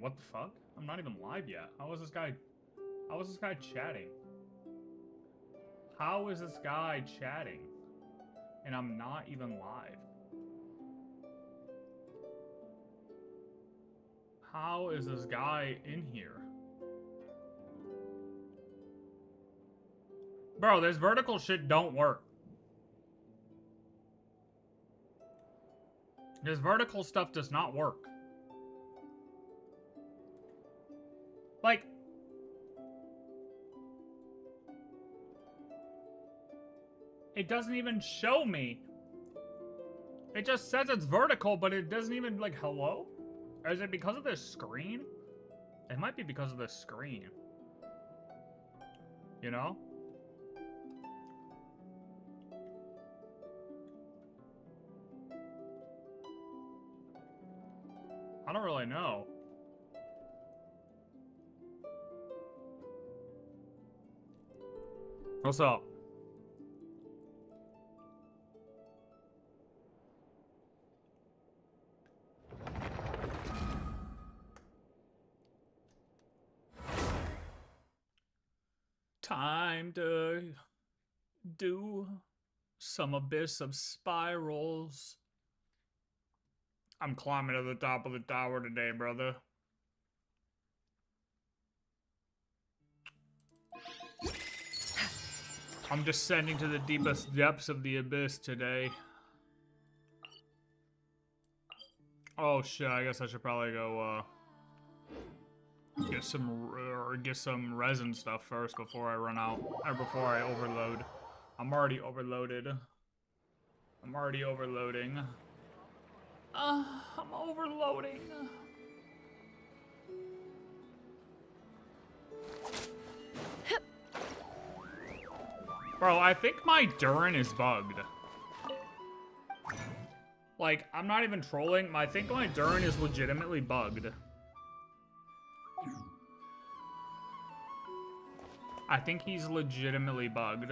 What the fuck? I'm not even live yet. How is this guy chatting? How is this guy chatting? And I'm not even live. How is this guy in here? Bro, this vertical shit don't work. This vertical stuff does not work. Like, it doesn't even show me. It just says it's vertical, but it doesn't even, like, hello? Or is it because of this screen? It might be because of this screen. You know? I don't really know. What's up? Time to do some abyss of spirals. I'm climbing to the top of the tower today, brother. I'm descending to the deepest depths of the abyss today. Oh shit, I guess I should probably go get some resin stuff first before I run out, or before I overload. I'm already overloaded. I'm already overloading. I'm overloading. Bro, I think my Durin is bugged. Like, I'm not even trolling. I think my Durin is legitimately bugged. I think he's legitimately bugged.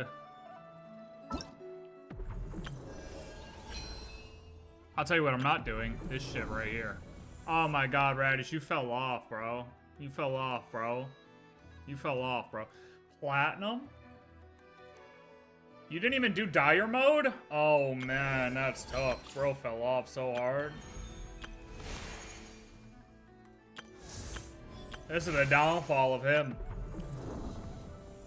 I'll tell you what I'm not doing. This shit right here. Oh my god, Radish, you fell off, bro. You fell off, bro. You fell off, bro. Platinum? You didn't even do dire mode? Oh man, that's tough. Bro fell off so hard. This is the downfall of him.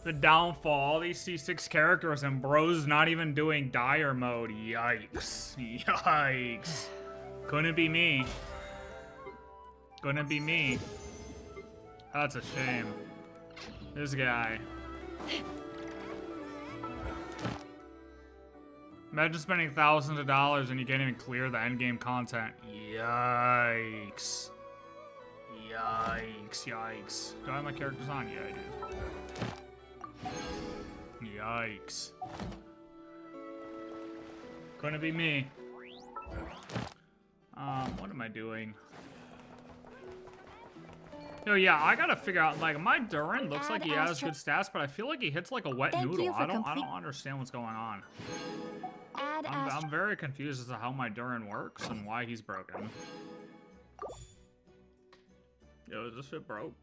The downfall. All these C6 characters and bro's not even doing dire mode. Yikes. Yikes. Couldn't be me. Couldn't be me. That's a shame. This guy. Imagine spending thousands of dollars and you can't even clear the endgame content. Yikes. Yikes, yikes. Do I have my characters on? Yeah, I do. Yikes. Couldn't be me. What am I doing? Yo, yeah, I gotta figure out, like, my Durin looks like he has good stats, but I feel like he hits like a wet noodle. I don't understand what's going on. I'm very confused as to how my Durin works and why he's broken. Yo, is this shit broke?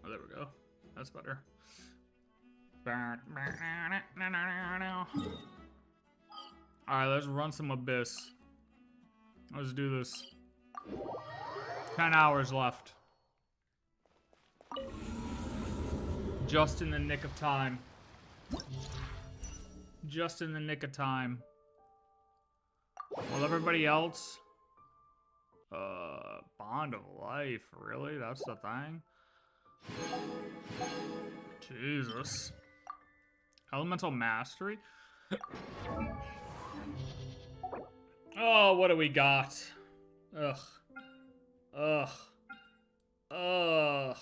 Oh, there we go. That's better. Alright, let's run some Abyss. Let's do this. 10 hours left. Just in the nick of time. Just in the nick of time. Well, everybody else... Bond of Life, really? That's the thing? Jesus. Elemental Mastery? Oh, what do we got? Ugh. Ugh. Ugh.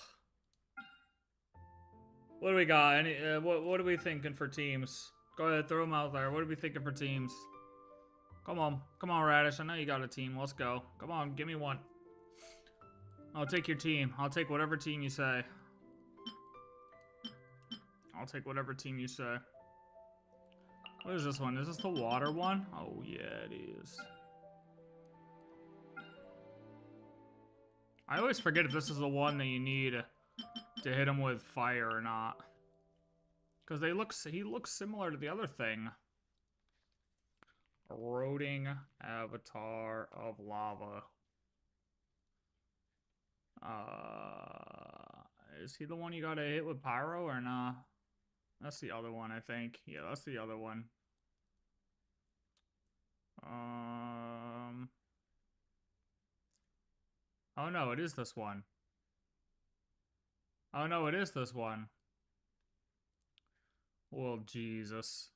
What do we got? Any? What are we thinking for teams? Go ahead, throw them out there. What are we thinking for teams? Come on, Radish. I know you got a team. Let's go. Come on, give me one. I'll take your team. I'll take whatever team you say. I'll take whatever team you say. What is this one? Is this the water one? Oh yeah, it is. I always forget if this is the one that you need to hit him with fire or not. Because he looks similar to the other thing. Eroding avatar of lava. Is he the one you gotta hit with pyro or not? That's the other one, I think. Yeah, that's the other one. Oh no, it is this one. Oh no, it is this one. Well, Jesus.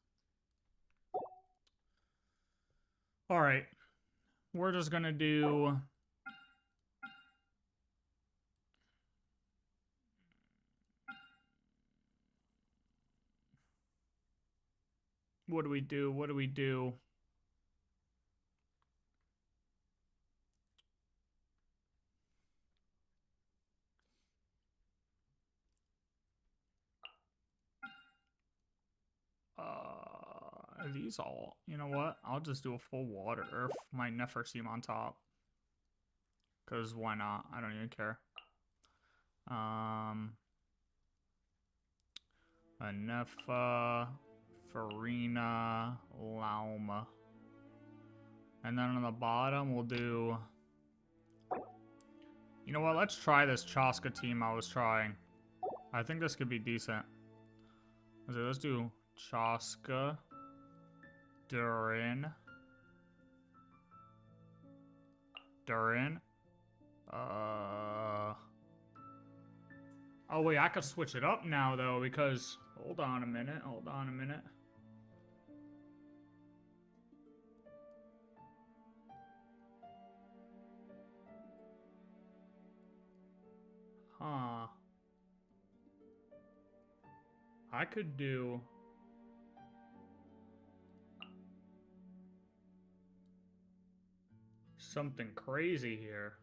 Alright. We're just gonna do... What do we do? What do we do? Are these all? You know what? I'll just do a full water, or my Neferseem on top. Because why not? I don't even care. A Nefa, Farina, Lauma. And then on the bottom, we'll do... You know what? Let's try this Chaska team I was trying. I think this could be decent. So let's do Chaska, Durin. Oh wait, I could switch it up now though, because hold on a minute. Huh. I could do... something crazy here.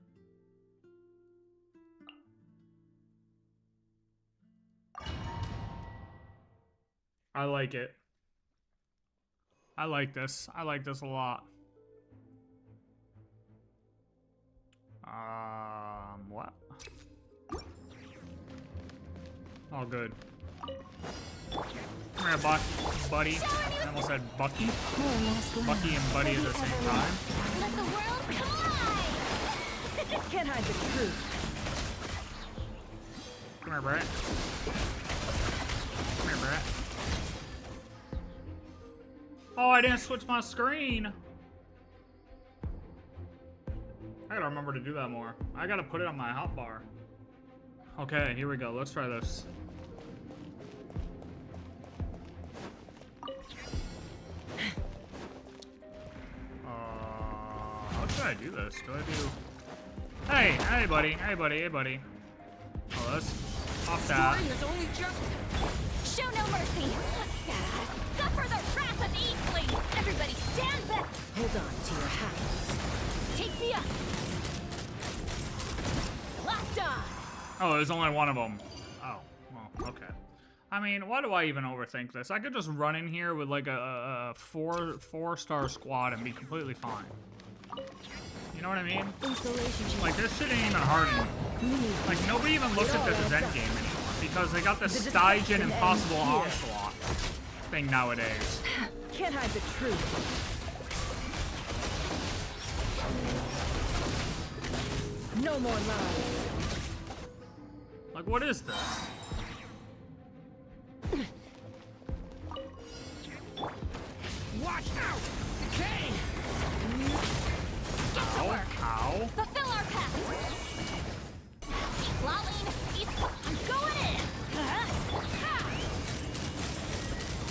I like it. I like this. I like this a lot. What? All good. Come here, buddy. I almost said Bucky. Bucky and Buddy at the same time. Let the world collide! Can't hide the truth. Come here, Brett. Come here, Brett. Oh, I didn't switch my screen. I gotta remember to do that more. I gotta put it on my hotbar. Okay, here we go. Let's try this. How should I do this? Do I do... Hey buddy. Oh, let's off that. Show no mercy. Suffer the wrath of Eastling. Everybody stand back. Hold on to your hats. Take me up. Locked on. Oh, there's only one of them. Oh, well, okay. I mean, why do I even overthink this? I could just run in here with like a four-star squad and be completely fine. You know what I mean? Like, this shit ain't even hard anymore. Like, nobody even looks at this as endgame anymore because they got this Stygian Impossible Onslaught thing nowadays. Can't hide the truth. No more lies. Like, what is this? Watch out! Kane! Get to work. Ow. Fulfill our pact. Lolling, I'm going in.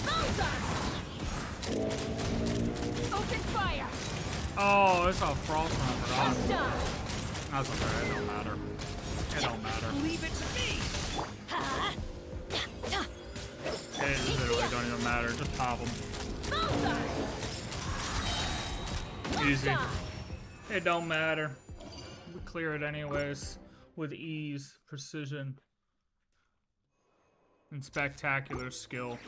Bullseye. Open fire. Oh, it's a frost run. Done. That's okay. It don't matter. It don't matter. Leave it to me! It literally don't even matter. Just pop them. Easy. It don't matter. We clear it anyways. With ease, precision, and spectacular skill.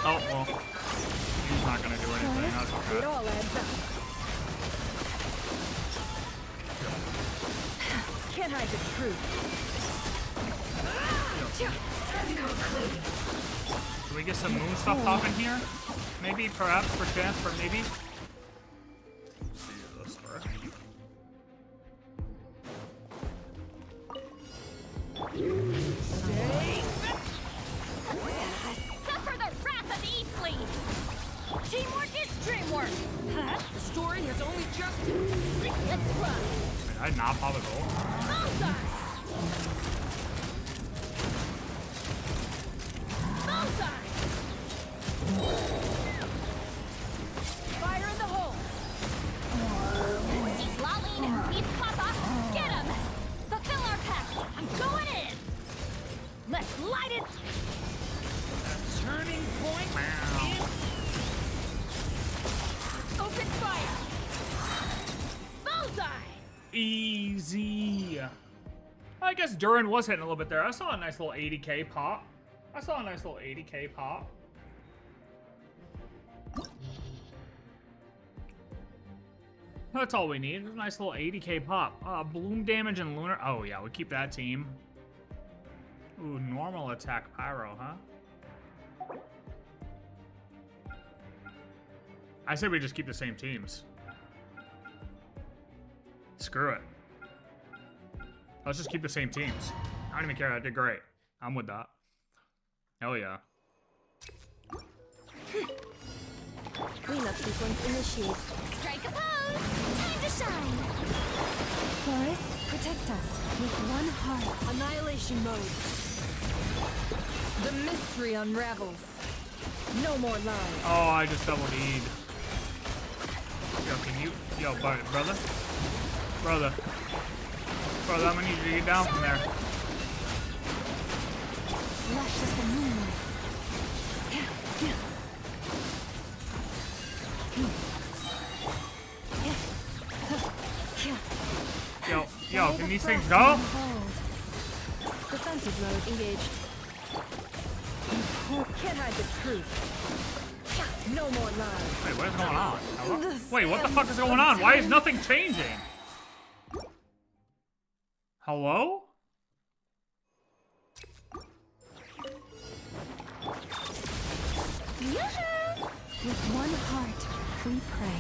Oh, well. He's not gonna do anything. That's It okay. all adds up. Can't hide the truth. Do we get some moon stuff popping here? Maybe, perhaps, perchance, or maybe? Jesus, bro. Suffer the wrath of Eastling! Teamwork is dreamwork! Huh? The story has only just... Let's run! Did I not pop a goal? Bullseye! Bullseye! Fire in the hole! He's lolling! He's Papa! Get him! Fulfill our pact! I'm going in! Let's light it! Turning point in... Open fire! Bullseye! Easy. I guess Duran was hitting a little bit there. I saw a nice little 80k pop. That's all we need. A nice little 80k pop. Bloom damage and lunar. Oh yeah, we keep that team. Ooh, normal attack pyro, huh? I say we just keep the same teams. Screw it. Let's just keep the same teams. I don't even care. I did great. I'm with that. Hell yeah. Cleanup sequence initiated. Strike a pose! Time to shine! Chorus, protect us with one heart. Annihilation mode. The mystery unravels. No more lies. Oh, I just double D'd. Yo, can you... Yo, brother? Brother, I'm gonna need you to get down from there. Flash of the moon. Yo, can these things go? Defensive mode engaged. Can't hide the truth. No more lies. Wait, what is going on? Hello? Wait, what the fuck is going on? Why is nothing changing? Hello? Yoo-hoo! With one heart, we pray.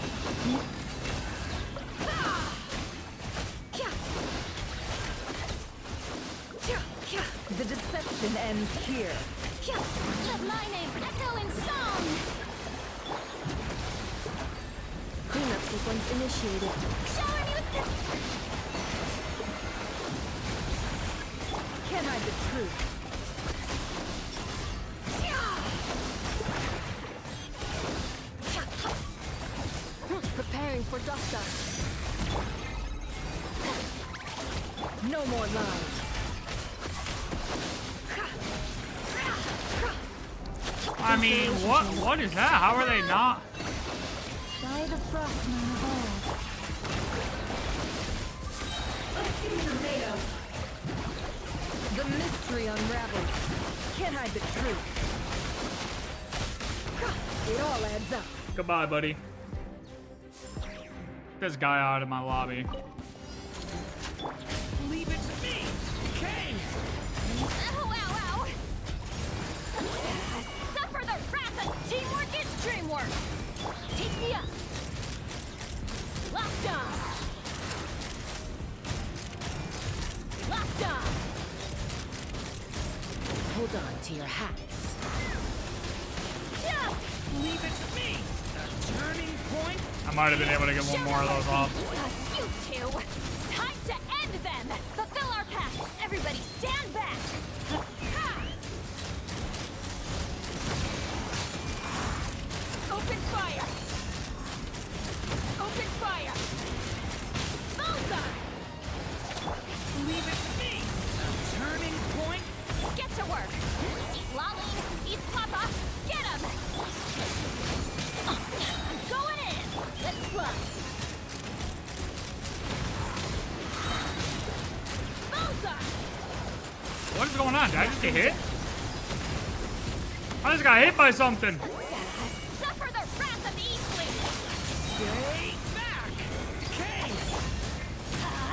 The deception ends here. Let my name echo in song! Cleanup sequence initiated. Shower me with the... Can't hide the truth. Preparing for dust up. No more lies. I mean, what is that? How are they not? By the frostman of all. The mystery unravels. Can't hide the truth. It all adds up. Goodbye, buddy. This guy out of my lobby. Leave it to me! Okay! Ow, ow, ow! Suffer the wrath of teamwork is dreamwork! Take me up! Locked on! Locked on! Hold on to your hats. Leave it to me! The turning point? I might have been able to get one more of those off. You two! Time to end them! Fulfill our pact! Everybody stand back! Open fire! Open fire! Bullseye! Leave it to me! The turning point? Get to work! He's lolling! He's Papa! Get him! I'm going in! Let's run! Bullseye! What is going on? Did I just get hit? I just got hit by something. Suffer the wrath of Eastling! Stay back! Okay!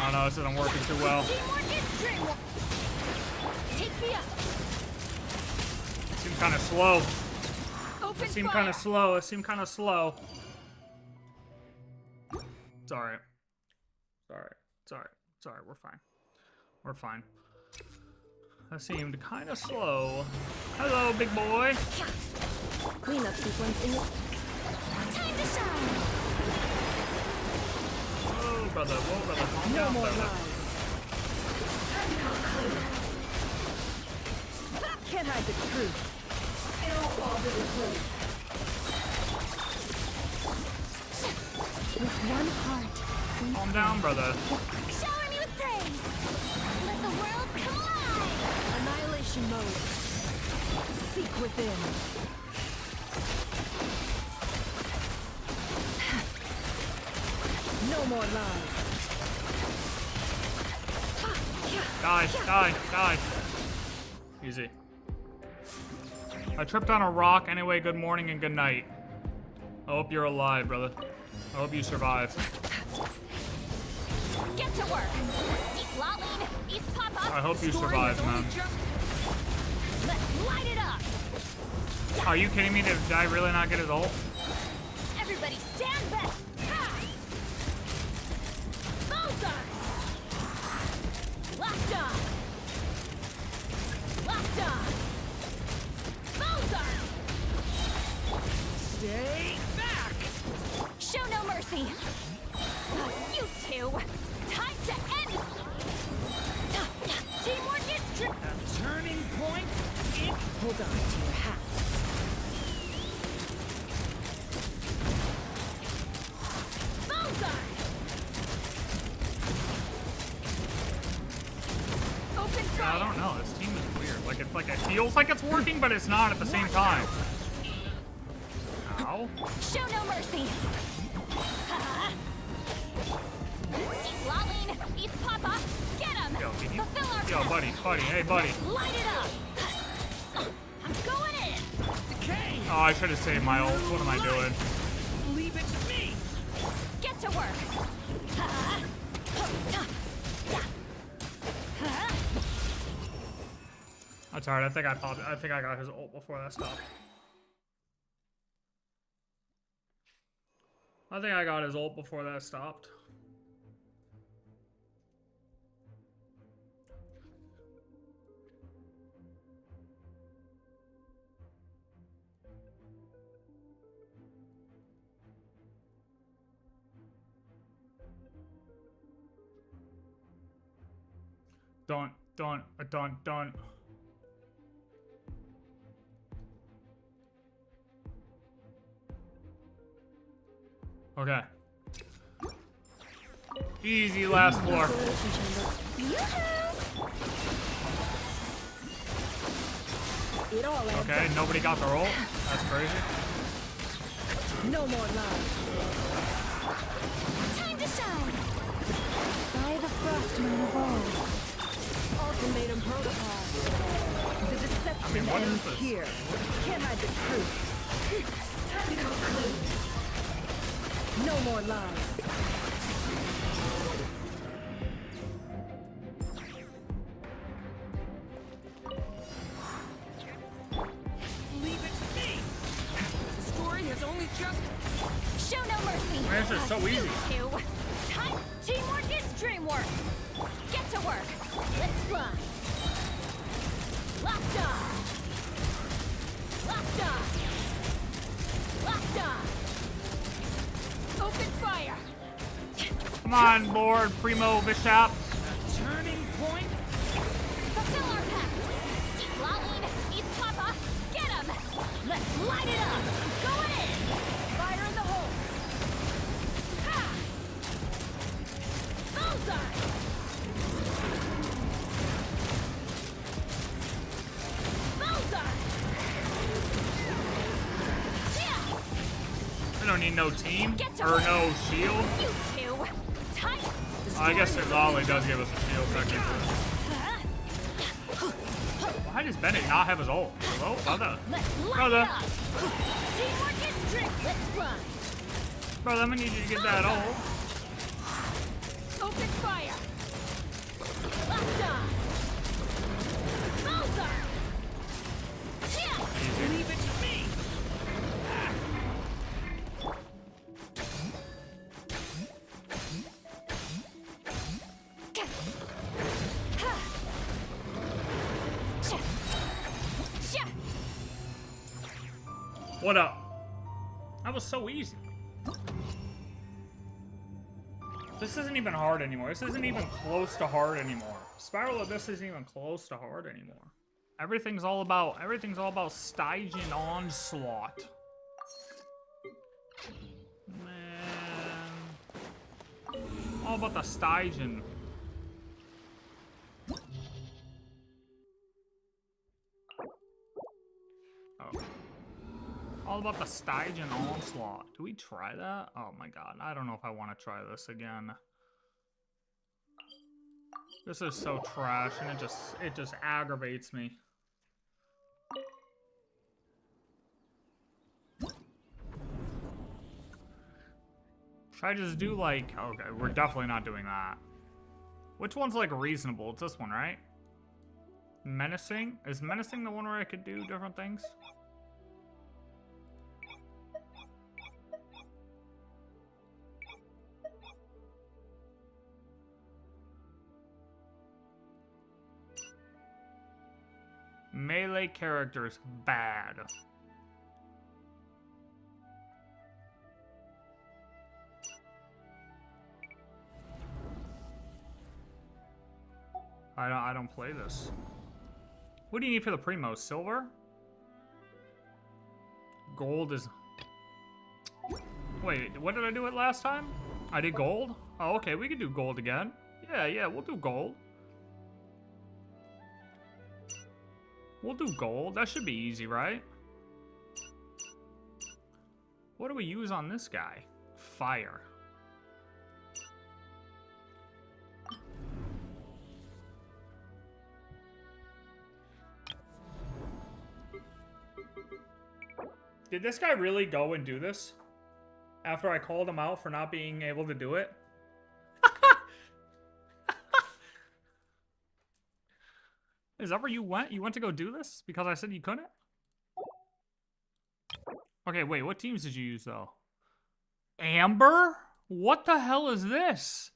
Oh no, this isn't working too well. Teamwork is dreamwork. Take me up. Seems kind of slow. Open Seemed fire. kind of slow. It seemed kind of slow. It's alright. It's alright. It's alright. It's alright. We're fine. We're fine. That seemed kind of slow. Hello, big boy. Cleanup sequence in. Time to shine. Whoa, brother. Whoa, brother. Calm No down, more brother. lies. Can't hide the truth. It all falls into place. With one heart. Calm down, brother. Shower me with praise. Let the world come alive. Annihilation mode. Seek within. No more lies. Die, die, die. Easy. I tripped on a rock. Anyway, good morning and good night. I hope you're alive, brother. I hope you survive. Get to work. Eat Lolline, eat Papa. I hope you Story survive, has only man. just- Let's light it up. Are you kidding me? Did I really not get his ult? Everybody stand back. Ha! Bullseye. Locked on. Locked on. Bullseye. Stay back! Show no mercy. You two. Time to end. Teamwork is true. A turning point in... Hold on to your hats. Bullseye. Open I fire. don't know. This team is weird. Like it feels like it's working, but it's not at the same time. Ow. Show no mercy. Eat Lolline, eat Papa. Get him. Yo, can you? Fulfill our Yo, pact. buddy, hey, buddy. Light it up. I'm going in. Decay! Oh, I should have saved my ult. What am I doing? Leave it to me! Get to work. That's alright. I think I popped. I think I got his ult before that stopped. I think I got his ult before that stopped. Don't. Okay. Easy last floor. It all ends Okay, nobody got their ult. That's crazy. No more love. Time to shine. By the Frostman of all. Ultimatum protocol. The deception what is ends this? here. Can't hide the truth. Time to conclude. No more lies. Leave it to me! The story has only just... Show no mercy. Man, this is so easy. You two. Time. Teamwork is dreamwork. Get to work. Let's fly. Locked on. Locked on. Locked on. Open fire. Come on, Lord Primo Bishop. Turning point? Fulfill our pact. Eat Lolline, eat Papa. Get him. Let's light it up. Going in. Fire in the hole. Ha! Bullseye. Bullseye. Yeah. I don't need no team Get to or work. no shield. You two. Tight. I guess it Ollie does give us a shield technically. Why does Bennett not have his ult? Hello, brother. Let's light Brother. it up. Teamwork is dream. Let's run. Brother, I'm gonna need you to get that ult. Open fire. What up? That was so easy. This isn't even hard anymore. This isn't even close to hard anymore. Spiral Abyss isn't even close to hard anymore. Everything's all about Stygian Onslaught. Man. All about the Stygian. Oh. All about the Stygian Onslaught. Do we try that? Oh my god. I don't know if I want to try this again. This is so trash and it just aggravates me. Should I just do like, okay, we're definitely not doing that. Which one's like reasonable? It's this one, right? Menacing? Is menacing the one where I could do different things? Melee characters, bad. I don't play this. What do you need for the Primo? Silver? Gold is... Wait, what did I do it last time? I did gold? Oh, okay, we can do gold again. Yeah, we'll do gold. We'll do gold. That should be easy, right? What do we use on this guy? Fire. Did this guy really go and do this? After I called him out for not being able to do it? Is that where you went? You went to go do this? Because I said you couldn't? Okay, wait, what teams did you use, though? Amber? What the hell is this?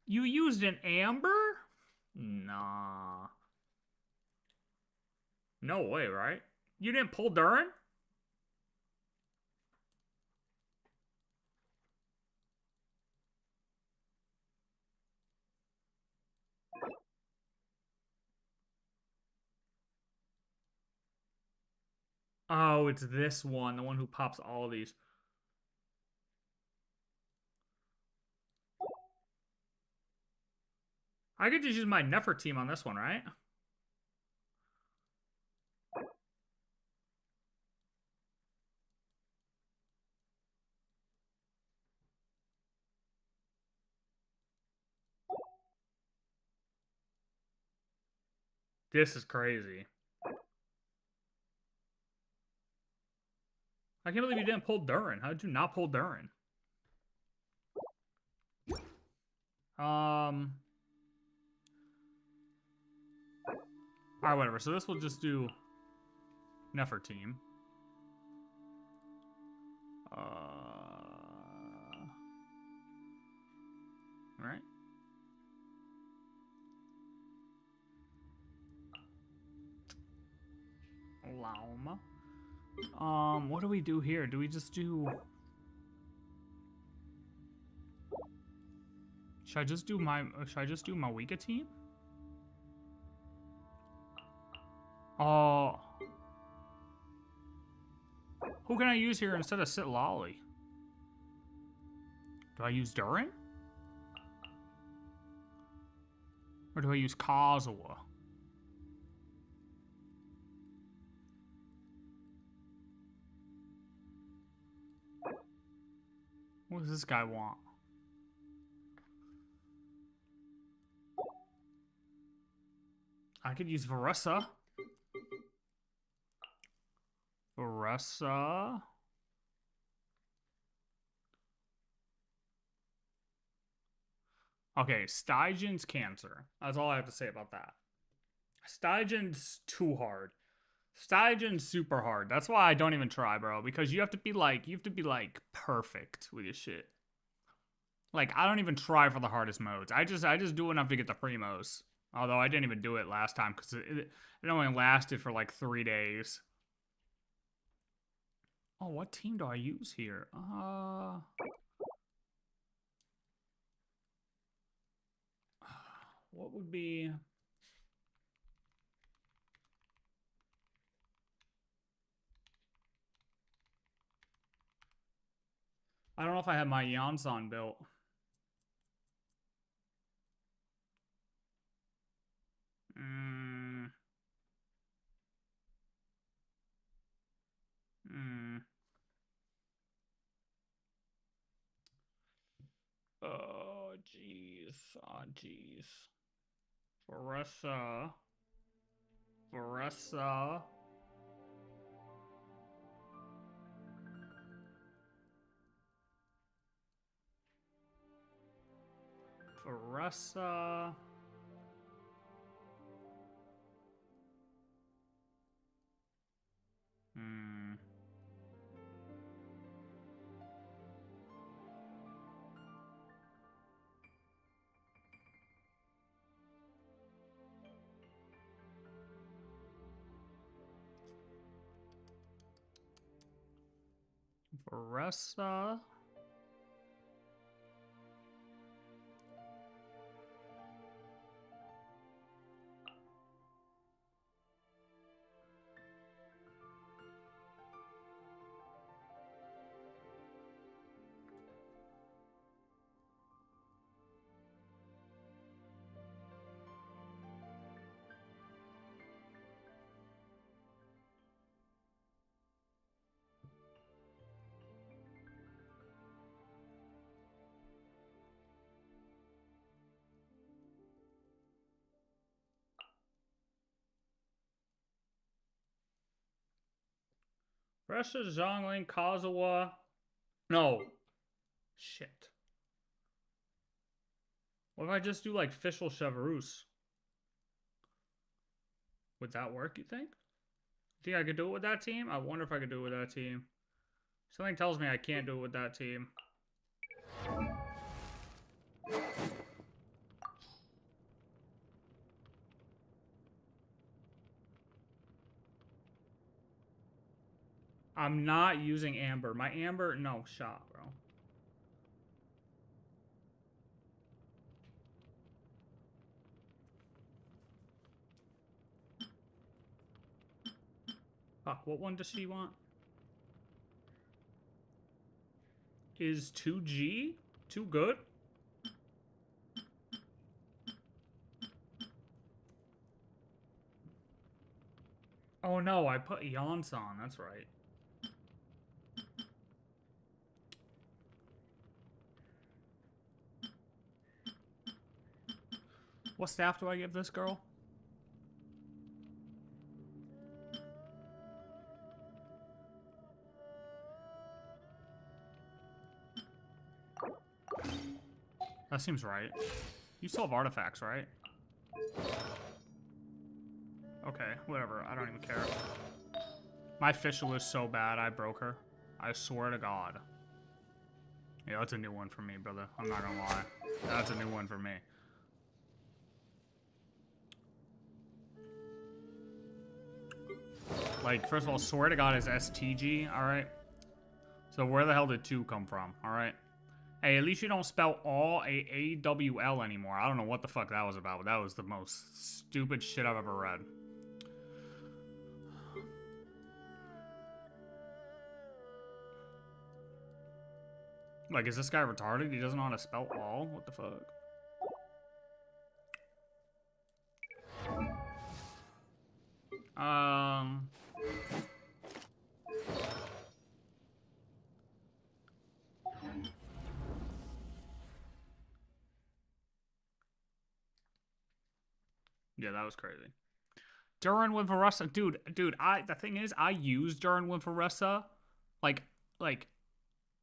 You used an Amber? Nah. No way, right? You didn't pull Durin? Oh, it's this one, the one who pops all of these. I could just use my Nefer team on this one, right? This is crazy. I can't believe you didn't pull Durin. How did you not pull Durin? Alright, whatever. So this will just do Nefer team. Alright. Lauma. What do we do here? Do we just do... Should I just do Mawika team? Oh. Who can I use here instead of Sit Lolly? Do I use Durin? Or do I use Kazuha? What does this guy want? I could use Varessa. Varessa. Okay, Stygian's cancer. That's all I have to say about that. Stygian's too hard. Stygian's super hard. That's why I don't even try, bro. Because you have to be like perfect with your shit. Like, I don't even try for the hardest modes. I just do enough to get the primos. Although I didn't even do it last time because it only lasted for like 3 days. Oh, what team do I use here? What would be... I don't know if I have my Yansan built. Oh, jeez. Oh, jeez. Varessa. Varessa. Varessa. Varessa. Russia, Zhongling, Kazawa. No. Shit. What if I just do like Fischl Chevreuse? Would that work, you think? Think I could do it with that team? I wonder if I could do it with that team. Something tells me I can't do it with that team. I'm not using Amber. My Amber, no shot, bro. Fuck, what one does she want? Is 2G too good? Oh no, I put Yansan, that's right. What staff do I give this girl? That seems right. You still have artifacts, right? Okay, whatever. I don't even care. My Fischl is so bad, I broke her. I swear to God. Yeah, that's a new one for me, brother. I'm not gonna lie. That's a new one for me. Like, first of all, swear to God is STG, alright? So where the hell did 2 come from, alright? Hey, at least you don't spell all A-W-L anymore. I don't know what the fuck that was about, but that was the most stupid shit I've ever read. Like, is this guy retarded? He doesn't know how to spell all? What the fuck? Yeah, that was crazy. Durin with Varessa, dude. The thing is, I use Durin with Varessa, like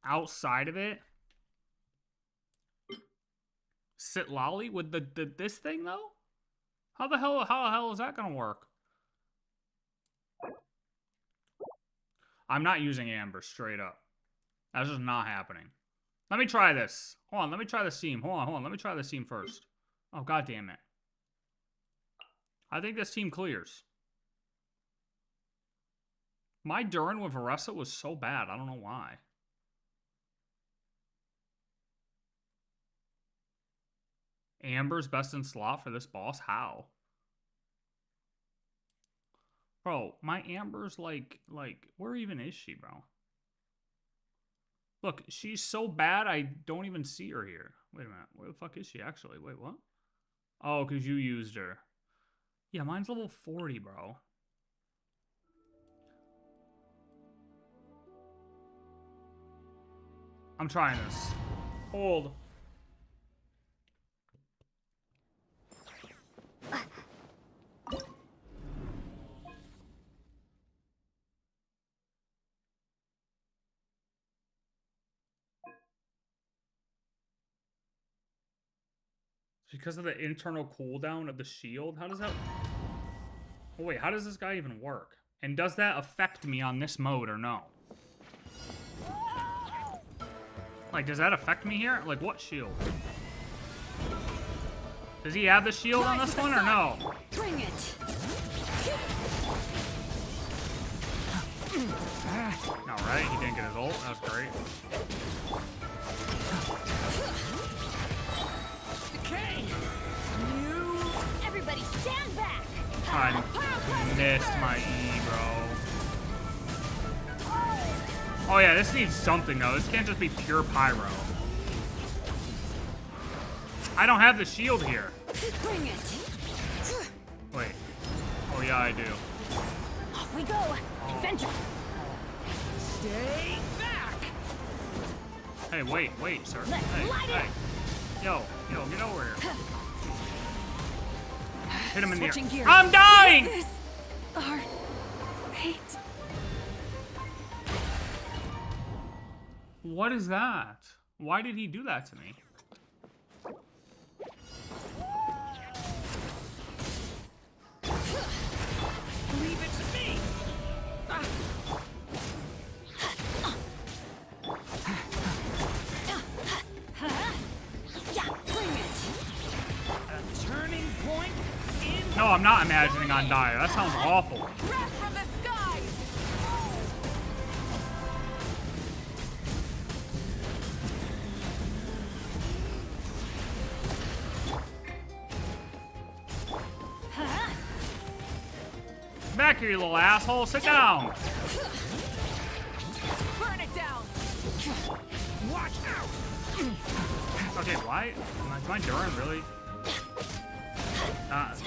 outside of it. Sit lolly with this thing though. How the hell is that gonna work? I'm not using Amber straight up. That's just not happening. Let me try this. Hold on, let me try this team. Hold on. Let me try this team first. Oh, god damn it. I think this team clears. My Durin with Varessa was so bad. I don't know why. Amber's best in slot for this boss? How? Bro, my Amber's like, where even is she, bro? Look, she's so bad, I don't even see her here. Wait a minute. Where the fuck is she, actually? Wait, what? Oh, because you used her. Yeah, mine's level 40, bro. I'm trying this. Hold. Because of the internal cooldown of the shield? How does that... Oh, wait, how does this guy even work? And does that affect me on this mode or no? Like, does that affect me here? Like, what shield? Does he have the shield on this one or no? Bring it. Alright, he didn't get his ult. That's great. Okay. Everybody stand back. I missed my E, bro. Oh yeah, this needs something though. This can't just be pure pyro. I don't have the shield here. Bring it. Wait. Oh yeah, I do. Off we go. Adventure. Stay back. Hey, wait, sir. Let's Hey, light it. hey. Yo, get over here. Hit him in the Switching ear. gears. I'm dying! This our fate. What is that? Why did he do that to me? Leave it to me. Yeah, bring it. A turning point in. No, I'm not imagining on Dire. That sounds awful. Wrath from the skies. Back here, you little asshole. Sit down. Burn it down. Watch out. Okay, why? Is my Durin really?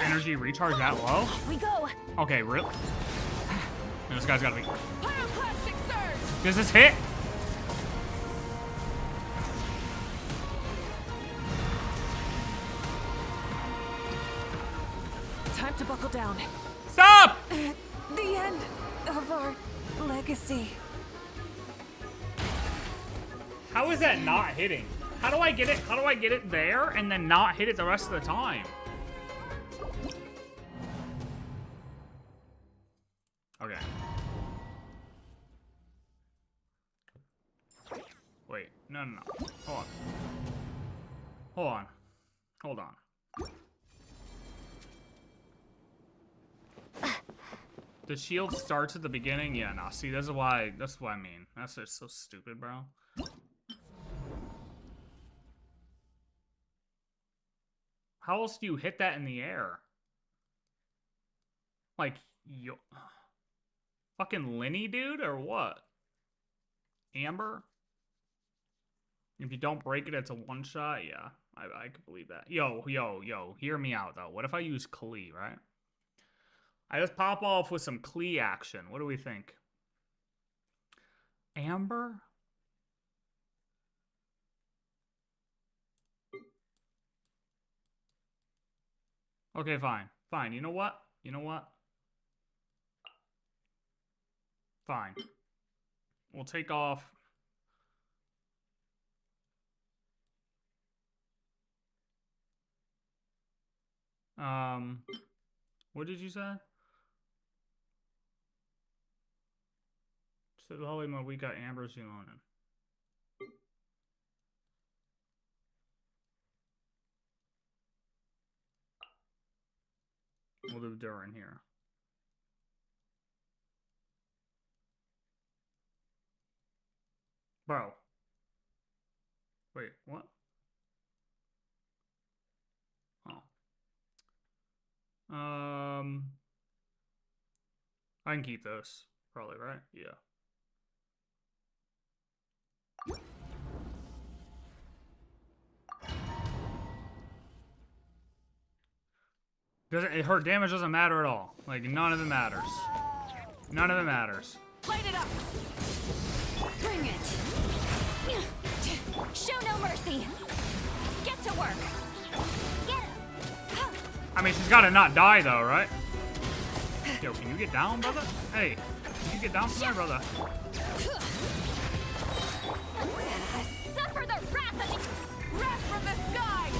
Energy recharge that low? We go. Okay, really? This guy's gotta be. Pyroclastic surge. Does this hit? Time to buckle down. Stop! The end of our legacy. How is that not hitting? How do I get it? How do I get it there and then not hit it the rest of the time? Okay. Wait, no. Hold on. Hold on. The shield starts at the beginning? Yeah, nah, see, that's what I mean. That's just so stupid, bro. How else do you hit that in the air? Like, yo... Fucking Lenny, dude, or what? Amber? If you don't break it, it's a one-shot? Yeah, I could believe that. Yo, hear me out, though. What if I use Klee, right? I just pop off with some Klee action. What do we think? Amber? Okay, fine. Fine. You know what? Fine. We'll take off. What did you say? So the holy mode, we got Amber Zulonin. We'll do Durin here. Bro. Wait, what? Oh. I can keep this. Probably, right? Yeah. Her damage doesn't matter at all. Like, none of it matters. None of it matters. Light it up! Bring it! Show no mercy! Get to work! Get him! I mean, she's gotta not die, though, right? Yo, can you get down, brother? Hey, can you get down from there, brother? Suffer the wrath of the... Wrath from the sky!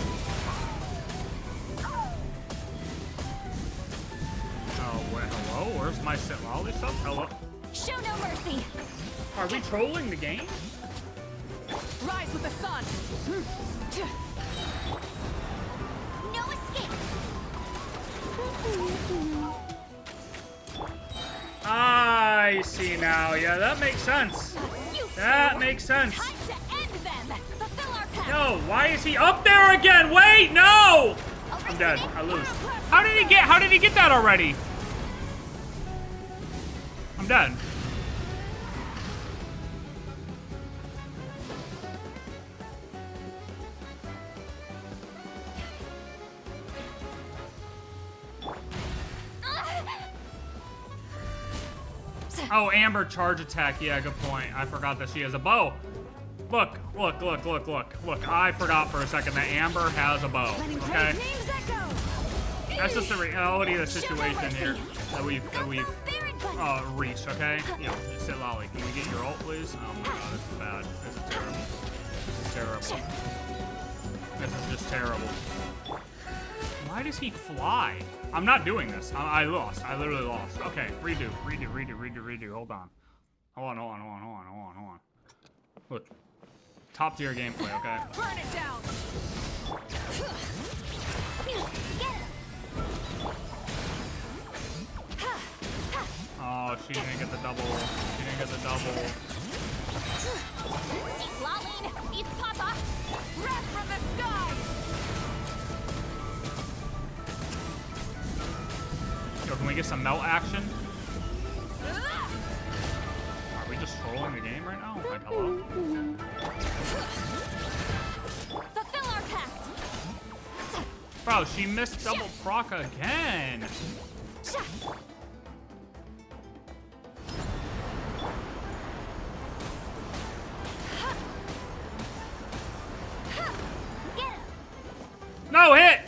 Oh, wait, hello? Where's my sit lolly stuff? Hello? Show no mercy! Are we trolling the game? Rise with the sun. No escape! I see now. Yeah, that makes sense. That makes sense. Time to end them! Fulfill our path! Yo, why is he up there again? Wait, no! I'm dead. I lose. How did he get that already? I'm dead. Oh, Amber charge attack. Yeah, good point. I forgot that she has a bow. Look. I forgot for a second that Amber has a bow. Okay? That's just the reality of the situation here that we've reached, okay? Yo, sit lolly. Can we get your ult, please? Oh my god, this is bad. This is terrible. This is terrible. This is just terrible. Why does he fly? I'm not doing this. I lost. I literally lost. Okay, redo. Hold on. Hold on. Look. Top tier gameplay, okay? Burn it down. Oh, she didn't get the double. Lolling! Eat Papa! Wrath from the sky! Yo, can we get some melt action? Are we just trolling the game right now? Like, hello? Fulfill our pact! Bro, she missed double proc again. No hit!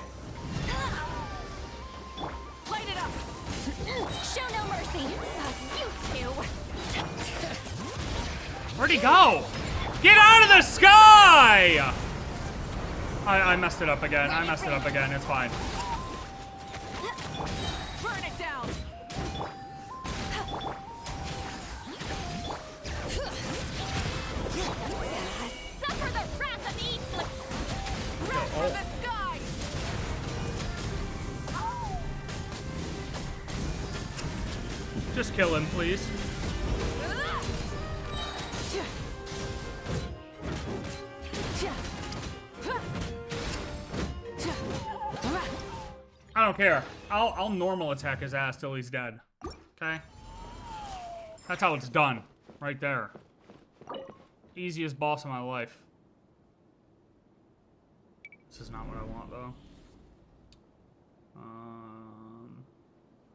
Light it up! Show no mercy! You two! Where'd he go? Get out of the sky! I messed it up again. It's fine. Burn it down. Suffer the wrath of the Eastland! Wrath from the sky. Just kill him, please. I don't care. I'll normal attack his ass till he's dead. Okay? That's how it's done. Right there. Easiest boss of my life. This is not what I want, though.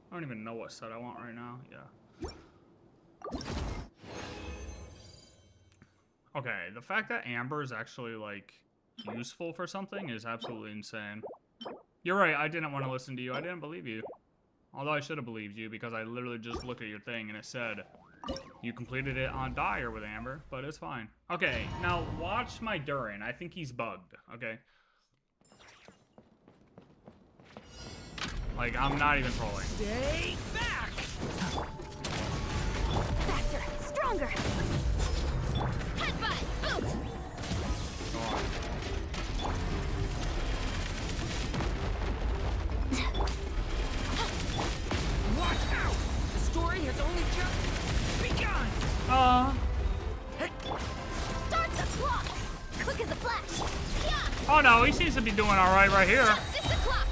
I don't even know what set I want right now. Yeah. Okay, the fact that Amber is actually, like, useful for something is absolutely insane. You're right, I didn't want to listen to you. I didn't believe you. Although I should have believed you because I literally just looked at your thing and it said you completed it on Dire with Amber, but it's fine. Okay, now watch my Durin. I think he's bugged, okay? Like, I'm not even trolling. Stay back. Faster! Stronger! Headbutt! Boost! Go on. Watch out. The story has only just begun. he seems to be doing all right here. Justice o'clock.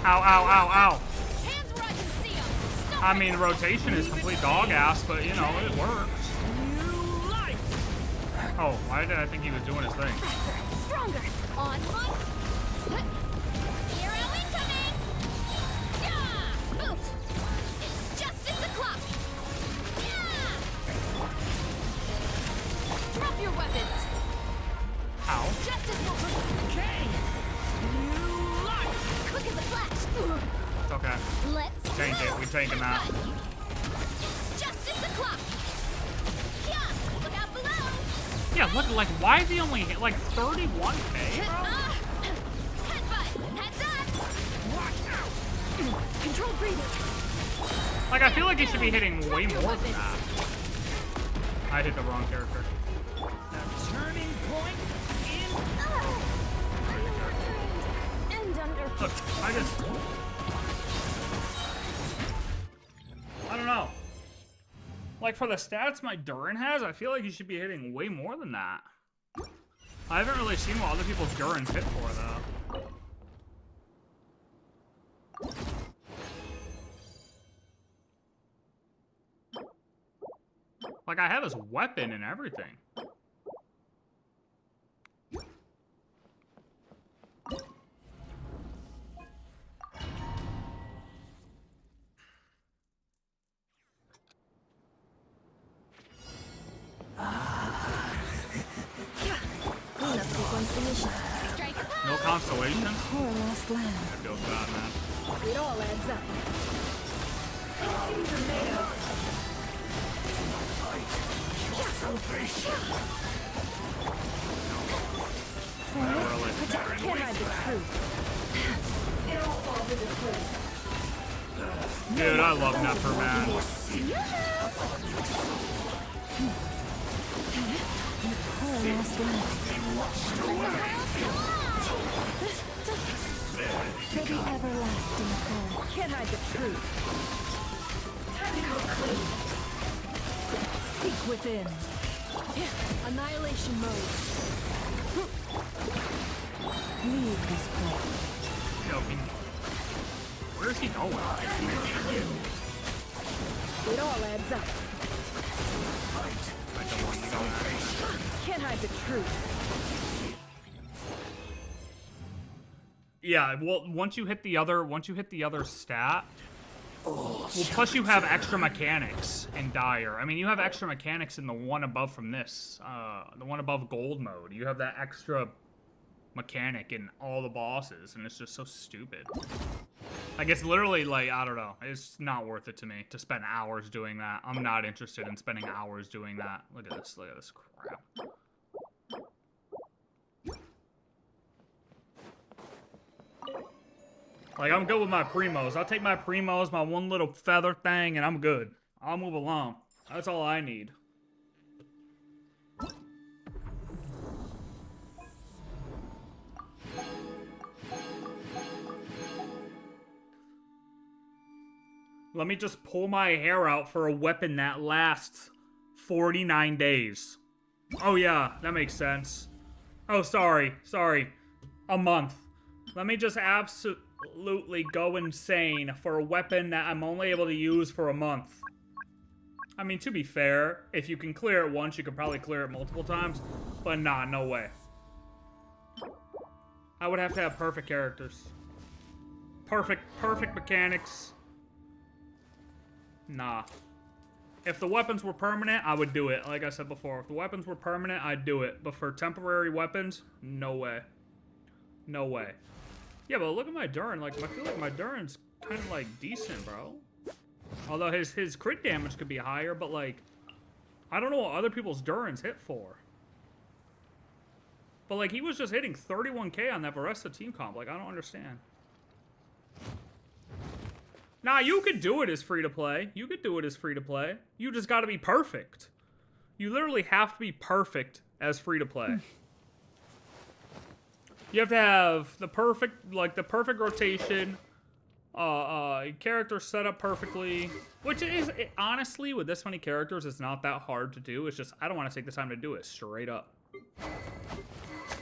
Ow, ow, ow, ow. Hands where I can see 'em. Stop I right mean, rotation is complete dog ass, but you know, it works. New life! Oh, why did I think he was doing his thing? stronger. On one. Hero incoming. Yeah. Oof. It's justice o'clock. Yeah. Drop your weapons. Ow. Justice will protect. Okay! New life! Quick as a flash. It's okay. Let's Tank it. We taking that. It's justice o'clock. Yeah. Look out below. Yeah, look, like, why is he only hit, like, 31K, bro? Headbutt. Heads up. Watch out! Control breathing. Like, I feel like he should be hitting way more than that. I hit the wrong character. The turning point in... And under. Look, I don't know. Like, for the stats my Durin has, I feel like he should be hitting way more than that. I haven't really seen what other people's Durins hit for, though. Like, I have his weapon and everything. Cleanup sequence initial. Strike a pose. No constellation? Poor lost land. I feel bad, man. It all adds up. Can't hide the truth. Dude, I love Nepper, man. Poor lost land. For the everlasting cold. Can't hide the truth. Seek within. Annihilation mode. Leave this place. Yo, where's he going? It all adds up. I don't want you to go there. Can't hide the truth. Yeah, well, once you hit the other stat, well, plus you have extra mechanics in Dire. I mean, you have extra mechanics in the one above from this, the one above gold mode. You have that extra mechanic in all the bosses, and it's just so stupid. Like, it's literally, like, I don't know. It's not worth it to me to spend hours doing that. I'm not interested in spending hours doing that. Look at this crap. Like, I'm good with my primos. I'll take my primos, my one little feather thing, and I'm good. I'll move along. That's all I need. Let me just pull my hair out for a weapon that lasts 49 days. Oh yeah, that makes sense. Oh, sorry. A month. Let me just absolutely go insane for a weapon that I'm only able to use for a month. I mean, to be fair, if you can clear it once, you could probably clear it multiple times. But nah, no way. I would have to have perfect characters. Perfect mechanics. Nah. If the weapons were permanent, I would do it. Like I said before, if the weapons were permanent, I'd do it. But for temporary weapons, no way. No way. Yeah, but look at my Durin. Like, I feel like my Durin's kind of, like, decent, bro. Although his crit damage could be higher, but, like, I don't know what other people's Durins hit for. But, like, he was just hitting 31K on that Varesta team comp. Like, I don't understand. Nah, you could do it as free-to-play. You could do it as free-to-play. You just gotta be perfect. You literally have to be perfect as free-to-play. You have to have the perfect rotation, character set up perfectly, which is, honestly, with this many characters, it's not that hard to do. It's just, I don't want to take the time to do it, straight up.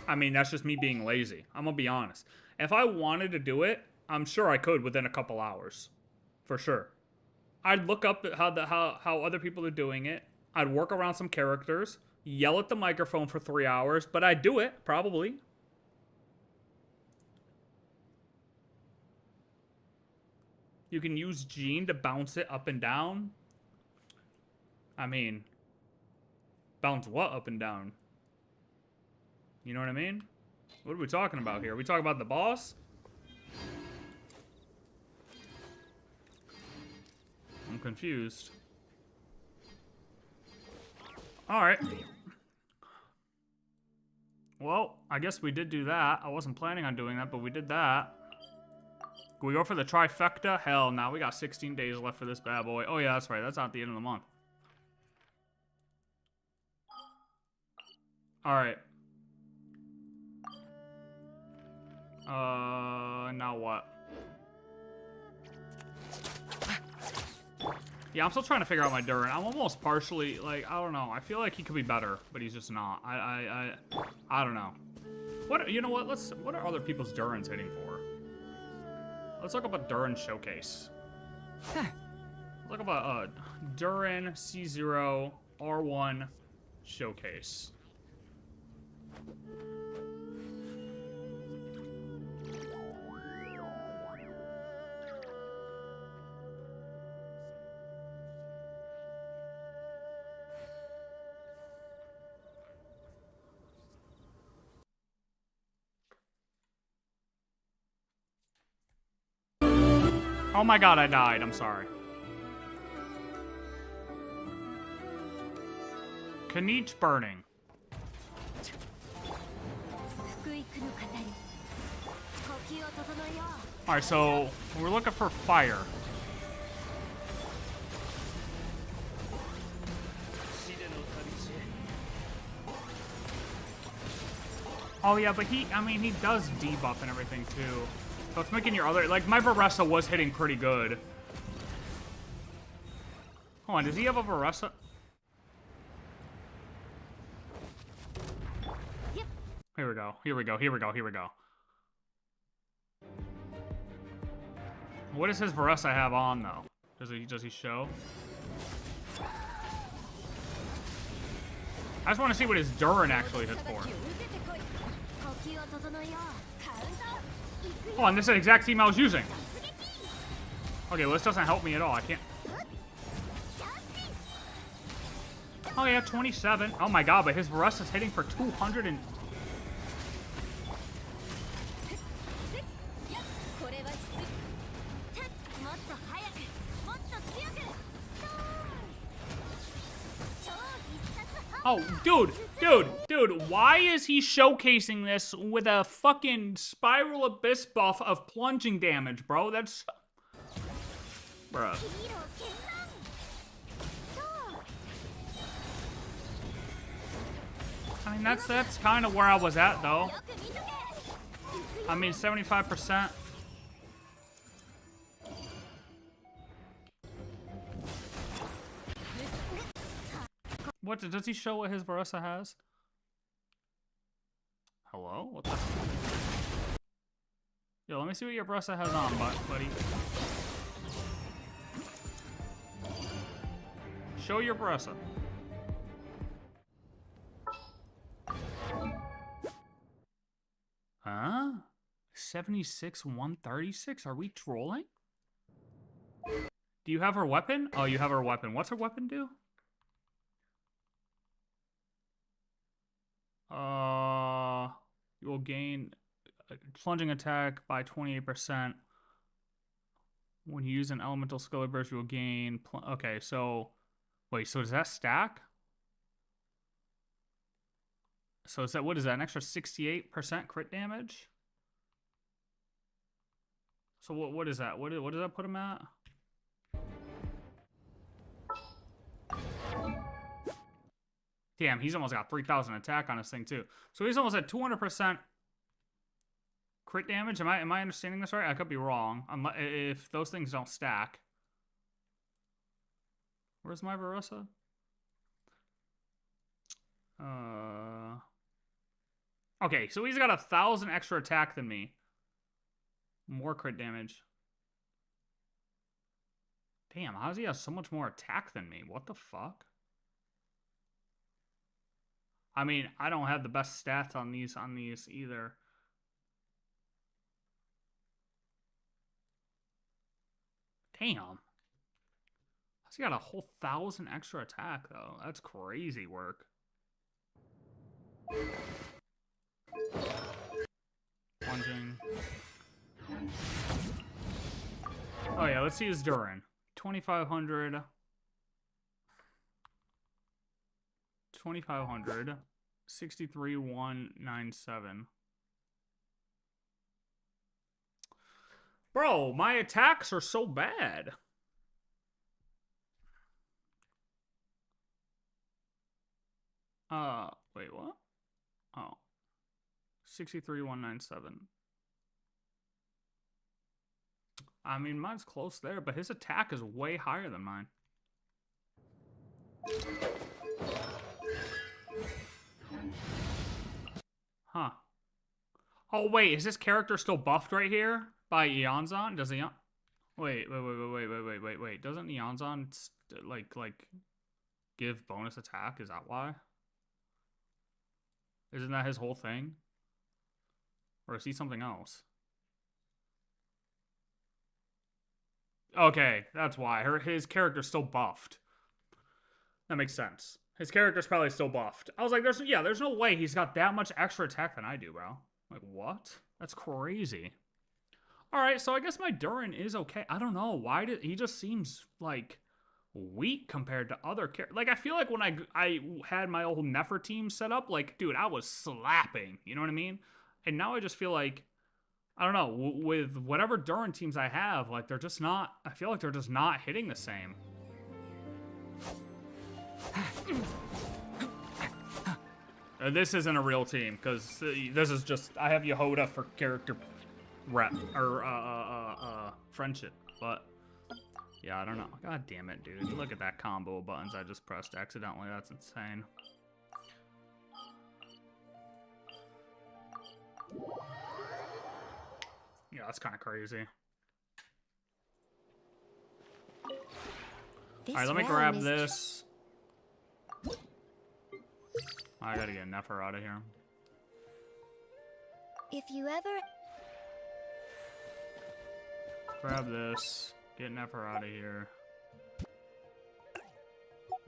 I mean, that's just me being lazy. I'm gonna be honest. If I wanted to do it, I'm sure I could within a couple hours. For sure. I'd look up at how other people are doing it. I'd work around some characters, yell at the microphone for 3 hours, but I'd do it, probably. You can use Gene to bounce it up and down. I mean, bounce what up and down? You know what I mean? What are we talking about here? Are we talking about the boss? I'm confused. Alright. Well, I guess we did do that. I wasn't planning on doing that, but we did that. Can we go for the trifecta? Hell no, we got 16 days left for this bad boy. Oh yeah, that's right. That's not the end of the month. Alright. Now what? Yeah, I'm still trying to figure out my Durin. I'm almost partially, like, I don't know. I feel like he could be better, but he's just not. I don't know. What, you know what? What are other people's Durins hitting for? Let's look up a Durin showcase. Look up a Durin C0 R1 showcase. Oh my god, I died. I'm sorry. Kanich burning. Alright, so we're looking for fire. Oh yeah, but I mean, he does debuff and everything too. So it's making your other, like, my Varessa was hitting pretty good. Hold on, does he have a Varessa? Yep. Here we go, here we go, here we go, here we go. What does his Varessa have on, though? Does he show? I just want to see what his Durin actually hits for. Oh, and this is the exact team I was using. Okay, well, this doesn't help me at all. I can't. Oh, yeah, 27. Oh, my God, but his Varessa's hitting for 200 and... Oh, dude, why is he showcasing this with a fucking Spiral Abyss buff of plunging damage, bro? That's... Bruh. I mean, that's kind of where I was at, though. I mean, 75%. What, does he show what his Varessa has? Hello? What the? Yo, let me see what your Varessa has on, buddy. Show your Varessa. Huh? 76, 136? Are we trolling? Do you have her weapon? Oh, you have her weapon. What's her weapon do? You will gain a plunging attack by 28%. When you use an elemental skill or burst, you will gain... Okay, so... Wait, so does that stack? So is that... What is that? An extra 68% crit damage? So what is that? What does that put him at? Damn, he's almost got 3,000 attack on this thing too. So he's almost at 200% crit damage. Am I understanding this right? I could be wrong. If those things don't stack. Where's my Varessa? Okay, so he's got 1,000 extra attack than me. More crit damage. Damn, how does he have so much more attack than me? What the fuck? I mean, I don't have the best stats on these either. Damn. He's got a whole 1,000 extra attack though. That's crazy work. Plunging. Oh yeah, let's see his Durin. 2,500. 2,500. 63,197. Bro, my attacks are so bad. Wait, what? Oh. 63,197. I mean, mine's close there, but his attack is way higher than mine. Huh. Oh, wait, is this character still buffed right here by Eonzon? Does Eon... Wait. Doesn't Eonzon, like, give bonus attack? Is that why? Isn't that his whole thing? Or is he something else? Okay, that's why. His character's still buffed. That makes sense. His character's probably still buffed. I was like, there's no way he's got that much extra attack than I do, bro. Like, what? That's crazy. Alright, so I guess my Durin is okay. I don't know. Why did... He just seems, like, weak compared to other characters. Like, I feel like when I had my old Nefer team set up, like, dude, I was slapping. You know what I mean? And now I just feel like... I don't know, with whatever Durin teams I have, like, they're just not, I feel like they're just not hitting the same. This isn't a real team, because this is just, I have Yehoda for character rep, or, friendship, but, yeah, I don't know. God damn it, dude. Look at that combo of buttons I just pressed accidentally, that's insane. Yeah, that's kind of crazy. Alright, let me grab this. I gotta get Nefer out of here. If you ever... Grab this. Get Nefer out of here.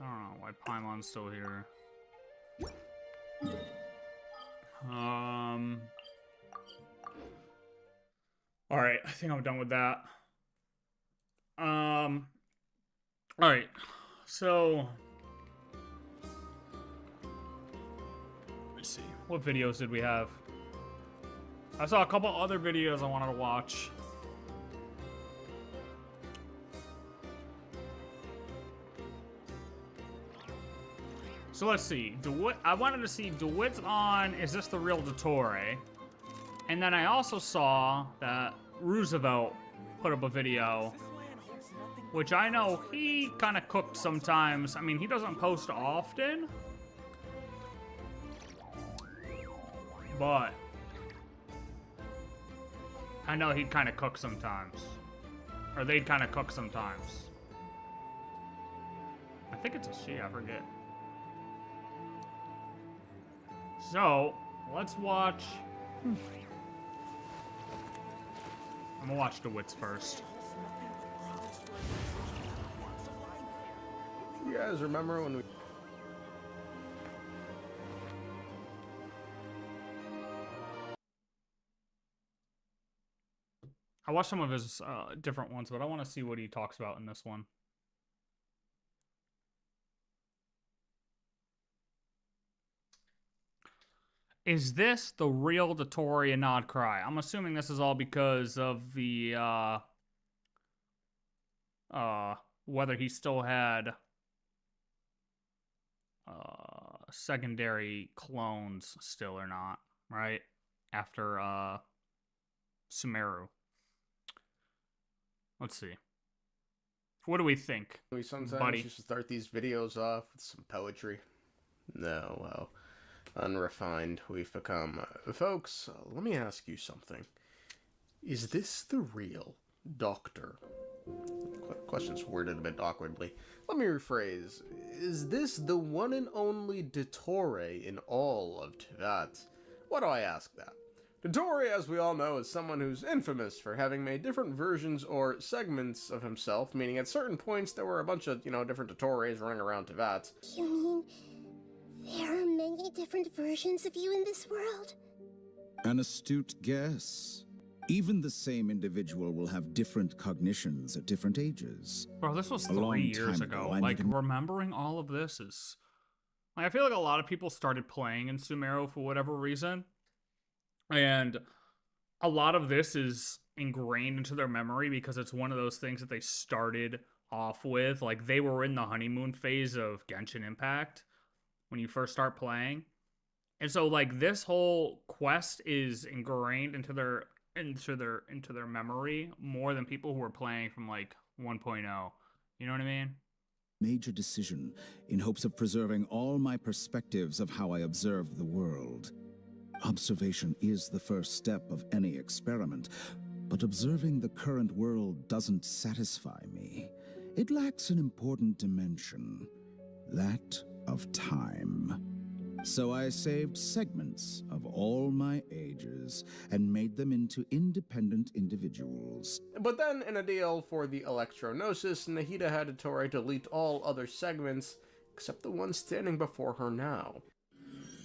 I don't know why Paimon's still here. Alright, I think I'm done with that. Alright, so... Let's see, what videos did we have? I saw a couple other videos I wanted to watch. So let's see, I wanted to see DeWitt's on Is This the Real Dottore? And then I also saw that Roosevelt put up a video, which I know he kind of cooked sometimes. I mean, he doesn't post often, but I know he'd kind of cook sometimes. Or they'd kind of cook sometimes. I think it's a she, I forget. So, let's watch... I'm gonna watch DeWitt's first. You guys remember when we... I watched some of his different ones, but I want to see what he talks about in this one. Is this the real Dottore and Nod Cry? I'm assuming this is all because of the whether he still had secondary clones still or not, right? After Sumeru. Let's see. What do we think? We sometimes buddy? used to start these videos off with some poetry. No, well, unrefined we've become. Folks, let me ask you something. Is this the real Doctor? Question's worded a bit awkwardly. Let me rephrase. Is this the one and only Dottore in all of Teyvat? Why do I ask that? Dottore, as we all know, is someone who's infamous for having made different versions or segments of himself, meaning at certain points there were a bunch of, different Dottores running around Teyvat. You mean there are many different versions of you in this world? An astute guess. Even the same individual will have different cognitions at different ages. Bro, this was A long 3 years time ago. ago, I Like, needed- remembering all of this is... Like, I feel like a lot of people started playing in Sumeru for whatever reason. And a lot of this is ingrained into their memory because it's one of those things that they started off with. Like, they were in the honeymoon phase of Genshin Impact when you first start playing. And so, like, this whole quest is ingrained into their memory more than people who were playing from like 1.0. You know what I mean? Major decision in hopes of preserving all my perspectives of how I observe the world. Observation is the first step of any experiment, but observing the current world doesn't satisfy me. It lacks an important dimension, that of time. So I saved segments of all my ages and made them into independent individuals. But then, in a deal for the Electronosis, Nahida had Dottore delete all other segments except the one standing before her now.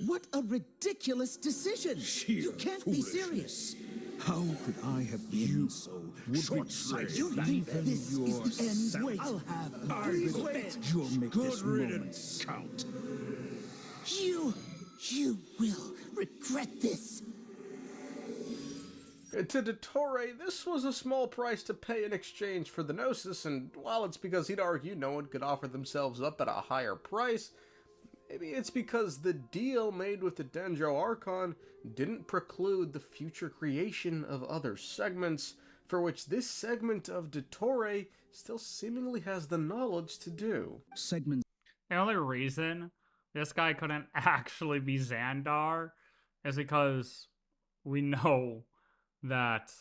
What a ridiculous decision! You can't be serious! How could I have been so short-sighted? You think this is the end? Wait, I'll have bet you'll make this moment count. You will regret this. To Dottore, this was a small price to pay in exchange for the Gnosis, and while it's because he'd argue no one could offer themselves up at a higher price, maybe it's because the deal made with the Dendro Archon didn't preclude the future creation of other segments, for which this segment of Dottore still seemingly has the knowledge to do. Segments. The only reason this guy couldn't actually be Xandar is because we know that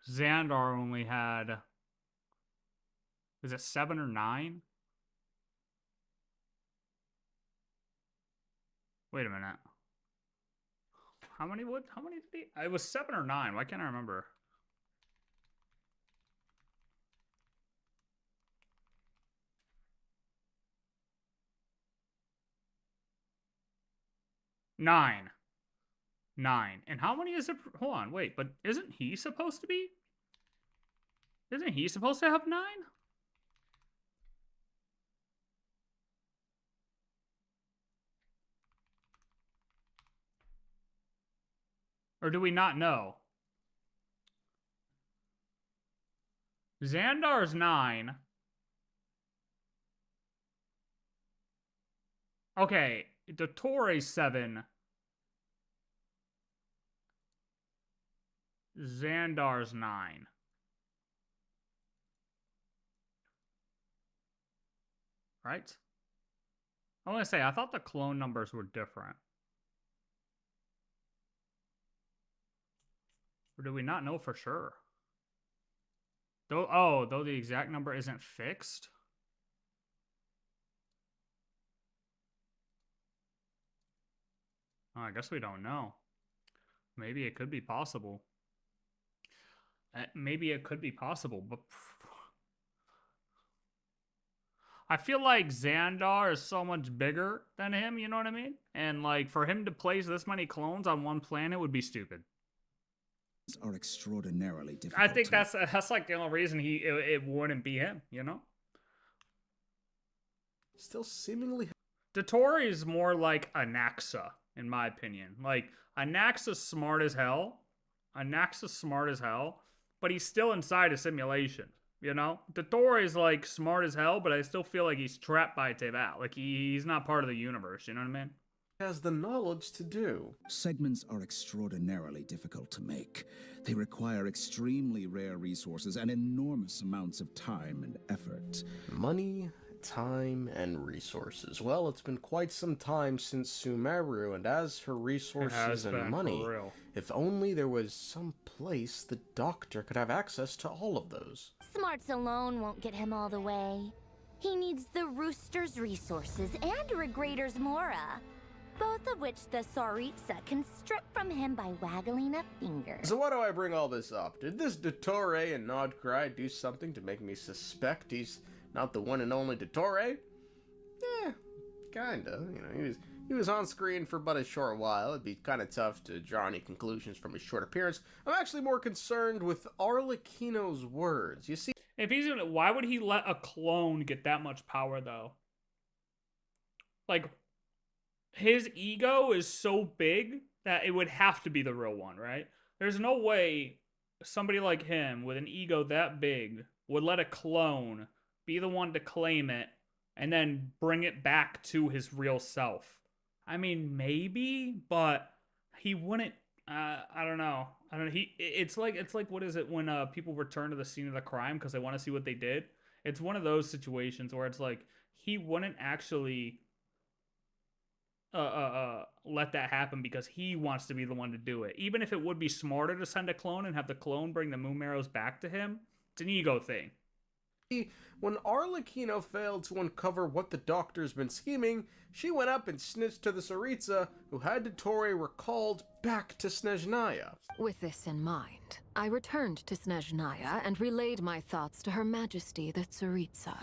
Xandar only had, is it 7 or 9? Wait a minute. How many did he? It was 7 or 9. Why can't I remember? Nine. And how many is it? Hold on, wait, but isn't he supposed to be? Isn't he supposed to have 9? Or do we not know? Xandar's 9. Okay, Dottore's 7. Xandar's 9. Right? I want to say, I thought the clone numbers were different. Or do we not know for sure? Though the exact number isn't fixed? Oh, I guess we don't know. Maybe it could be possible. Maybe it could be possible, but I feel like Xandar is so much bigger than him, you know what I mean? And like for him to place this many clones on one planet would be stupid. Are extraordinarily difficult. I think that's like the only reason it wouldn't be him, you know? Still seemingly... Dottore is more like Anaxa, in my opinion. Like, Anaxa's smart as hell. But he's still inside a simulation, you know? Dottore is, like, smart as hell, but I still feel like he's trapped by Teyvat. Like, he's not part of the universe, you know what I mean? has the knowledge to do. Segments are extraordinarily difficult to make. They require extremely rare resources and enormous amounts of time and effort. Money Time and resources. Well, it's been quite some time since Sumeru, and as for resources and money, for real. if only there was some place the doctor could have access to all of those. Smarts alone won't get him all the way. He needs the Rooster's resources and Regrator's Mora, both of which the Tsaritsa can strip from him by waggling a finger. So why do I bring all this up? Did this Dottore and Nodcry do something to make me suspect he's not the one and only Dottore? Yeah, kinda. You know, he was on screen for but a short while. It'd be kind of tough to draw any conclusions from his short appearance. I'm actually more concerned with Arlecchino's words. You see, If he's gonna, why would he let a clone get that much power though? Like, his ego is so big that it would have to be the real one, right? There's no way somebody like him with an ego that big would let a clone be the one to claim it and then bring it back to his real self. I mean, maybe, but he wouldn't. I don't know. It's like what is it when people return to the scene of the crime because they want to see what they did? It's one of those situations where it's like he wouldn't actually let that happen because he wants to be the one to do it. Even if it would be smarter to send a clone and have the clone bring the moon arrows back to him, it's an ego thing. when Arlecchino failed to uncover what the doctor's been scheming, she went up and snitched to the Tsaritsa, who had Dottore recalled back to Snezhnaya. With this in mind, I returned to Snezhnaya and relayed my thoughts to Her Majesty the Tsaritsa,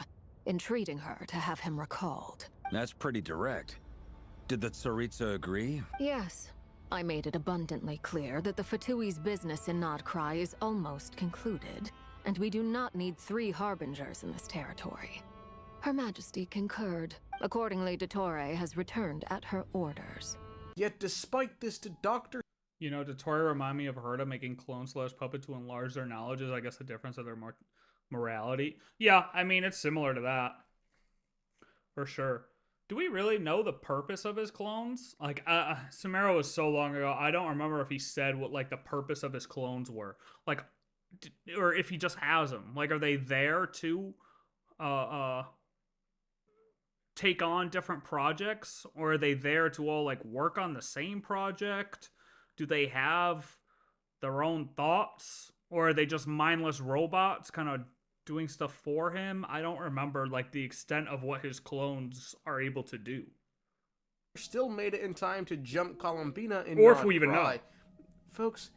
entreating her to have him recalled. That's pretty direct. Did the Tsaritsa agree? Yes. I made it abundantly clear that the Fatui's business in Nodcry is almost concluded, and we do not need 3 harbingers in this territory. Her Majesty concurred. Accordingly, Dottore has returned at her orders. Yet despite this, the doctor... You know, Dottore remind me of Herta making clones / puppet to enlarge their knowledge is, I guess, the difference of their morality. Yeah, I mean, it's similar to that. For sure. Do we really know the purpose of his clones? Like, Sumeru was so long ago, I don't remember if he said what, like, the purpose of his clones were. Like, or if he just has them. Like, are they there to, take on different projects? Or are they there to all, like, work on the same project? Do they have their own thoughts? Or are they just mindless robots kind of doing stuff for him? I don't remember, like, the extent of what his clones are able to do. Still made it in time to jump Columbina in Or if we even know. Folks,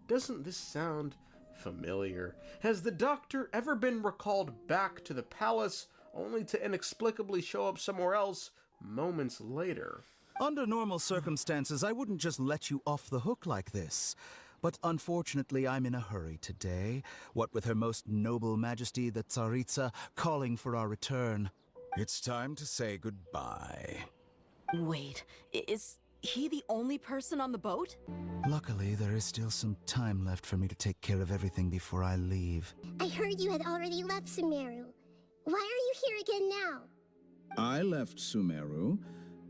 doesn't this sound familiar? Has the Doctor ever been recalled back to the palace, only to inexplicably show up somewhere else moments later? Under normal circumstances, I wouldn't just let you off the hook like this. But unfortunately, I'm in a hurry today, what with Her Most Noble Majesty the Tsaritsa calling for our return. It's time to say goodbye. Wait, is he the only person on the boat? Luckily, there is still some time left for me to take care of everything before I leave. I heard you had already left Sumeru. Why are you here again now? I left Sumeru,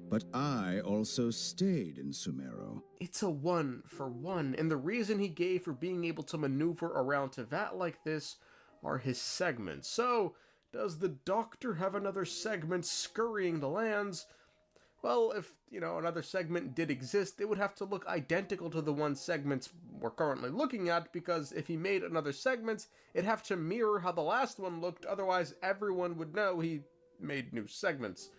but I also stayed in Sumeru. It's a 1-for-1, and the reason he gave for being able to maneuver around Teyvat like this are his segments. So, does the Doctor have another segment scurrying the lands? Well, if, another segment did exist, it would have to look identical to the one segments we're currently looking at, because if he made another segment, it'd have to mirror how the last one looked, otherwise everyone would know he made new segments.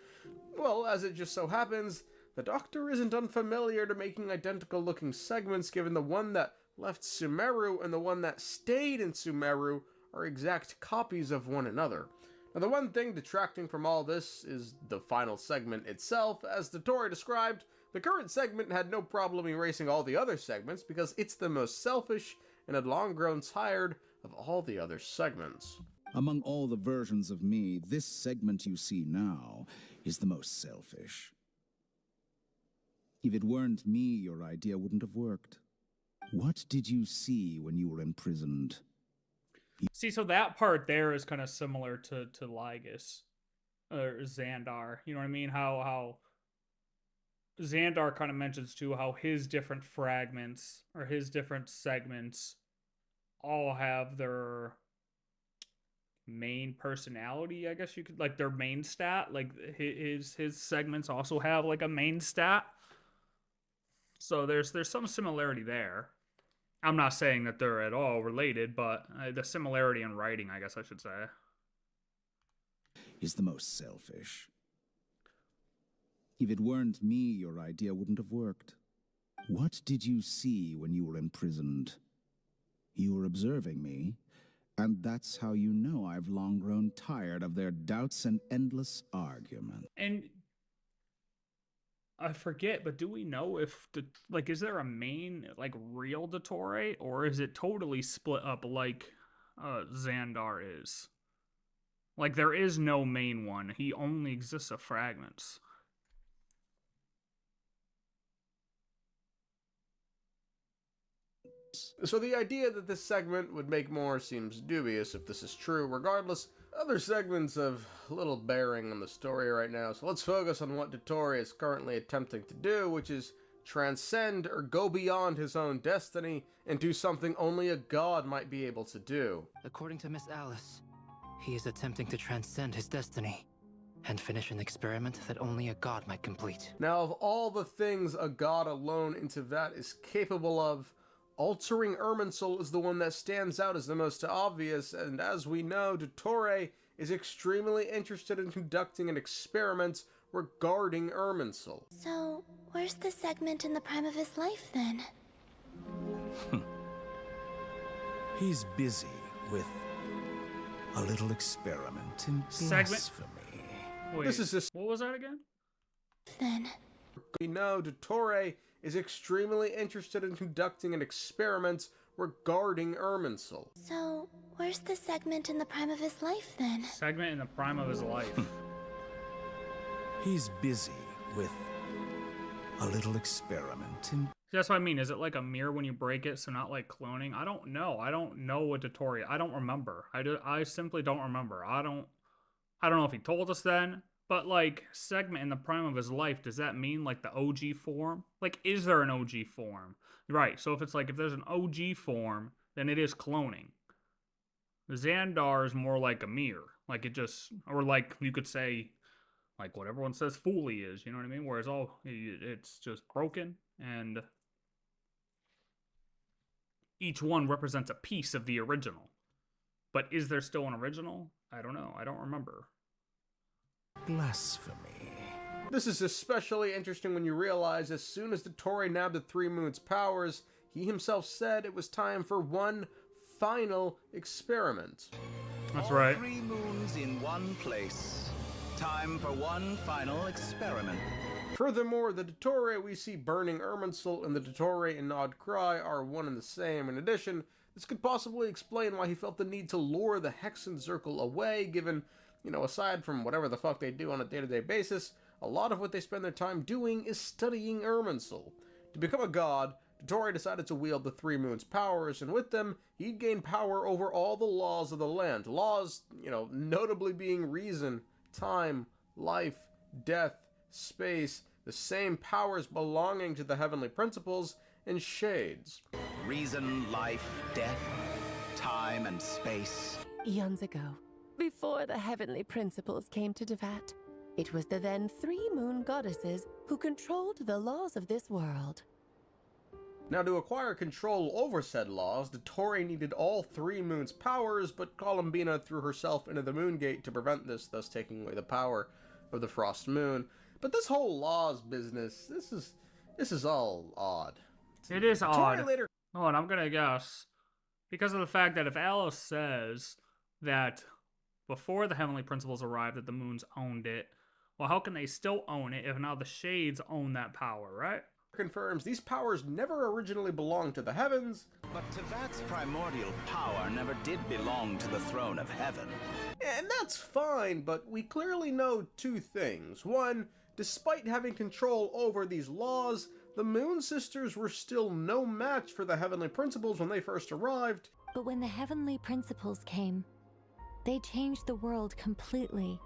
Well, as it just so happens, the Doctor isn't unfamiliar to making identical-looking segments, given the one that left Sumeru and the one that stayed in Sumeru are exact copies of one another. Now, the one thing detracting from all this is the final segment itself. As Dottore described, the current segment had no problem erasing all the other segments because it's the most selfish and had long grown tired of all the other segments. Among all the versions of me, this segment you see now is the most selfish. If it weren't me, your idea wouldn't have worked. What did you see when you were imprisoned? See, so that part there is kind of similar to Lygus or Xandar. You know what I mean? How Xandar kind of mentions too how his different fragments or his different segments all have their main personality, I guess you could, like their main stat, like his segments also have like a main stat. So there's some similarity there. I'm not saying that they're at all related, but the similarity in writing, I guess I should say, is the most selfish. If it weren't me, your idea wouldn't have worked. What did you see when you were imprisoned? You were observing me, and that's how you know I've long grown tired of their doubts and endless argument. And I forget, but do we know if like, is there a main, like, real Dottore, or is it totally split up like Xandar is? Like, there is no main one. He only exists of fragments. So the idea that this segment would make more seems dubious if this is true. Regardless, other segments have little bearing on the story right now, so let's focus on what Dottore is currently attempting to do, which is transcend or go beyond his own destiny and do something only a god might be able to do. According to Miss Alice, he is attempting to transcend his destiny and finish an experiment that only a god might complete. Now, of all the things a god alone in Teyvat is capable of, altering Irminsul is the one that stands out as the most obvious, and as we know, Dottore is extremely interested in conducting an experiment regarding Irminsul. So, where's the segment in the prime of his life, then? He's busy with a little experiment in blasphemy. Wait, this is just what was that again? Then. We know Dottore is extremely interested in conducting an experiment regarding Irminsul. So, where's the segment in the prime of his life, then? Segment in the prime of his life. He's busy with a little experiment in... That's what I mean. Is it like a mirror when you break it, so not like cloning? I don't know. I don't know what Dottore... I don't remember. I simply don't remember. I don't know if he told us then. But, like, segment in the prime of his life, does that mean, like, the OG form? Like, is there an OG form? Right, so if it's like, if there's an OG form, then it is cloning. Xandar is more like a mirror. Like, it just, or like, you could say, like, what everyone says Fully is, you know what I mean? Whereas it's just broken, and each one represents a piece of the original. But is there still an original? I don't know. I don't remember. Blasphemy. This is especially interesting when you realize as soon as Dottore nabbed the Three Moons' powers, he himself said it was time for one final experiment. That's right. All 3 moons in one place. Time for one final experiment. Furthermore, the Dottore we see burning Irminsul and the Dottore in Nod Cry are one and the same. In addition, this could possibly explain why he felt the need to lure the Hexen Circle away, given, you know, aside from whatever the fuck they do on a day-to-day basis, a lot of what they spend their time doing is studying Irminsul. To become a god, Dottore decided to wield the Three Moons' powers, and with them, he'd gain power over all the laws of the land. Laws, you know, notably being reason, time, life, death, space, the same powers belonging to the heavenly principles, and shades. Reason, life, death, time, and space. Eons ago, before the heavenly principles came to Teyvat, it was the then 3 moon goddesses who controlled the laws of this world. Now, to acquire control over said laws, Dottore needed all 3 moons' powers, but Columbina threw herself into the Moon Gate to prevent this, thus taking away the power of the Frost Moon. But this whole laws business, this is all odd. It is odd. Later... Oh, and I'm gonna guess, because of the fact that if Alice says that before the Heavenly Principles arrived that the moons owned it, well, how can they still own it if now the Shades own that power, right? Confirms these powers never originally belonged to the heavens. But Teyvat's primordial power never did belong to the throne of heaven. And that's fine, but we clearly know 2 things. One, despite having control over these laws, the Moon Sisters were still no match for the Heavenly Principles when they first arrived. But when the Heavenly Principles came, they changed the world completely,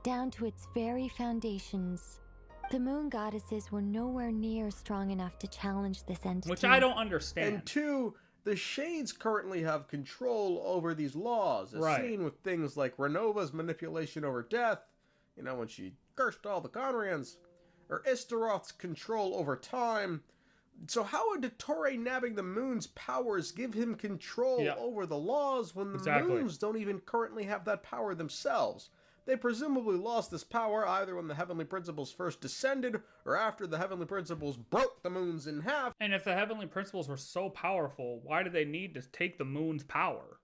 down to its very foundations. The moon goddesses were nowhere near strong enough to challenge this entity. Which I don't understand. And 2, the Shades currently have control over these laws, as Right. seen with things like Renova's manipulation over death, you know, when she cursed all the Conrians, or Istaroth's control over time. So how would Dottore nabbing the moon's powers give him control over the laws when the moons don't even currently have that power themselves? They presumably lost this power either when the Heavenly Principles first descended, or after the Heavenly Principles broke the moons in half. And if the Heavenly Principles were so powerful, why did they need to take the moon's power?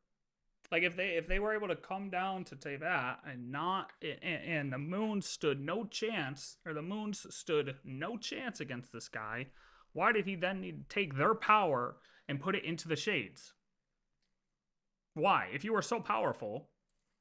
Like, if they were able to come down to say that, and the moon stood no chance, or the moons stood no chance against this guy, why did he then need to take their power and put it into the Shades? Why? If you were so powerful...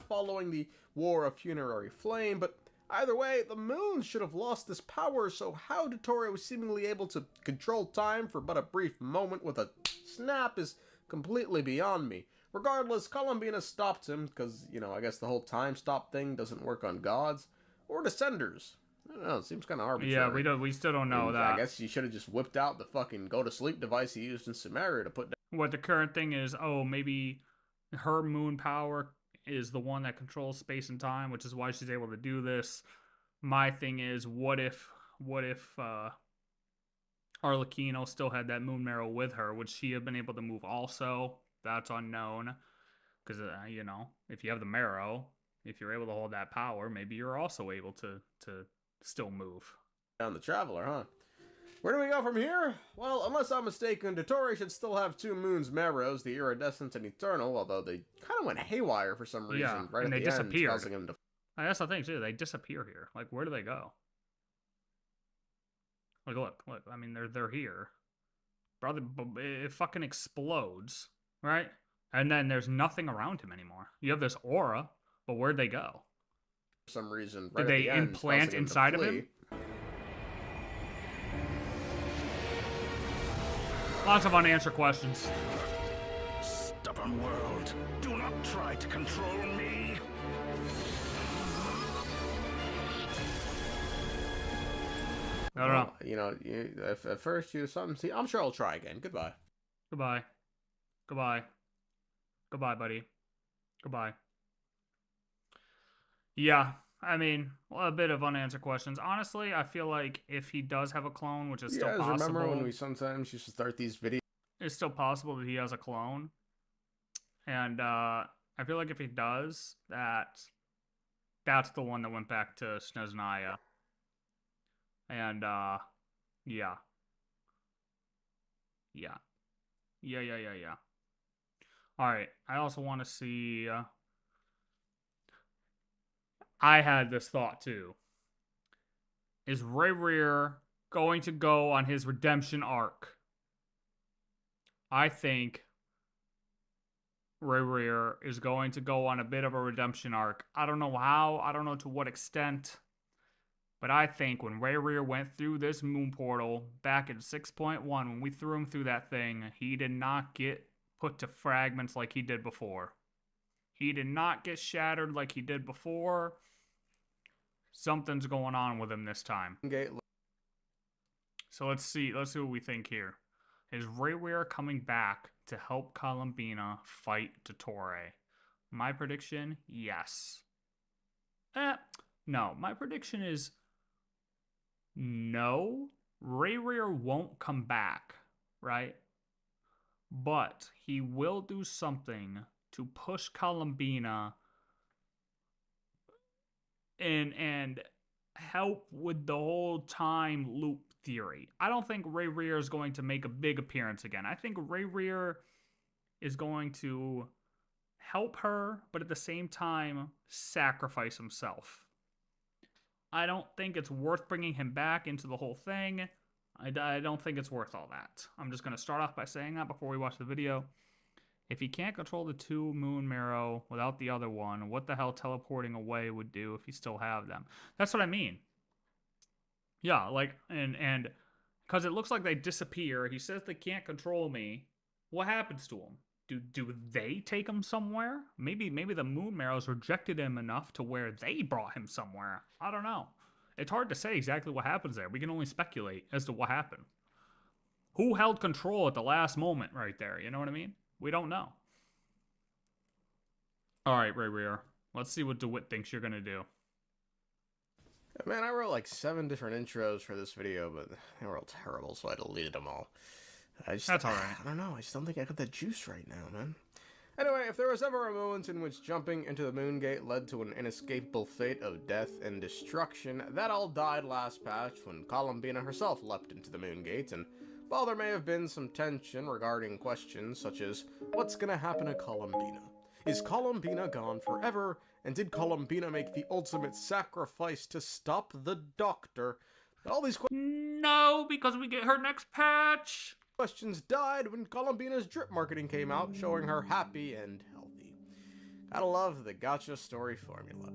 Following the War of Funerary Flame, but either way, the moon should have lost this power, so how Dottore was seemingly able to control time for but a brief moment with a snap is completely beyond me. Regardless, Columbina stopped him, because, you know, I guess the whole time stop thing doesn't work on gods, or Descenders. I don't know, it seems kind of arbitrary. Yeah, we still don't know that. I guess you should have just whipped out the fucking go-to-sleep device he used in Sumeria to put down. What the current thing is, oh, maybe her moon power is the one that controls space and time, which is why she's able to do this. My thing is, what if Arlecchino still had that moon marrow with her? Would she have been able to move also? That's unknown. Because, you know, if you have the marrow, if you're able to hold that power, maybe you're also able to still move. Down the Traveler, huh? Where do we go from here? Well, unless I'm mistaken, Dottore should still have two moons marrows, the Iridescent and Eternal, although they kind of went haywire for some reason right and at they the disappeared. end, causing him to... That's the thing, too. They disappear here. Like, where do they go? Like, look. I mean, they're here. Brother, it fucking explodes, right? And then there's nothing around him anymore. You have this aura, but where'd they go? For some reason, right Did at they the end, implant causing him to inside of flee. him? Lots of unanswered questions. Stubborn world, do not try to control me. I don't know. You know, if at first you something, see, I'm sure I'll try again. Goodbye. Goodbye. Goodbye. Goodbye, buddy. Goodbye. Yeah, I mean, a bit of unanswered questions. Honestly, I feel like if he does have a clone, which is still possible. Remember when we sometimes used to start these videos? It's still possible that he has a clone. And I feel like if he does, that's the one that went back to Snezhnaya. And, yeah. Yeah. Alright, I also want to see... I had this thought, too. Is Rayrear going to go on his redemption arc? I think Rayrear is going to go on a bit of a redemption arc. I don't know how, I don't know to what extent, but I think when Rayrear went through this moon portal back in 6.1, when we threw him through that thing, he did not get put to fragments like he did before. He did not get shattered like he did before. Something's going on with him this time. So let's see what we think here. Is Rayrear coming back to help Columbina fight Dottore? My prediction, yes. No. My prediction is no. Rayrear won't come back, right? But he will do something to push Columbina and help with the whole time loop theory. I don't think Rayrear is going to make a big appearance again. I think Rayrear is going to help her, but at the same time sacrifice himself. I don't think it's worth bringing him back into the whole thing. I don't think it's worth all that. I'm just going to start off by saying that before we watch the video. If he can't control the two moon marrow without the other one, what the hell teleporting away would do if he still have them? That's what I mean. Yeah, like, and because it looks like they disappear. He says they can't control me. What happens to him? Do they take him somewhere? Maybe the moon marrows rejected him enough to where they brought him somewhere. I don't know. It's hard to say exactly what happens there. We can only speculate as to what happened. Who held control at the last moment right there? You know what I mean? We don't know. All right, Ray. Let's see what DeWitt thinks you're going to do. Man, I wrote like 7 different intros for this video, but they were all terrible, so I deleted them all. That's all right. I don't know. I just don't think I got that juice right now, man. Anyway, if there was ever a moment in which jumping into the moon gate led to an inescapable fate of death and destruction, that all died last patch when Columbina herself leapt into the moon gate, and while there may have been some tension regarding questions such as, what's gonna happen to Columbina? Is Columbina gone forever? And did Columbina make the ultimate sacrifice to stop the Doctor? All these No, because we get her next patch. Questions died when Columbina's drip marketing came out, showing her happy and healthy. Gotta love the gotcha story formula.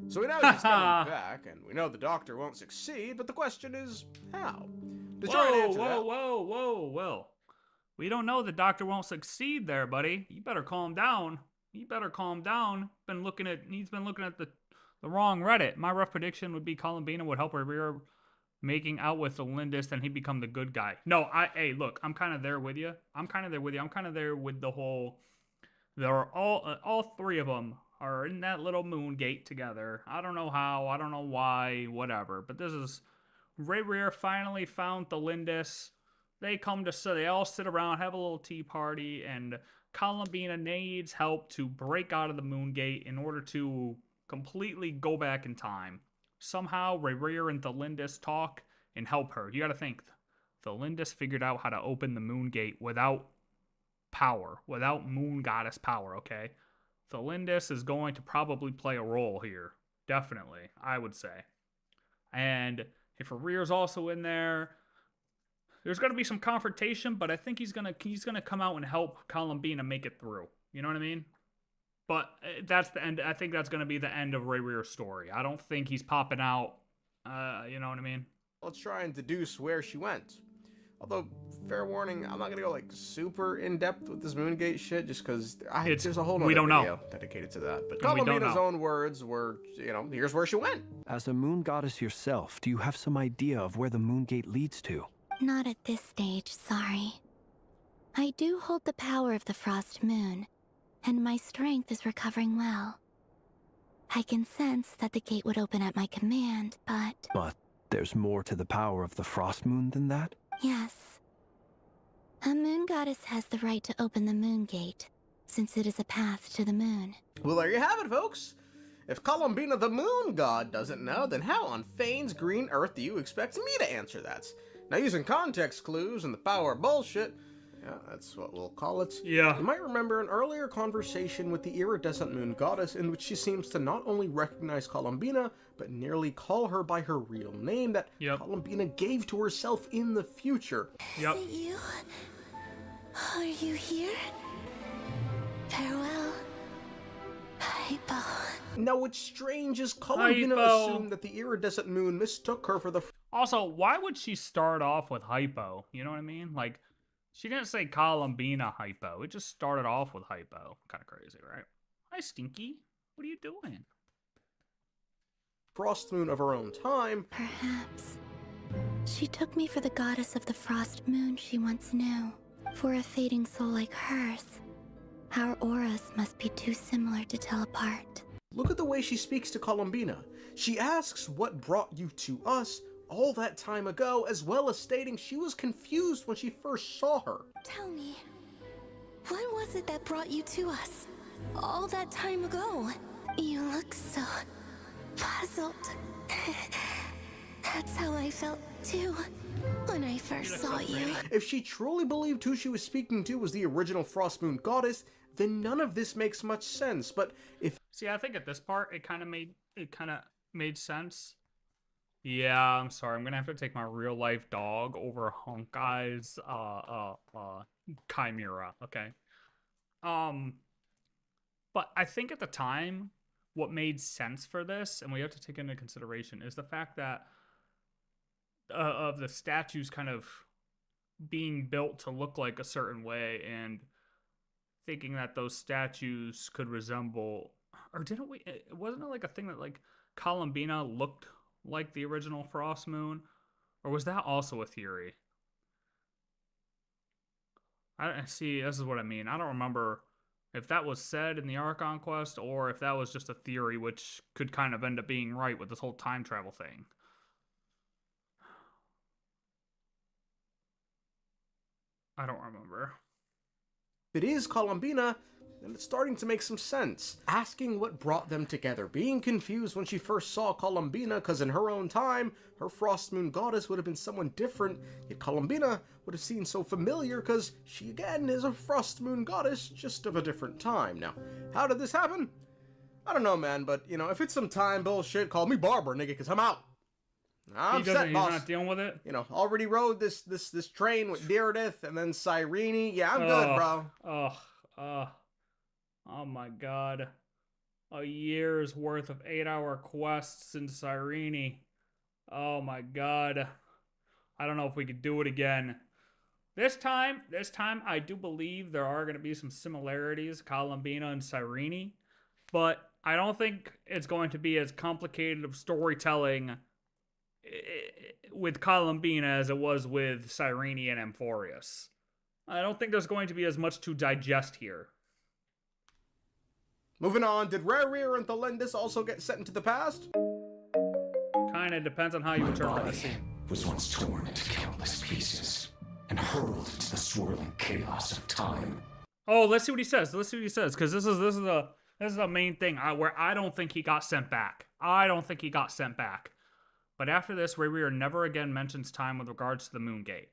So we know she's coming back, and we know the Doctor won't succeed, but the question is, how? Whoa. We don't know the Doctor won't succeed there, buddy. You better calm down. He's been looking at the wrong Reddit. My rough prediction would be Columbina would help Rhaenyra making out with the Lindis, then he'd become the good guy. No, hey, look, I'm kind of there with you. I'm kind of there with the whole. They're all 3 of them are in that little moon gate together. I don't know how. I don't know why. Whatever. But this is Rhaenyra finally found the Lindis. They all sit around, have a little tea party, and Columbina needs help to break out of the moon gate in order to completely go back in time. Somehow, Rhaenyra and the Lindis talk and help her. You gotta think, the Lindis figured out how to open the moon gate without power, without moon goddess power, okay? The Lindis is going to probably play a role here. Definitely, I would say. And if Rhaenyra's also in there, there's going to be some confrontation, but I think he's gonna come out and help Columbina make it through. You know what I mean? But that's the end. I think that's going to be the end of Rhaenyra's story. I don't think he's popping out. You know what I mean? Let's try and deduce where she went. Although, fair warning, I'm not going to go like super in-depth with this Moongate shit, just because there's a whole nother video dedicated to that. But Columbina's own words were, here's where she went. As a moon goddess yourself, do you have some idea of where the Moongate leads to? Not at this stage, sorry. I do hold the power of the Frost Moon, and my strength is recovering well. I can sense that the gate would open at my command, but... But there's more to the power of the Frost Moon than that? Yes. A moon goddess has the right to open the moon gate, since it is a path to the moon. Well, there you have it, folks. If Columbina the moon god doesn't know, then how on Fane's green earth do you expect me to answer that? Now, using context clues and the power of bullshit, yeah, that's what we'll call it. Yeah. You might remember an earlier conversation with the iridescent moon goddess in which she seems to not only recognize Columbina, but nearly call her by her real name that Columbina gave to herself in the future. Yep. Is it you? Are you here? Farewell, Hypo. Now, what's strange is Columbina assumed that the iridescent moon mistook her for the... Also, why would she start off with Hypo? You know what I mean? Like, she didn't say Columbina Hypo. It just started off with Hypo. Kind of crazy, right? Hi, Stinky. What are you doing? Frost moon of her own time. Perhaps. She took me for the goddess of the Frost Moon she once knew. For a fading soul like hers, our auras must be too similar to tell apart. Look at the way she speaks to Columbina. She asks what brought you to us all that time ago, as well as stating she was confused when she first saw her. Tell me, what was it that brought you to us all that time ago? You look so puzzled. That's how I felt too when I first saw you. If she truly believed who she was speaking to was the original Frost Moon goddess, then none of this makes much sense. But if... See, I think at this part, it kind of made sense. Yeah, I'm sorry. I'm gonna have to take my real life dog over Honkai's chimera. Okay. But I think at the time, what made sense for this, and we have to take into consideration, is the fact that of the statues kind of being built to look like a certain way, and thinking that those statues could resemble, or didn't we? Wasn't it like a thing that like Columbina looked like the original Frost Moon, or was that also a theory? I see. This is what I mean. I don't remember if that was said in the Archon quest or if that was just a theory, which could kind of end up being right with this whole time travel thing. I don't remember. If it is Columbina, then it's starting to make some sense. Asking what brought them together, being confused when she first saw Columbina, because in her own time, her Frost Moon Goddess would have been someone different, yet Columbina would have seemed so familiar because she again is a Frost Moon Goddess, just of a different time. Now, how did this happen? I don't know, man, but, you know, if it's some time bullshit, call me Barber, nigga, because I'm out. I'm set, boss. He's not dealing with it? You know, already rode this train with Meredith and then Cyrene. Yeah, I'm good, bro. Oh my god. A year's worth of 8-hour quests in Cyrene. Oh my god. I don't know if we could do it again. This time, I do believe there are going to be some similarities, Columbina and Cyrene, but I don't think it's going to be as complicated of storytelling with Columbina as it was with Cyrene and Amphorius. I don't think there's going to be as much to digest here. Moving on, did Rarier and Thelendis also get sent into the past? Kinda depends on how you interpret the scene. Was once torn into countless pieces and hurled into the swirling chaos of time. Oh, let's see what he says. Because this is a main thing where I don't think he got sent back. But after this, Rarier never again mentions time with regards to the Moongate.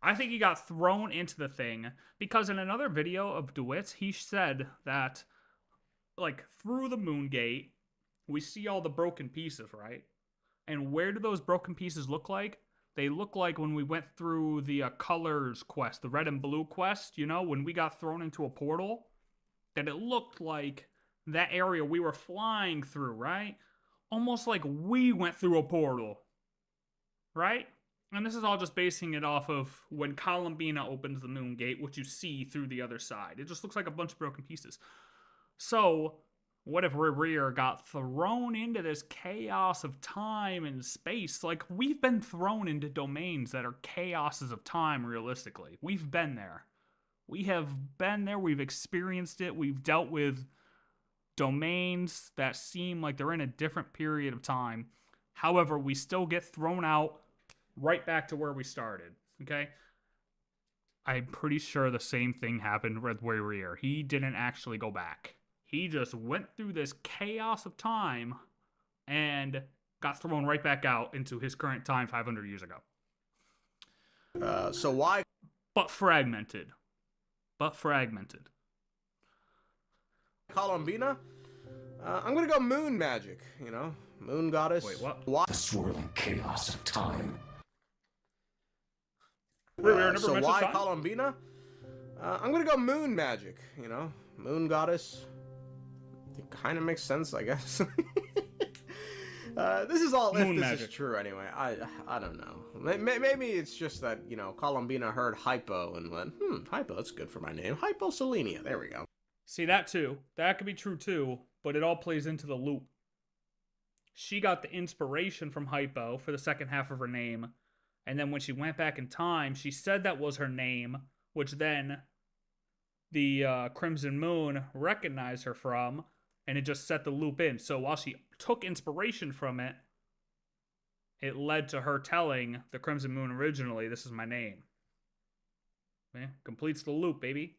I think he got thrown into the thing because in another video of DeWitt's, he said that, like, through the Moongate, we see all the broken pieces, right? And where do those broken pieces look like? They look like when we went through the colors quest, the red and blue quest, you know, when we got thrown into a portal, that it looked like that area we were flying through, right? Almost like we went through a portal, right? And this is all just basing it off of when Columbina opens the Moongate, which you see through the other side. It just looks like a bunch of broken pieces. So, what if Rarier got thrown into this chaos of time and space? Like, we've been thrown into domains that are chaoses of time, realistically. We've been there. We have been there, we've experienced it, we've dealt with domains that seem like they're in a different period of time. However, we still get thrown out right back to where we started, okay? I'm pretty sure the same thing happened with Rarier. He didn't actually go back. He just went through this chaos of time and got thrown right back out into his current time 500 years ago. So why? But fragmented. Columbina? I'm gonna go moon magic, you know? Moon goddess. Wait, what? Why? The swirling chaos of time. So why time? Columbina? I'm gonna go moon magic, you know? Moon goddess. It kind of makes sense, I guess. This is all moon if this magic. Is true anyway. I don't know. Maybe it's just that, you know, Columbina heard hypo and went, hypo, that's good for my name. Hyposelenia, there we go. See, that too. That could be true too, but it all plays into the loop. She got the inspiration from hypo for the second half of her name, and then when she went back in time, she said that was her name, which then the Crimson Moon recognized her from, and it just set the loop in. So while she took inspiration from it, it led to her telling the Crimson Moon originally, this is my name. Yeah, completes the loop, baby.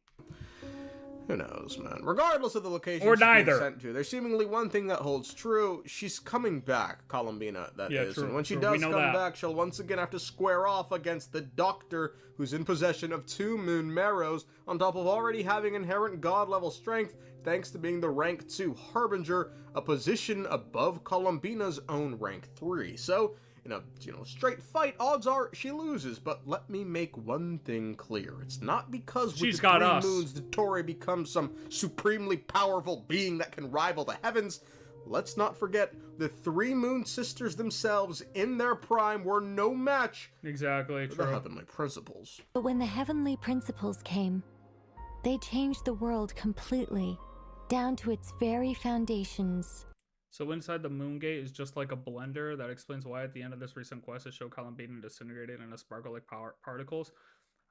Who knows, man? Regardless of the location or she's neither. Being sent to, there's seemingly one thing that holds true. She's coming back, Columbina, that is. True, and when she true. does come back, she'll once again have to square off against the Doctor, who's in possession of 2 Moon Marrows, on top of already having inherent god-level strength, thanks to being the rank 2 Harbinger, a position above Columbina's own rank 3. So, in a straight fight, odds are she loses, but let me make one thing clear. It's not because with She's the got 3 moons the Tory becomes some supremely powerful being that can rival the heavens. Let's not forget the 3 moon sisters themselves in their prime were no match exactly for the heavenly principles. But when the heavenly principles came, they changed the world completely, down to its very foundations. So inside the Moongate is just like a blender. That explains why at the end of this recent quest it showed Columbina disintegrated into sparkle-like particles.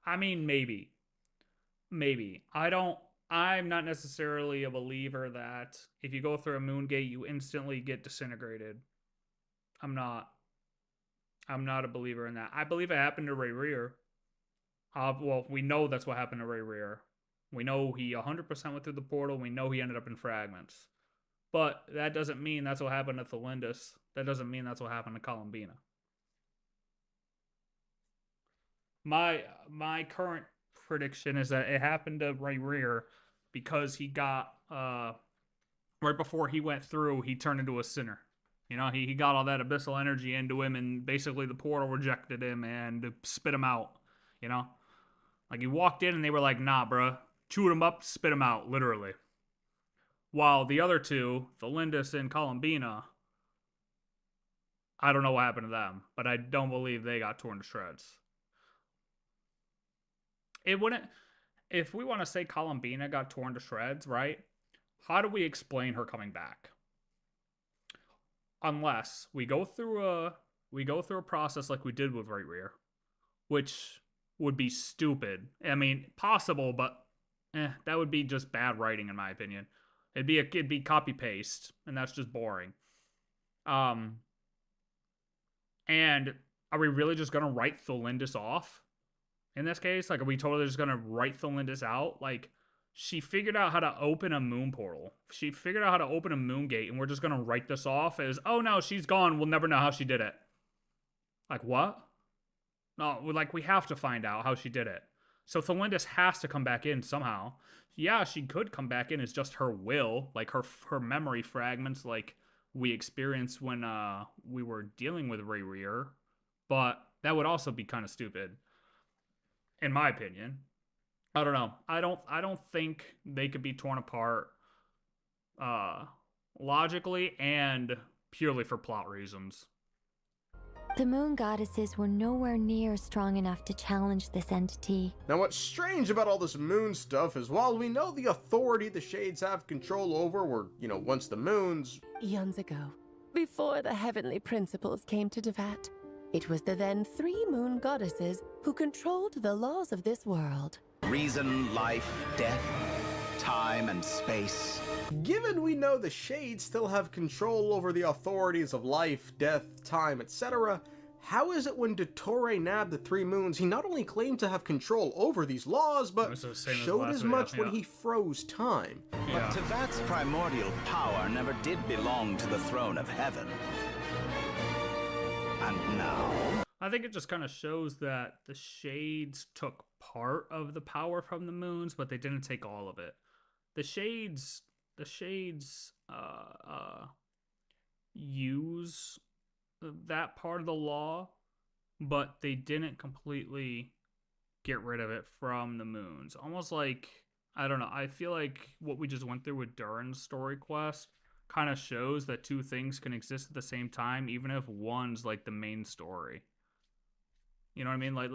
I mean, maybe. maybe. I'm not necessarily a believer that if you go through a moon gate, you instantly get disintegrated. I'm not a believer in that. I believe it happened to Ray Rear. Well, we know that's what happened to Ray Rear. We know he 100% went through the portal. We know he ended up in fragments. But that doesn't mean that's what happened to Thelindis. That doesn't mean that's what happened to Columbina. My current prediction is that it happened to Ray Rear because he got, right before he went through, he turned into a sinner. You know, he got all that abyssal energy into him, and basically the portal rejected him and spit him out, you know? Like, he walked in and they were like, nah, bruh. Chewed him up, spit him out, literally. While the other two, Thelindis and Columbina, I don't know what happened to them, but I don't believe they got torn to shreds. It wouldn't... If we want to say Columbina got torn to shreds, right? How do we explain her coming back? Unless we go through a process like we did with Right Rear, which would be stupid. I mean, possible, but that would be just bad writing in my opinion. It'd be copy paste, and that's just boring. And are we really just gonna write Thelindis off in this case? Like, are we totally just gonna write Thelindis out? Like, she figured out how to open a moon portal. She figured out how to open a moon gate, and we're just gonna write this off as, oh no, she's gone. We'll never know how she did it. Like, what? No, like, we have to find out how she did it. So Thelindis has to come back in somehow. Yeah, she could come back in as just her will, like her memory fragments, like we experienced when we were dealing with Ray Rear. But that would also be kind of stupid, in my opinion. I don't know. I don't think they could be torn apart logically and purely for plot reasons. The moon goddesses were nowhere near strong enough to challenge this entity. Now what's strange about all this moon stuff is while we know the authority the Shades have control over were, you know, once the moons... Eons ago, before the heavenly principles came to Devat, it was the then 3 moon goddesses who controlled the laws of this world. Reason, life, death, time, and space. Given we know the Shades still have control over the authorities of life, death, time, etc., how is it when Dottore nabbed the 3 moons, he not only claimed to have control over these laws, but showed as much when he froze time? But Tevat's primordial power never did belong to the throne of heaven. And now... I think it just kind of shows that the Shades took part of the power from the moons, but they didn't take all of it. The Shades use that part of the law, but they didn't completely get rid of it from the moons. Almost like, I don't know, I feel like what we just went through with Durin's story quest kind of shows that 2 things can exist at the same time, even if one's like the main story. You know what I mean? Like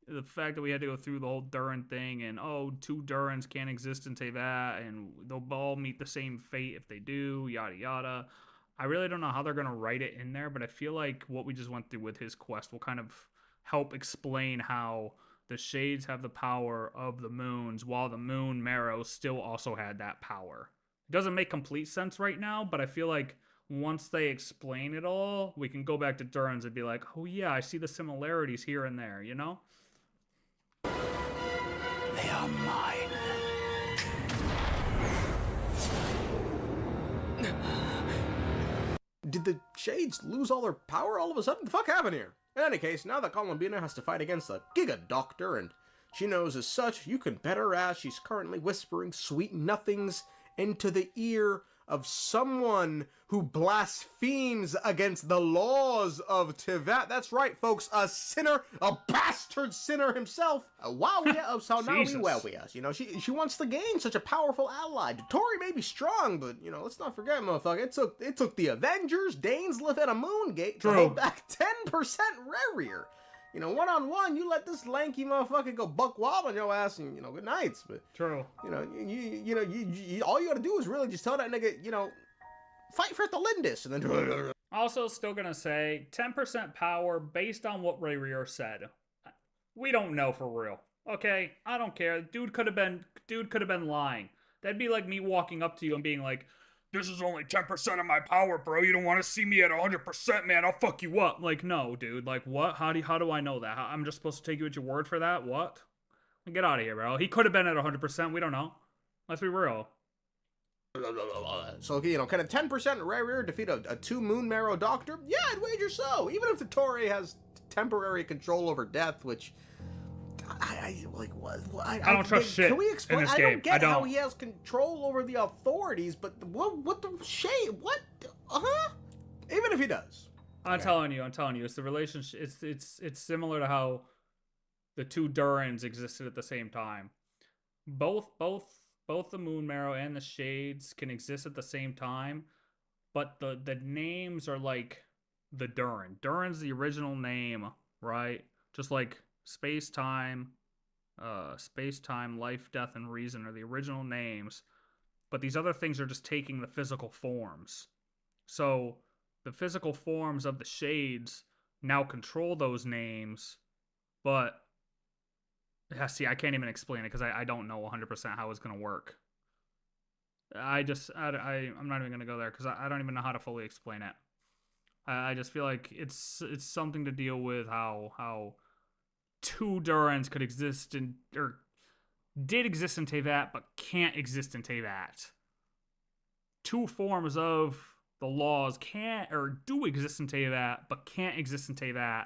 the fact that we had to go through the whole Durin thing and, oh, 2 Durins can't exist in Tevat and they'll all meet the same fate if they do, yada yada. I really don't know how they're going to write it in there, but I feel like what we just went through with his quest will kind of help explain how the Shades have the power of the moons while the moon Marrow still also had that power. It doesn't make complete sense right now, but I feel like once they explain it all, we can go back to Durin's and be like, oh yeah, I see the similarities here and there, you know? They are mine. Did the Shades lose all their power all of a sudden? What the fuck happened here? In any case, now that Columbina has to fight against a Giga Doctor, and she knows as such, you can bet her ass she's currently whispering sweet nothings into the ear of someone who blasphemes against the laws of Tevat. That's right, folks, a sinner, a bastard sinner himself. Wow, yeah, oh, so now we well, yes. You know, she wants to gain such a powerful ally. Dottore may be strong, but, you know, let's not forget, motherfucker, it took the Avengers, Dainsleif, and a Moongate to hold back 10% Rear. You know, one-on-one, you let this lanky motherfucker go buck wild on your ass and, you know, good nights. But, you know, you all you gotta do is really just tell that nigga, you know, fight for Thelindis. And then... Also, still gonna say, 10% power based on what Ray Rear said. We don't know for real. Okay, I don't care. Dude could have been lying. That'd be like me walking up to you and being like, "This is only 10% of my power, bro. You don't want to see me at 100%, man. I'll fuck you up." Like, no, dude. Like, what? How do I know that? I'm just supposed to take you at your word for that? What? Get out of here, bro. He could have been at 100%. We don't know. Let's be real. So, you know, can a 10% rare defeat a 2 Moon Marrow Doctor? Yeah, I'd wager so. Even if the Torii has temporary control over death, which I like. What? I don't trust shit Can we explain? in this I game. don't get I don't. how he has control over the authorities, but what the shade? What? Even if he does. I'm telling you, it's the relationship. It's similar to how the two Durans existed at the same time. Both the Moon Marrow and the Shades can exist at the same time, but the names are like the Duran. Duran's the original name, right? Just like space-time, life, death, and reason are the original names, but these other things are just taking the physical forms. So the physical forms of the Shades now control those names, but yeah, see, I can't even explain it because I don't know 100% how it's going to work. I'm not even going to go there because I don't even know how to fully explain it. I just feel like it's something to deal with how two Durans could exist or did exist in Teyvat but can't exist in Teyvat. Two forms of the laws can't or do exist in Teyvat but can't exist in Teyvat.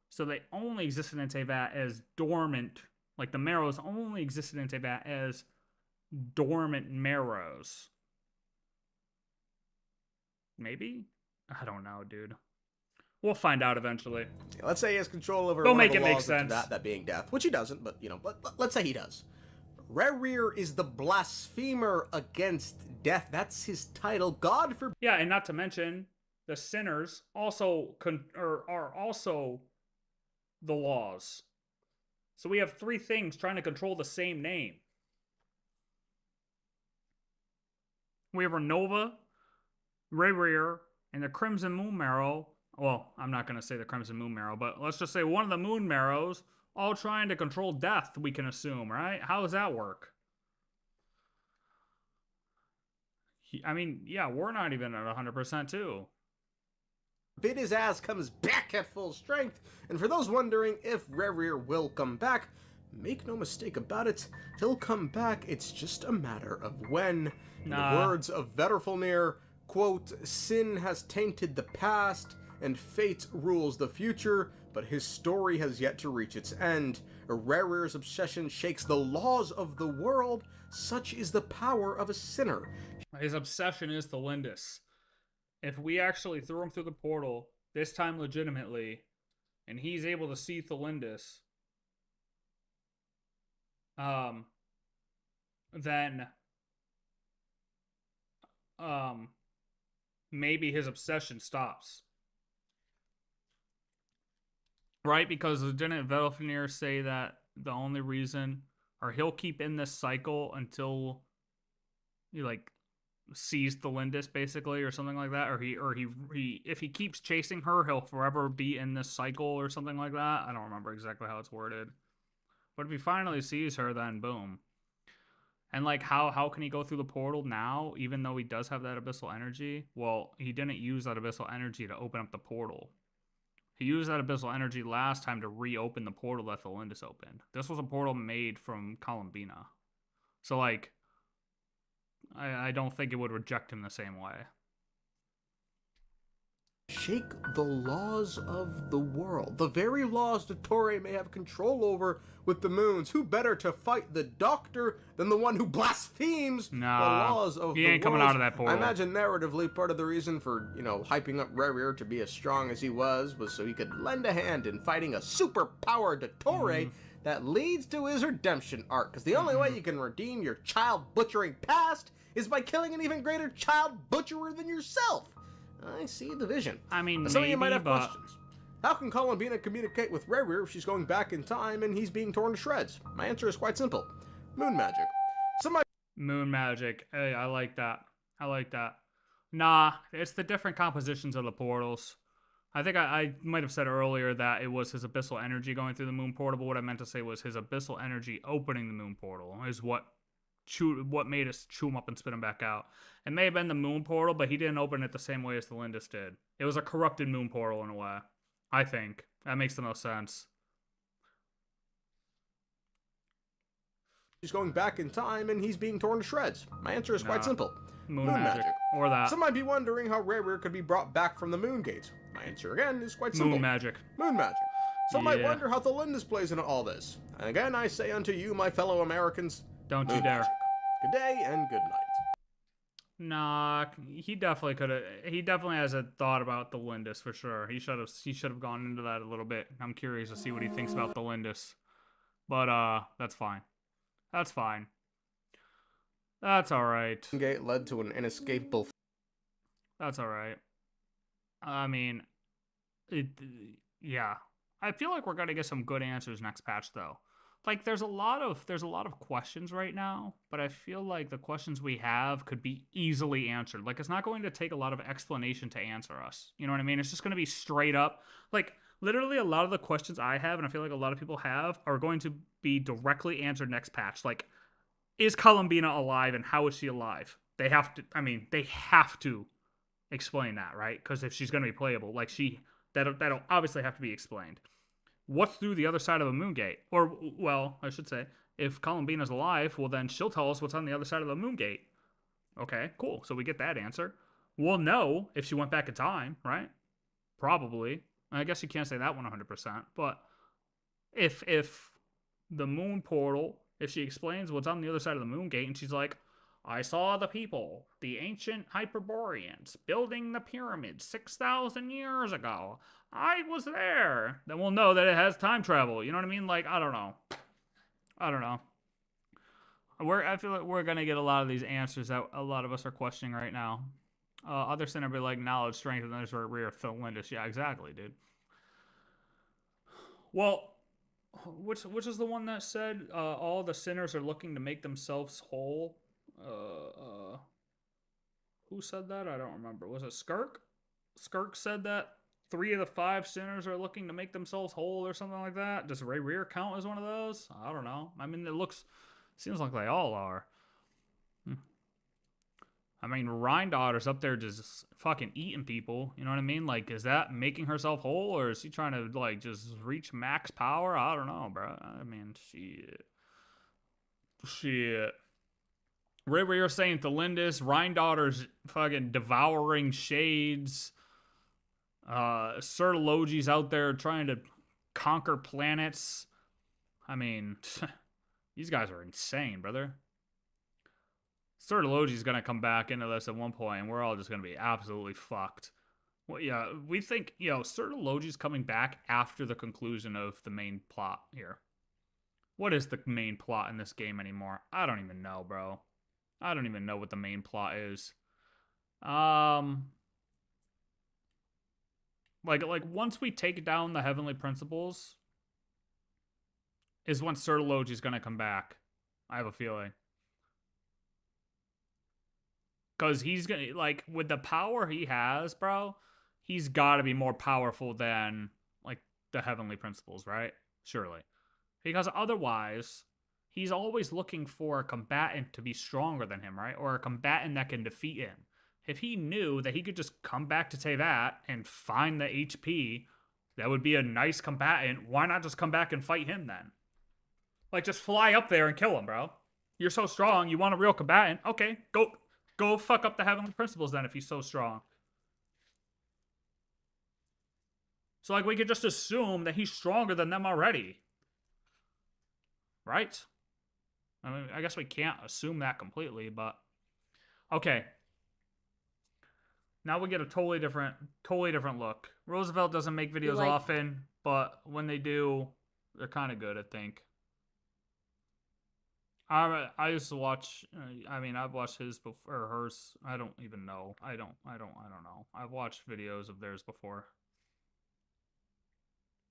So they only existed in Teyvat as dormant. Like, the Marrows only existed in Teyvat as dormant Marrows. Maybe? I don't know, dude. We'll find out eventually. Yeah, let's say he has control over Don't one of make the it make laws of sense. that being death, which he doesn't, but, you know, but let's say he does. Rerir is the blasphemer against death. That's his title. God forbid. Yeah, and not to mention, the sinners also are also the laws. So we have three things trying to control the same name. We have Renova, Rerir, and the Crimson Moon Marrow. Well, I'm not going to say the Crimson Moon Marrow, but let's just say one of the Moon Marrows all trying to control death, we can assume, right? How does that work? I mean, yeah, we're not even at 100% too. Bid his ass comes back at full strength, and for those wondering if Rerir will come back, make no mistake about it, he'll come back, it's just a matter of when. In the words of Vetterfulnir, quote, "Sin has tainted the past, and fate rules the future, but his story has yet to reach its end. Rerir's obsession shakes the laws of the world, such is the power of a sinner." His obsession is Thelindis. If we actually threw him through the portal, this time legitimately, and he's able to see Thelindis, then maybe his obsession stops. Right? Because didn't Vettelfnir say that the only reason, or he'll keep in this cycle until he like sees Thelindis basically, or something like that, or he if he keeps chasing her, he'll forever be in this cycle or something like that. I don't remember exactly how it's worded, but if he finally sees her, then boom. And like, how can he go through the portal now, even though he does have that abyssal energy? Well, he didn't use that abyssal energy to open up the portal. He used that abyssal energy last time to reopen the portal that Thelindis opened. This was a portal made from Columbina. So, like, I don't think it would reject him the same way. Shake the laws of the world. The very laws the Torii may have control over with the moons. Who better to fight the Doctor than the one who blasphemes the laws of the world? He ain't coming out of that portal. I imagine narratively part of the reason for, hyping up Rerir to be as strong as he was so he could lend a hand in fighting a super-powered Torii that leads to his redemption arc. Because the only way you can redeem your child-butchering past is by killing an even greater child-butcherer than yourself. I see the vision. I mean, some of you might have questions. How can Columbina communicate with Rerir if she's going back in time and he's being torn to shreds? My answer is quite simple. Moon magic. Moon magic. Hey, I like that. Nah, it's the different compositions of the portals. I think I might have said earlier that it was his abyssal energy going through the moon portal, but what I meant to say was his abyssal energy opening the moon portal is what made us chew him up and spit him back out. It may have been the moon portal, but he didn't open it the same way as the Lindis did. It was a corrupted moon portal in a way. I think. That makes the most sense. He's going back in time and he's being torn to shreds. My answer is quite simple. Moon magic. Or that. Some might be wondering how Rare could be brought back from the Moon Gate. My answer again is quite simple. Moon magic. Moon magic. Some might wonder how the Lindis plays into all this. And again I say unto you, my fellow Americans, don't you dare. Magic. Good day and good night. Nah, he definitely could have. He definitely has a thought about the Lindis for sure. He should have gone into that a little bit. I'm curious to see what he thinks about the Lindis. But that's fine. That's fine. That's all right. Gate led to an inescapable. That's all right. I mean, yeah. I feel like we're gonna get some good answers next patch though. Like there's a lot of questions right now, but I feel like the questions we have could be easily answered. Like it's not going to take a lot of explanation to answer us. You know what I mean? It's just going to be straight up. Like literally a lot of the questions I have, and I feel like a lot of people have, are going to be directly answered next patch. Like, is Columbina alive and how is she alive? They have to explain that, right? Because if she's going to be playable, like that'll obviously have to be explained. What's through the other side of a moon gate? Or, well, I should say, if Columbina's alive, well, then she'll tell us what's on the other side of the moon gate. Okay, cool. So we get that answer. We'll know if she went back in time, right? Probably. I guess you can't say that 100%. But if the moon portal, if she explains what's on the other side of the moon gate, and she's like, I saw the people, the ancient Hyperboreans, building the pyramids 6,000 years ago. I was there. Then we'll know that it has time travel. You know what I mean? Like, I don't know. I feel like we're going to get a lot of these answers that a lot of us are questioning right now. Other sin be like knowledge, strength, and others are rear Lindis. Yeah, exactly, dude. Well, which is the one that said all the sinners are looking to make themselves whole? Who said that? I don't remember. Was it Skirk? Skirk said that 3 of the 5 sinners are looking to make themselves whole or something like that. Does Ray Rear count as one of those? I don't know. I mean, seems like they all are. I mean, Rhindaughter's up there just fucking eating people. You know what I mean? Like, is that making herself whole, or is she trying to, like, just reach max power? I don't know, bro. I mean, shit. Ray Rear saying to Lindis, Rhindaughter's fucking devouring shades. Sir Logi's out there trying to conquer planets. I mean, these guys are insane, brother. Sir Logi's gonna come back into this at one point, and we're all just gonna be absolutely fucked. Well, yeah, we think, Sir Logi's coming back after the conclusion of the main plot here. What is the main plot in this game anymore? I don't even know, bro. I don't even know what the main plot is. Like once we take down the heavenly principles is when Sir Logi's gonna come back. I have a feeling. Because he's gonna, like, with the power he has, bro, he's gotta be more powerful than, like, the heavenly principles, right? Surely. Because otherwise, he's always looking for a combatant to be stronger than him, right? Or a combatant that can defeat him. If he knew that he could just come back to Teyvat and find the HP, that would be a nice combatant. Why not just come back and fight him then? Like, just fly up there and kill him, bro. You're so strong, you want a real combatant? Okay, go fuck up the heavenly principles then if he's so strong. So, like, we could just assume that he's stronger than them already. Right? I mean, I guess we can't assume that completely, but... Okay. Now we get a totally different look. Roosevelt doesn't make videos often, but when they do, they're kind of good, I think. I used to watch. I mean, I've watched his before, or hers. I don't even know. I don't know. I've watched videos of theirs before.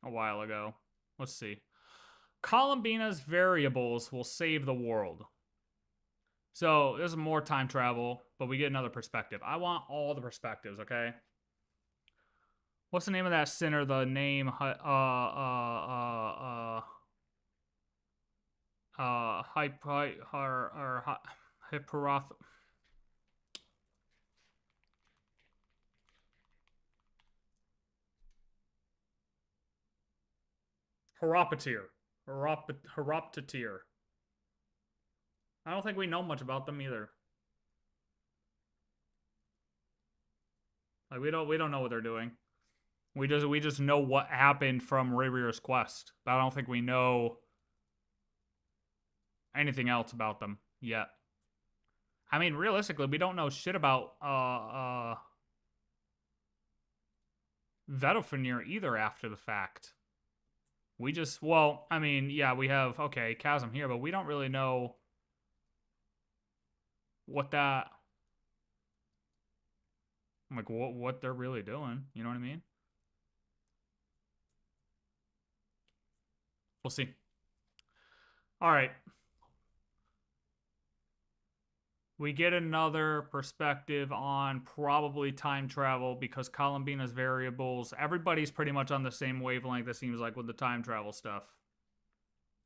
A while ago. Let's see. Columbina's variables will save the world. So there's more time travel, but we get another perspective. I want all the perspectives, okay? What's the name of that sinner? The name, Hipporath. Horopatier. Horopatier. I don't think we know much about them either. Like we don't know what they're doing. We just know what happened from Rayrir's quest, but I don't think we know anything else about them yet. I mean, realistically, we don't know shit about Vedofenir either after the fact. We just, well, I mean, yeah, we have, okay, Chasm here, but we don't really know what that, like, what they're really doing. You know what I mean? We'll see. All right. We get another perspective on probably time travel because Columbina's variables, everybody's pretty much on the same wavelength, it seems like, with the time travel stuff.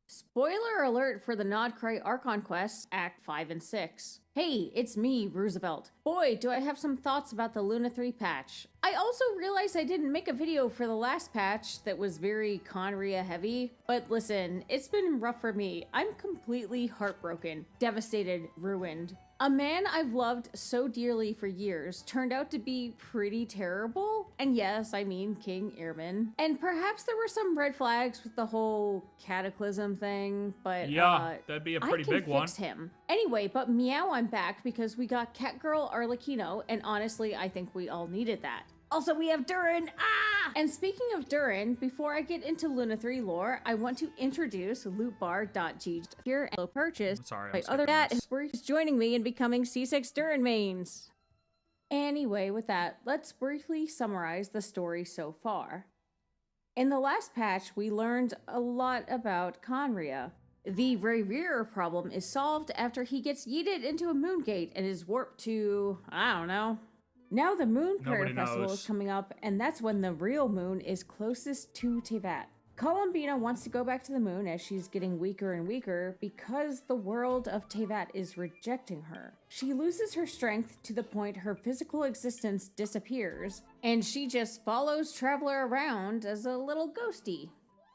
Spoiler alert for the Nodcry Archon quests, Act 5 and 6. Hey, it's me, Roosevelt. Boy, do I have some thoughts about the Luna 3 patch. I also realized I didn't make a video for the last patch that was very Conria heavy, but listen, it's been rough for me. I'm completely heartbroken, devastated, ruined. A man I've loved so dearly for years turned out to be pretty terrible. And yes, I mean King Ehrman. And perhaps there were some red flags with the whole cataclysm thing, but yeah, that'd be a pretty big one. I can fix him. Anyway, but meow, I'm back because we got Catgirl Arlecchino, and honestly, I think we all needed that. Also, we have Durin! Ah! And speaking of Durin, before I get into Luna 3 lore, I want to introduce lootbar.g here and purchase. Sorry, by other that is joining me in becoming C6 Durin mains. Anyway, with that, let's briefly summarize the story so far. In the last patch, we learned a lot about Conria. The Rayrir problem is solved after he gets yeeted into a moon gate and is warped to, I don't know. Now the Moon Prayer Festival is coming up, and that's when the real moon is closest to Teyvat. Columbina wants to go back to the moon as she's getting weaker and weaker because the world of Teyvat is rejecting her. She loses her strength to the point her physical existence disappears, and she just follows Traveler around as a little ghosty.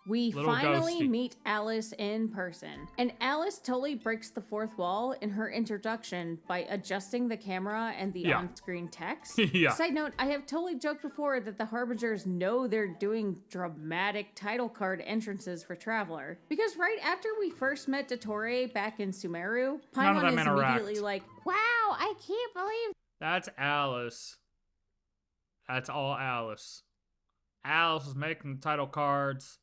We finally meet Alice in person, and Alice totally breaks the fourth wall in her introduction by adjusting the camera and the on-screen text. Side note, I have totally joked before that the Harbingers know they're doing dramatic title card entrances for Traveler, because right after we first met Dottore back in Sumeru, Paimon is immediately like, wow, I can't believe... That's Alice. That's all Alice. Alice is making the title cards.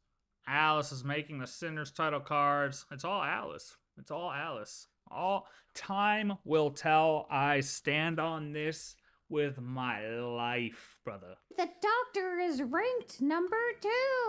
Alice is making the Sinner's title cards. It's all Alice. It's all Alice. All time will tell. I stand on this with my life, brother. The doctor is ranked number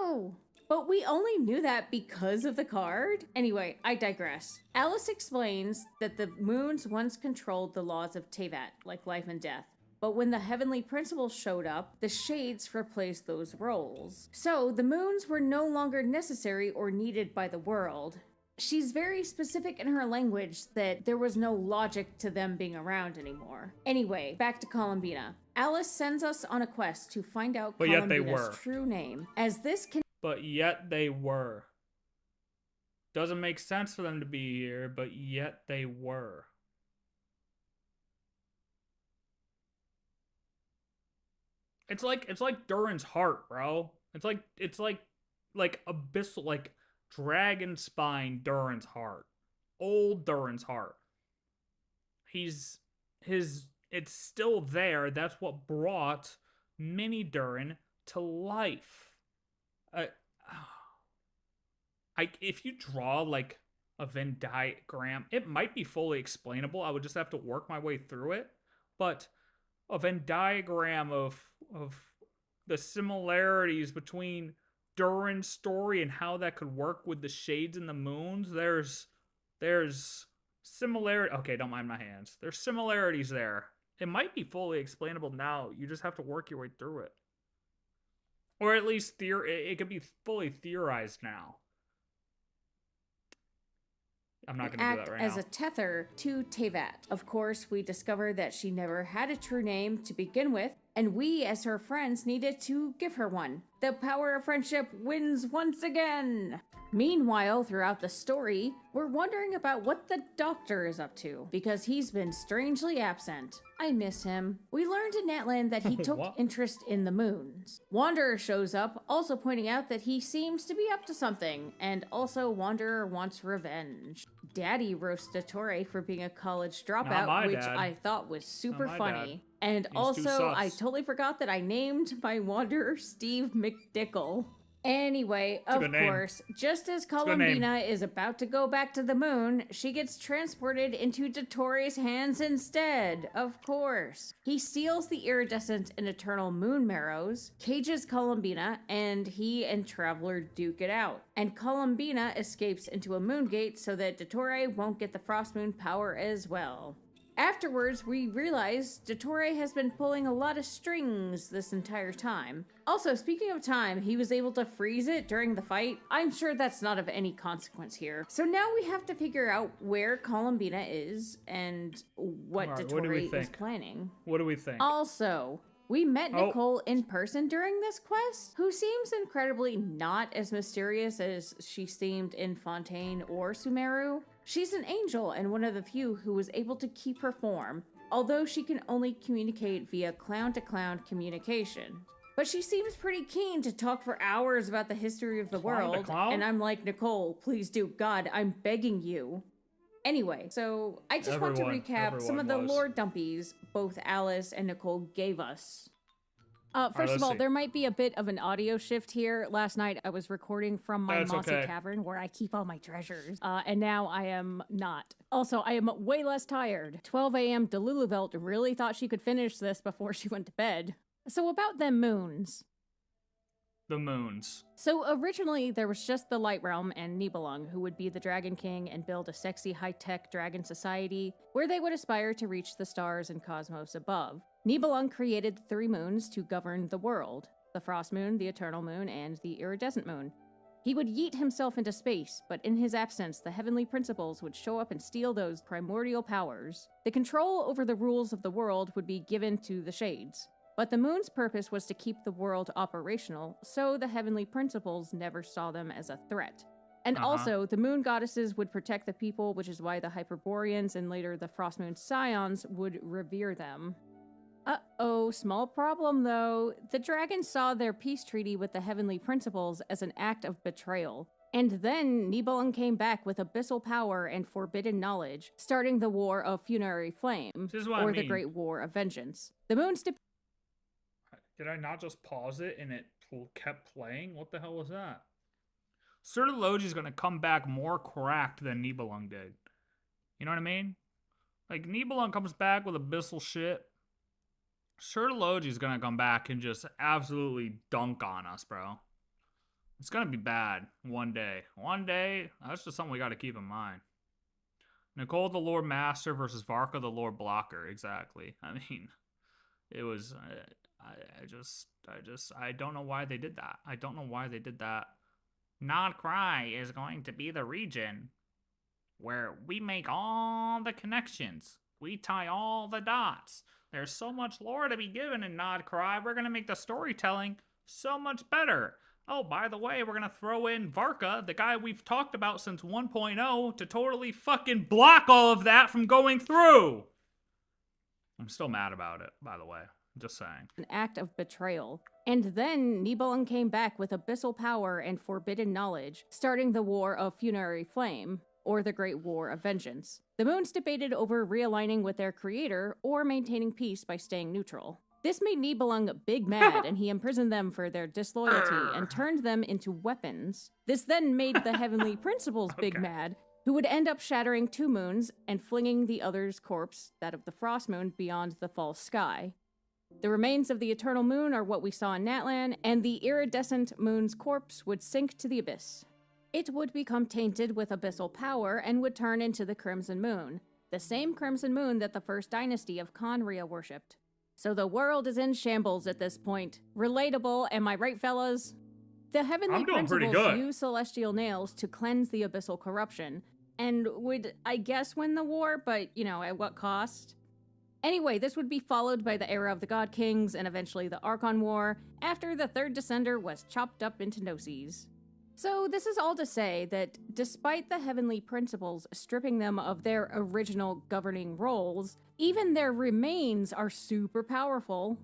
2. But we only knew that because of the card. Anyway, I digress. Alice explains that the moons once controlled the laws of Teyvat, like life and death. But when the Heavenly Principles showed up, the Shades replaced those roles. So the moons were no longer necessary or needed by the world. She's very specific in her language that there was no logic to them being around anymore. Anyway, back to Columbina. Alice sends us on a quest to find out Columbina's true name, as this can— But yet they were. Doesn't make sense for them to be here, but yet they were. It's like Durin's heart, bro. It's like abyssal, like dragon spine Durin's heart. Old Durin's heart. It's still there. That's what brought mini Durin to life. If you draw like a Venn diagram, it might be fully explainable. I would just have to work my way through it. But a Venn diagram of the similarities between Durin's story and how that could work with the Shades and the Moons. There's similarity. Okay, don't mind my hands. There's similarities there. It might be fully explainable now. You just have to work your way through it. Or at least it could be fully theorized now. I'm not going to do that right as now. a tether to Tevat. Of course, we discover that she never had a true name to begin with, and we, as her friends, needed to give her one. The power of friendship wins once again! Meanwhile, throughout the story, we're wondering about what the Doctor is up to, because he's been strangely absent. I miss him. We learned in Natlan that he took interest in the moons. Wanderer shows up, also pointing out that he seems to be up to something, and also Wanderer wants revenge. Daddy roasts Dottore for being a college dropout, which dad. I thought was super my funny. dad. And He's too also, I sus. totally forgot that I named my Wanderer Steve McDickle. Anyway, of course, just as Columbina is about to go back to the moon, she gets transported into Dottore's hands instead, of course. He steals the iridescent and eternal moon marrows, cages Columbina, and he and Traveler duke it out. And Columbina escapes into a moon gate so that Dottore won't get the frost moon power as well. Afterwards, we realize Dottore has been pulling a lot of strings this entire time. Also, speaking of time, he was able to freeze it during the fight. I'm sure that's not of any consequence here. So now we have to figure out where Columbina is and what Dottore is planning. What do we think? Also, we met Nicole in person during this quest, who seems incredibly not as mysterious as she seemed in Fontaine or Sumeru. She's an angel and one of the few who was able to keep her form, although she can only communicate via clown-to-clown communication. But she seems pretty keen to talk for hours about the history of the world, and I'm like, Nicole, please do, God, I'm begging you. Anyway, so I just want to recap some of the lore dumpies both Alice and Nicole gave us. First of all, there might be a bit of an audio shift here. Last night I was recording from my mossy cavern where I keep all my treasures, and now I am not. Also, I am way less tired. 12 a.m. Deluluvelt really thought she could finish this before she went to bed. So about them moons. The moons. So originally there was just the Light Realm and Nibelung who would be the Dragon King and build a sexy high-tech dragon society where they would aspire to reach the stars and cosmos above. Nibelung created the 3 moons to govern the world: the Frost Moon, the Eternal Moon, and the Iridescent Moon. He would yeet himself into space, but in his absence, the heavenly principles would show up and steal those primordial powers. The control over the rules of the world would be given to the Shades. But the moon's purpose was to keep the world operational, so the heavenly principles never saw them as a threat. And also, the moon goddesses would protect the people, which is why the Hyperboreans and later the Frostmoon Scions would revere them. Uh-oh, small problem though. The dragons saw their peace treaty with the heavenly principles as an act of betrayal. And then Nibelung came back with abyssal power and forbidden knowledge, starting the War of Funerary Flame, or the Great War of Vengeance. The moon's Did I not just pause it and it kept playing? What the hell was that? Sertologi's gonna come back more cracked than Nibelung did. You know what I mean? Like, Nibelung comes back with abyssal shit. Sertologi's gonna come back and just absolutely dunk on us, bro. It's gonna be bad one day. One day, that's just something we gotta keep in mind. Nicole the Lord Master versus Varka the Lord Blocker. Exactly. I mean, it was... I don't know why they did that. I don't know why they did that. Nod Cry is going to be the region where we make all the connections. We tie all the dots. There's so much lore to be given in Nod Cry. We're going to make the storytelling so much better. Oh, by the way, we're going to throw in Varka, the guy we've talked about since 1.0, to totally fucking block all of that from going through. I'm still mad about it, by the way. Just saying. An act of betrayal. And then Nibelung came back with abyssal power and forbidden knowledge, starting the War of Funerary Flame, or the Great War of Vengeance. The moons debated over realigning with their creator or maintaining peace by staying neutral. This made Nibelung big mad, and he imprisoned them for their disloyalty and turned them into weapons. This then made the Heavenly Principles big mad, who would end up shattering 2 moons and flinging the other's corpse, that of the Frost Moon, beyond the false sky. The remains of the Eternal Moon are what we saw in Natlan, and the iridescent moon's corpse would sink to the abyss. It would become tainted with abyssal power and would turn into the Crimson Moon, the same Crimson Moon that the First Dynasty of Conria worshipped. So the world is in shambles at this point. Relatable, am I right, fellas? The heavenly I'm doing pretty principles good. use celestial nails to cleanse the abyssal corruption, and would, I guess, win the war, but, you know, at what cost? Anyway, this would be followed by the era of the God Kings and eventually the Archon War, after the third Descender was chopped up into Gnosis. So this is all to say that despite the heavenly principles stripping them of their original governing roles, even their remains are super powerful.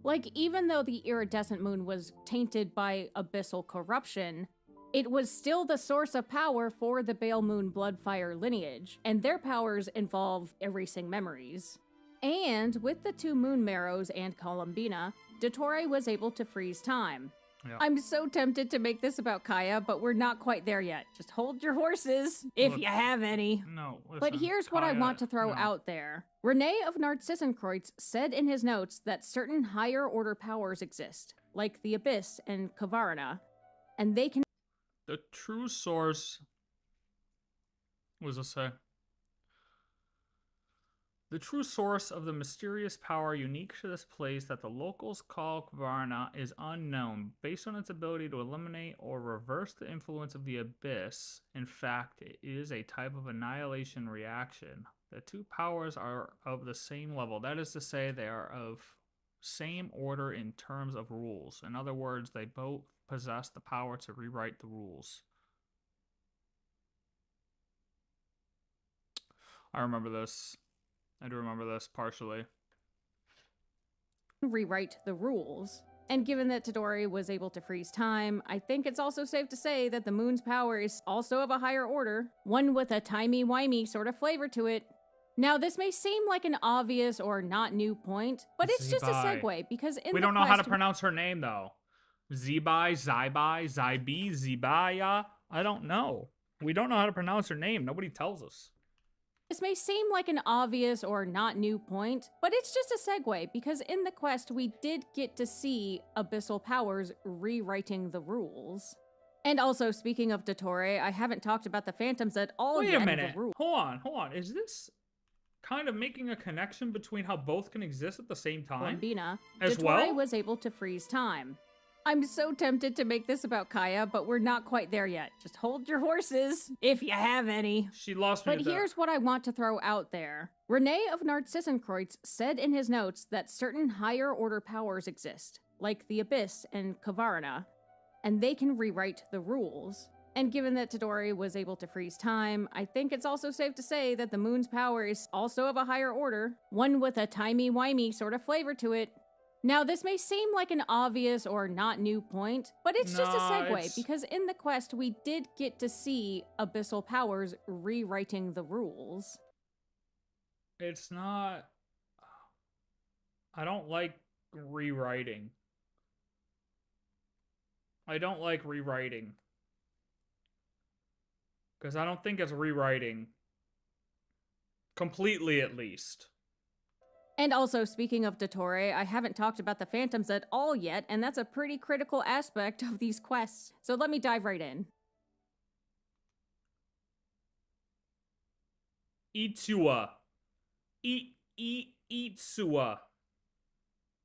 Like, even though the iridescent moon was tainted by abyssal corruption, it was still the source of power for the Bale Moon Bloodfire lineage, and their powers involve erasing memories. And with the two Moon Marrows and Columbina, Dottore was able to freeze time. Yeah. I'm so tempted to make this about Kaya, but we're not quite there yet. Just hold your horses, if Look, you have any. No, listen, But here's what I Kaya, want to throw no. out there. Rene of Narcissenkreuz said in his notes that certain higher order powers exist, like the Abyss and Kavarna, and they can... The true source... What does it say? The true source of the mysterious power unique to this place that the locals call Kvarna is unknown. Based on its ability to eliminate or reverse the influence of the Abyss, in fact, it is a type of annihilation reaction. The two powers are of the same level. That is to say, they are of same order in terms of rules. In other words, they both possess the power to rewrite the rules. I remember this. I do remember this partially. Rewrite the rules. And given that Todori was able to freeze time, I think it's also safe to say that the moon's power is also of a higher order, one with a timey-wimey sort of flavor to it. Now, this may seem like an obvious or not new point, but it's just a segue because in we the don't know how to quest- pronounce her name though. Zibai, Zybai, Zybi, Zibaya. I don't know. We don't know how to pronounce her name. Nobody tells us. This may seem like an obvious or not new point, but it's just a segue because in the quest we did get to see abyssal powers rewriting the rules. And also, speaking of Dottore, I haven't talked about the phantoms at all Wait yet. a minute. The rules. Hold on. Is this kind of making a connection between how both can exist at the same time? Columbina, As Dottore well? was able to freeze time. I'm so tempted to make this about Kaya, but we're not quite there yet. Just hold your horses, if you have any. She lost me But at that. here's what I want to throw out there. Rene of Narcissenkreuz said in his notes that certain higher order powers exist, like the Abyss and Kavarna, and they can rewrite the rules. And given that Todori was able to freeze time, I think it's also safe to say that the moon's power is also of a higher order, one with a timey-wimey sort of flavor to it. Now, this may seem like an obvious or not new point, but it's just a segue because in the quest we did get to see abyssal powers rewriting the rules. It's not... I don't like rewriting. I don't like rewriting. Because I don't think it's rewriting. Completely, at least. And also, speaking of Dottore, I haven't talked about the phantoms at all yet, and that's a pretty critical aspect of these quests. So let me dive right in. Itsua. Itsua.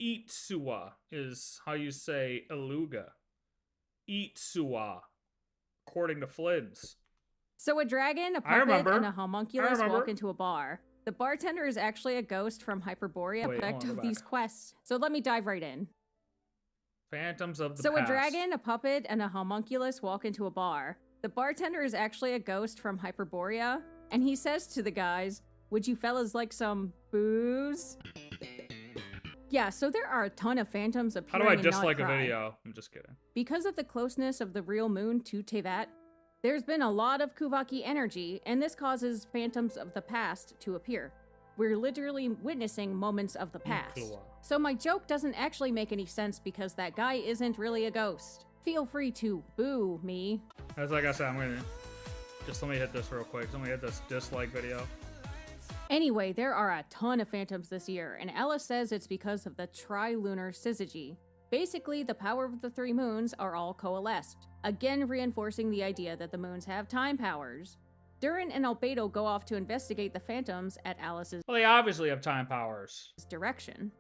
Itsua is how you say Eluga. Itsua. According to Flynn's. So a dragon, a I puppet, remember. and a homunculus I remember. walk into a bar. The bartender is actually a ghost from Hyperborea, Wait, product hold on, of go these back. quests. So let me dive right in. Phantoms of the So past. a dragon, a puppet, and a homunculus walk into a bar. The bartender is actually a ghost from Hyperborea, and he says to the guys, "Would you fellas like some booze?" Yeah, so there are a ton of phantoms How appearing do I in Not dislike a Cry. video? I'm just kidding. Because of the closeness of the real moon to Tevat, there's been a lot of Kuvaki energy, and this causes phantoms of the past to appear. We're literally witnessing moments of the past. So my joke doesn't actually make any sense because that guy isn't really a ghost. Feel free to boo me. As like I said, I'm gonna... Just let me hit this real quick. Let me hit this dislike video. Anyway, there are a ton of phantoms this year, and Alice says it's because of the trilunar syzygy. Basically, the power of the three moons are all coalesced, again reinforcing the idea that the moons have time powers. Durin and Albedo go off to investigate the phantoms at Alice's Well, they obviously have time powers. direction.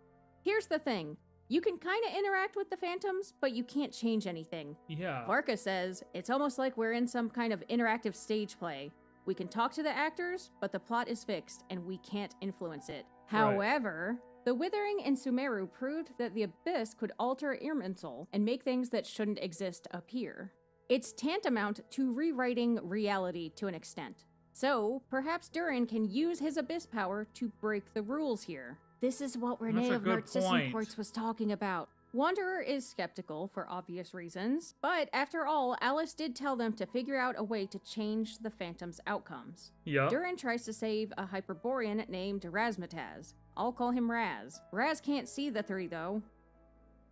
Here's the thing. You can kind of interact with the phantoms, but you can't change anything. Yeah. Varka says, it's almost like we're in some kind of interactive stage play. We can talk to the actors, but the plot is fixed, and we can't influence it. Right. However, the Withering in Sumeru proved that the Abyss could alter Irminsul and make things that shouldn't exist appear. It's tantamount to rewriting reality to an extent. So, perhaps Durin can use his Abyss power to break the rules here. This is what Renee of Narcissus Quartz was talking about. Wanderer is skeptical for obvious reasons, but after all, Alice did tell them to figure out a way to change the Phantom's outcomes. Yeah. Durin tries to save a Hyperborean named Razmataz. I'll call him Raz. Raz can't see the three, though.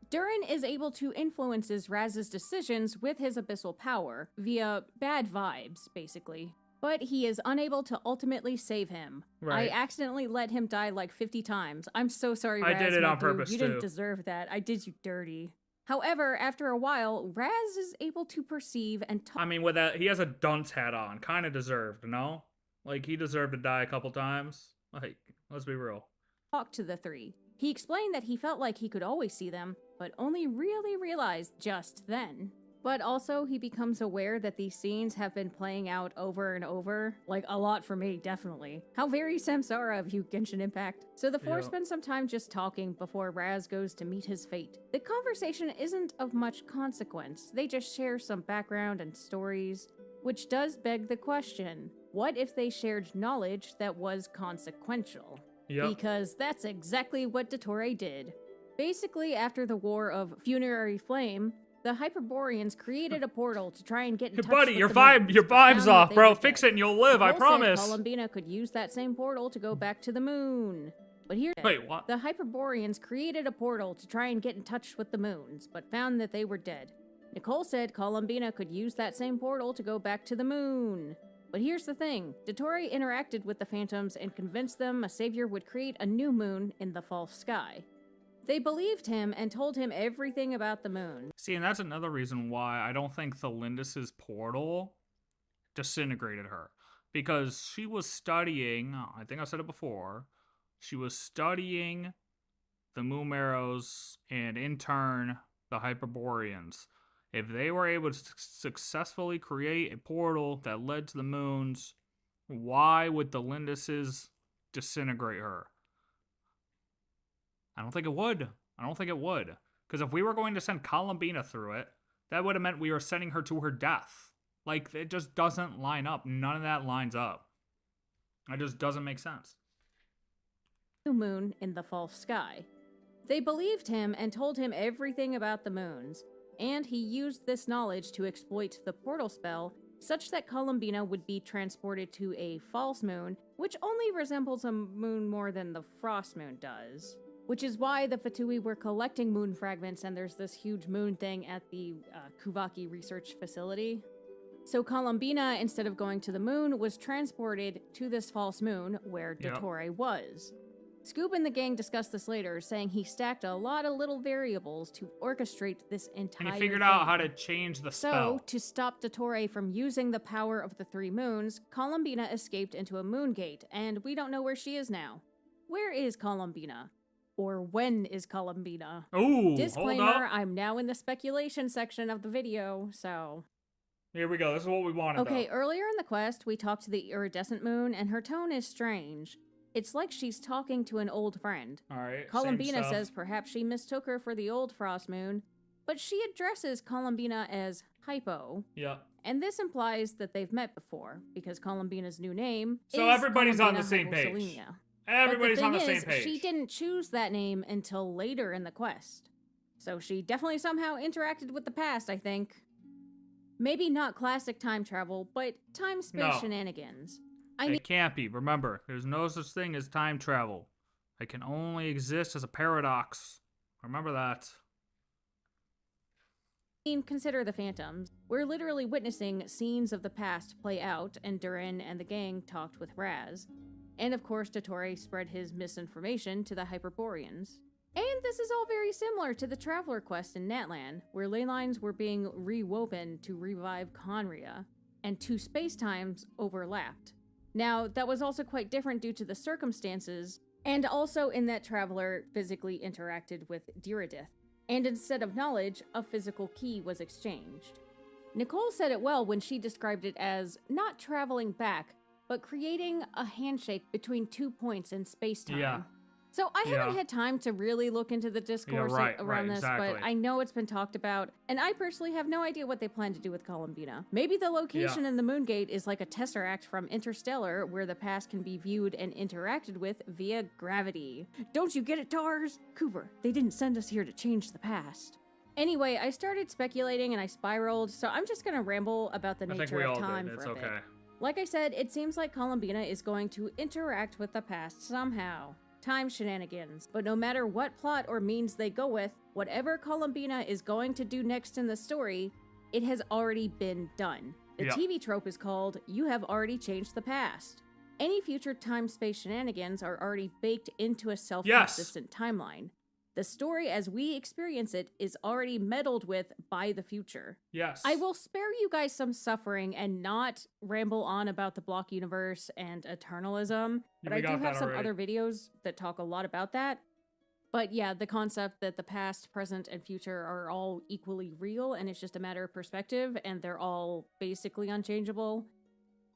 Durin is able to influence Raz's decisions with his abyssal power, via bad vibes, basically. But he is unable to ultimately save him. Right. I accidentally let him die like 50 times. I'm so sorry, Raz. I did it on purpose, You didn't deserve that. I did you dirty. However, after a while, Raz is able to perceive and talk. I mean, with that, he has a dunce hat on. Kind of deserved, no? Like, he deserved to die a couple times. Like, let's be real. Talk to the three. He explained that he felt like he could always see them, but only really realized just then. But also, he becomes aware that these scenes have been playing out over and over. Like, a lot for me, definitely. How very Samsara of you, Genshin Impact. So the four spend some time just talking before Raz goes to meet his fate. The conversation isn't of much consequence. They just share some background and stories, which does beg the question, what if they shared knowledge that was consequential? Yep. Because that's exactly what Dottore did. Basically, after the War of Funerary Flame, the Hyperboreans created a portal to try and get in touch buddy, with your the vibe, moons, your but found vibe's that off, they bro. were Fix dead. it and you'll live, I Nicole said promise. Columbina could use that same portal to go back to the moon. But here, Wait, what? The Hyperboreans created a portal to try and get in touch with the moons, but found that they were dead. Nicole said Columbina could use that same portal to go back to the moon. But here's the thing, Dottore interacted with the Phantoms and convinced them a savior would create a new moon in the false sky. They believed him and told him everything about the moon. See, and that's another reason why I don't think the Lindis's portal disintegrated her. Because she was studying, I think I said it before, she was studying the Moon Marrows and in turn the Hyperboreans. If they were able to successfully create a portal that led to the moons, why would the Lindises disintegrate her? I don't think it would. I don't think it would. Because if we were going to send Columbina through it, that would have meant we were sending her to her death. Like, it just doesn't line up. None of that lines up. It just doesn't make sense. New moon in the false sky. They believed him and told him everything about the moons, and he used this knowledge to exploit the portal spell such that Columbina would be transported to a false moon, which only resembles a moon more than the frost moon does. Which is why the Fatui were collecting moon fragments, and there's this huge moon thing at the Kuvaki research facility. So Columbina, instead of going to the moon, was transported to this false moon where Dottore was. Scoob and the gang discussed this later, saying he stacked a lot of little variables to orchestrate this entire And he figured thing. out how to change the spell. So, to stop Dottore from using the power of the three moons, Columbina escaped into a moon gate, and we don't know where she is now. Where is Columbina? Or when is Columbina? Ooh, Disclaimer, hold up. I'm now in the speculation section of the video, so... Here we go. This is what we wanted, Okay, though. earlier in the quest, we talked to the iridescent moon, and her tone is strange. It's like she's talking to an old friend. Alright, Columbina says perhaps she mistook her for the old frost moon, but she addresses Columbina as Hypo. Yeah. And this implies that they've met before, because Columbina's new name So is everybody's on the Columbina same page. Hyposelenia. Everybody's But on the the thing same is, page. she didn't choose that name until later in the quest. So she definitely somehow interacted with the past, I think. Maybe not classic time travel, but time-space No. shenanigans. It can't be. Remember, there's no such thing as time travel. It can only exist as a paradox. Remember that. Consider the Phantoms. We're literally witnessing scenes of the past play out, and Durin and the gang talked with Raz. And of course, Dottore spread his misinformation to the Hyperboreans. And this is all very similar to the Traveler quest in Natlan, where ley lines were being rewoven to revive Conria, and two space-times overlapped. Now, that was also quite different due to the circumstances, And also in that Traveler physically interacted with Diridith, and instead of knowledge, a physical key was exchanged. Nicole said it well when she described it as not traveling back, but creating a handshake between 2 points in space-time. Yeah. So I haven't had time to really look into the discourse around this, exactly. but I know it's been talked about, and I personally have no idea what they plan to do with Columbina. Maybe the location in the Moongate is like a tesseract from Interstellar, where the past can be viewed and interacted with via gravity. Don't you get it, Tars? Cooper, they didn't send us here to change the past. Anyway, I started speculating and I spiraled, so I'm just gonna ramble about the nature of time for a bit. Like I said, it seems like Columbina is going to interact with the past somehow. Time shenanigans. But no matter what plot or means they go with, whatever Columbina is going to do next in the story, it has already been done. The TV trope is called, "You have already changed the past." Any future time-space shenanigans are already baked into a self-consistent timeline. The story as we experience it is already meddled with by the future. Yes. I will spare you guys some suffering and not ramble on about the block universe and eternalism, but I do have some other videos that talk a lot about that. But yeah, the concept that the past, present, and future are all equally real and it's just a matter of perspective and they're all basically unchangeable.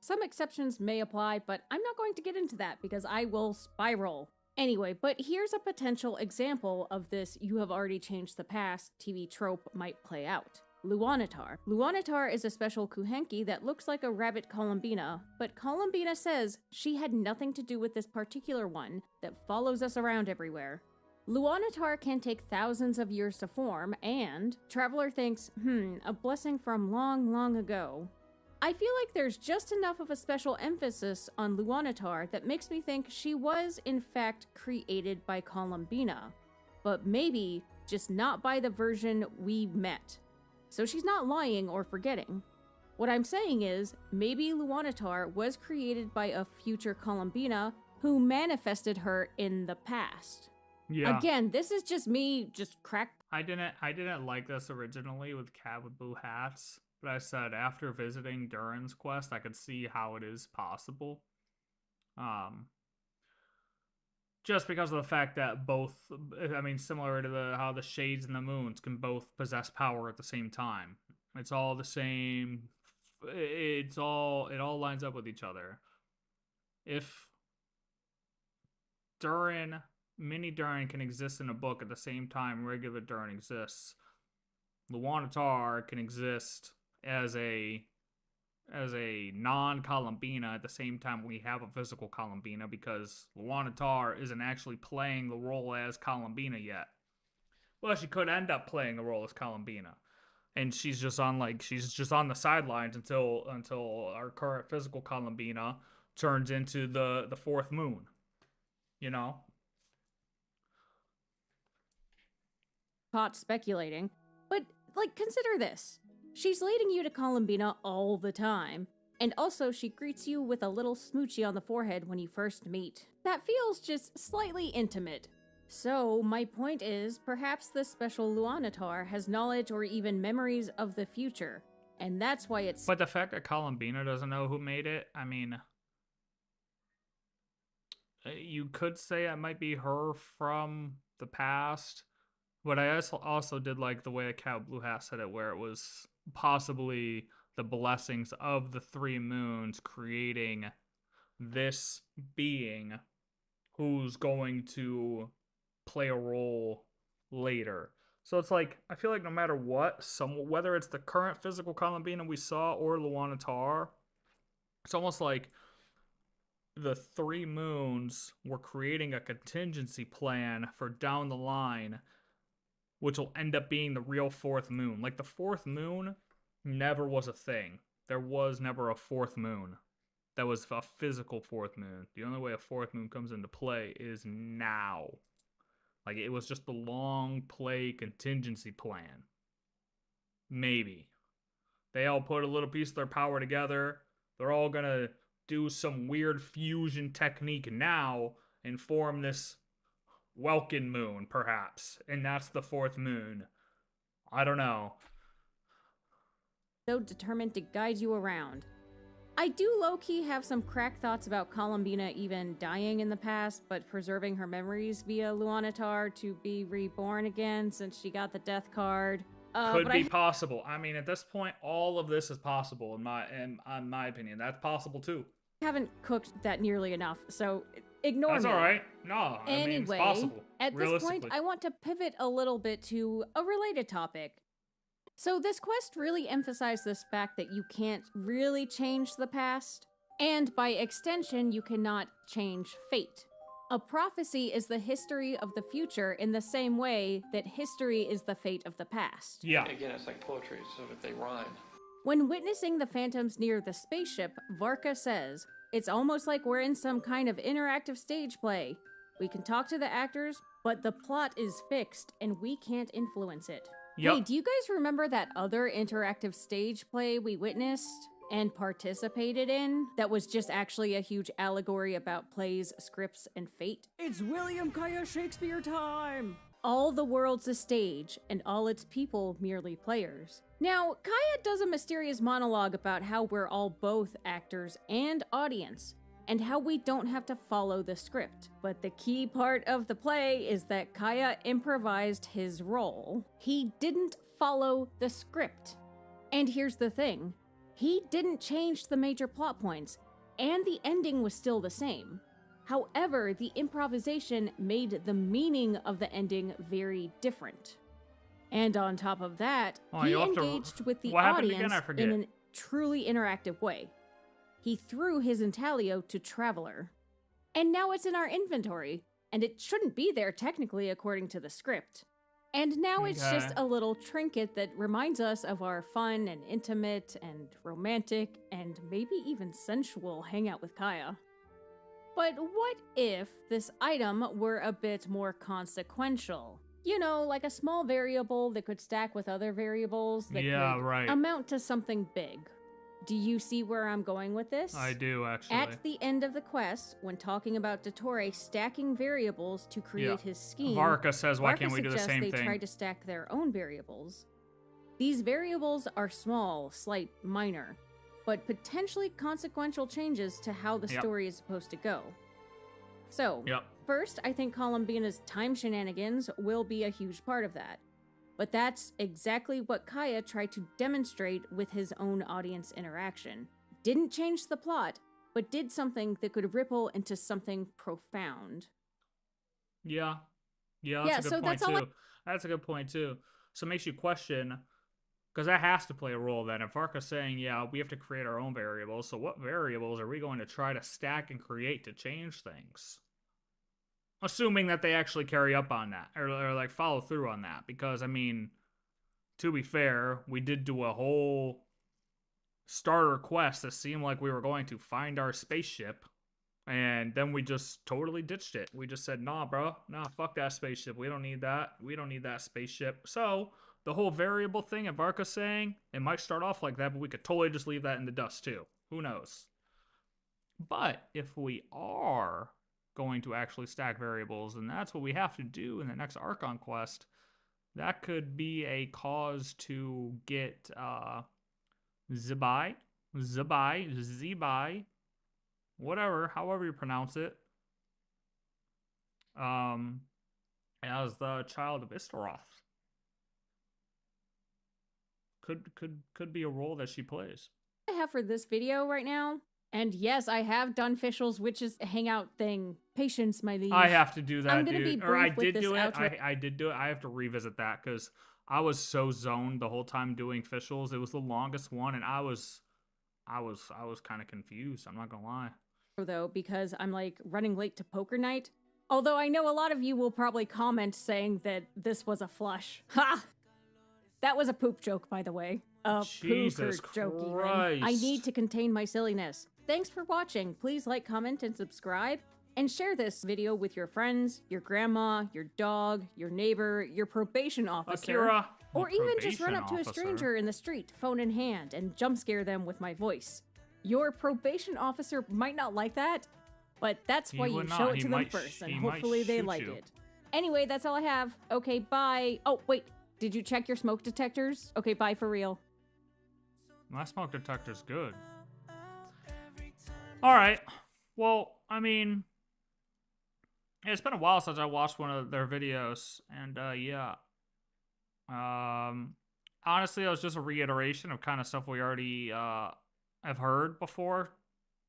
Some exceptions may apply, but I'm not going to get into that because I will spiral. Anyway, but here's a potential example of this "you have already changed the past" TV trope might play out. Luanatar. Luanatar is a special Kuhenki that looks like a rabbit Columbina, but Columbina says she had nothing to do with this particular one that follows us around everywhere. Luanatar can take thousands of years to form, and Traveler thinks, a blessing from long, long ago. I feel like there's just enough of a special emphasis on Luanatar that makes me think she was, in fact, created by Columbina, but maybe just not by the version we met. So she's not lying or forgetting. What I'm saying is, maybe Luanatar was created by a future Columbina who manifested her in the past. Yeah. Again, this is just me I didn't like this originally with Cat with Blue Hats. But I said after visiting Durin's quest, I could see how it is possible. Just because of the fact that both, I mean, similar to how the Shades and the Moons can both possess power at the same time. It's all the same. It all lines up with each other. If Durin, mini Durin can exist in a book at the same time regular Durin exists, Luanatar can exist as a non-Columbina at the same time we have a physical Columbina, because Luanatar isn't actually playing the role as Columbina yet. Well, she could end up playing the role as Columbina, and she's just on the sidelines until our current physical Columbina turns into the fourth moon. You know? Caught speculating, but consider this. She's leading you to Columbina all the time, and also she greets you with a little smoochie on the forehead when you first meet. That feels just slightly intimate. So my point is, perhaps this special Luanatar has knowledge or even memories of the future, and that's why it's... But the fact that Columbina doesn't know who made it, I mean... You could say it might be her from the past, but I also did like the way the Cat Blue Hat said it, where it was possibly the blessings of the three moons creating this being who's going to play a role later. So it's like, I feel like no matter what, whether it's the current physical Columbina we saw or Luanatar, it's almost like the three moons were creating a contingency plan for down the line, which will end up being the real fourth moon. Like, the fourth moon never was a thing. There was never a fourth moon that was a physical fourth moon. The only way a fourth moon comes into play is now. Like, it was just the long play contingency plan. Maybe. They all put a little piece of their power together. They're all gonna do some weird fusion technique now and form this Welkin moon, perhaps. And that's the fourth moon. I don't know. So determined to guide you around. I do low-key have some crack thoughts about Columbina even dying in the past, but preserving her memories via Luanatar to be reborn again since she got the death card. Could be possible. I mean, at this point, all of this is possible in my opinion. That's possible too. I haven't cooked that nearly enough, so ignore me. That's all right. No, I mean, it's possible. At this point, I want to pivot a little bit to a related topic. So this quest really emphasized this fact that you can't really change the past, and by extension, you cannot change fate. A prophecy is the history of the future in the same way that history is the fate of the past. Yeah. Again, it's like poetry, so if they rhyme. When witnessing the phantoms near the spaceship, Varka says, "It's almost like we're in some kind of interactive stage play. We can talk to the actors, but the plot is fixed and we can't influence it." Yep. Hey, do you guys remember that other interactive stage play we witnessed and participated in that was just actually a huge allegory about plays, scripts, and fate? It's William Kaya Shakespeare time! All the world's a stage, and all its people merely players. Now, Kaya does a mysterious monologue about how we're all both actors and audience, and how we don't have to follow the script. But the key part of the play is that Kaya improvised his role. He didn't follow the script. And here's the thing. He didn't change the major plot points, and the ending was still the same. However, the improvisation made the meaning of the ending very different. And on top of that, he engaged with the audience in a truly interactive way. He threw his intaglio to Traveler. And now it's in our inventory, and it shouldn't be there technically according to the script. And now it's just a little trinket that reminds us of our fun and intimate and romantic and maybe even sensual hangout with Kaya. But what if this item were a bit more consequential? You know, like a small variable that could stack with other variables that could amount to something big. Do you see where I'm going with this? I do, actually. At the end of the quest, when talking about Dottore stacking variables to create his scheme, Varka says, why can't we do the same they thing? tried to stack their own variables. These variables are small, slight, minor, but potentially consequential changes to how the story is supposed to go. So, first, I think Columbina's time shenanigans will be a huge part of that. But that's exactly what Kaya tried to demonstrate with his own audience interaction. Didn't change the plot, but did something that could ripple into something profound. Yeah, that's a good point too. That's a good point too. So it makes you question, because that has to play a role then. If Varka's saying, yeah, we have to create our own variables, so what variables are we going to try to stack and create to change things? Assuming that they actually carry up on that, or like follow through on that. Because, I mean, to be fair, we did do a whole starter quest that seemed like we were going to find our spaceship, and then we just totally ditched it. We just said, nah, bro, nah, fuck that spaceship. We don't need that. We don't need that spaceship. So, the whole variable thing that Varka's saying, it might start off like that, but we could totally just leave that in the dust too. Who knows? But if we are going to actually stack variables, and that's what we have to do in the next Archon quest, that could be a cause to get Zibai, whatever, however you pronounce it, as the child of Istaroth. Could be a role that she plays. I have for this video right now. And yes, I have done Fischl's Witches Hangout thing. Patience, my liege. I have to do that, I'm gonna be brief I with did this do it. outro. I did do it. I have to revisit that because I was so zoned the whole time doing Fischl's. It was the longest one, and I was kind of confused. I'm not gonna lie. Though, because I'm like running late to poker night. Although I know a lot of you will probably comment saying that this was a flush. Ha! That was a poop joke, by the way. A Jesus pooper joke even. Christ. I need to contain my silliness. Thanks for watching. Please like, comment, and subscribe. And share this video with your friends, your grandma, your dog, your neighbor, your probation officer. Akira. Or even just run up to a stranger in the street, phone in hand, and jump scare them with my voice. Your probation officer might not like that, but that's why you show it to them first, and hopefully they like it. Anyway, that's all I have. Okay, bye. Oh, wait. Did you check your smoke detectors? Okay, bye for real. My smoke detector's good. Alright. Well, I mean, it's been a while since I watched one of their videos, and yeah. Honestly, it was just a reiteration of kind of stuff we already have heard before,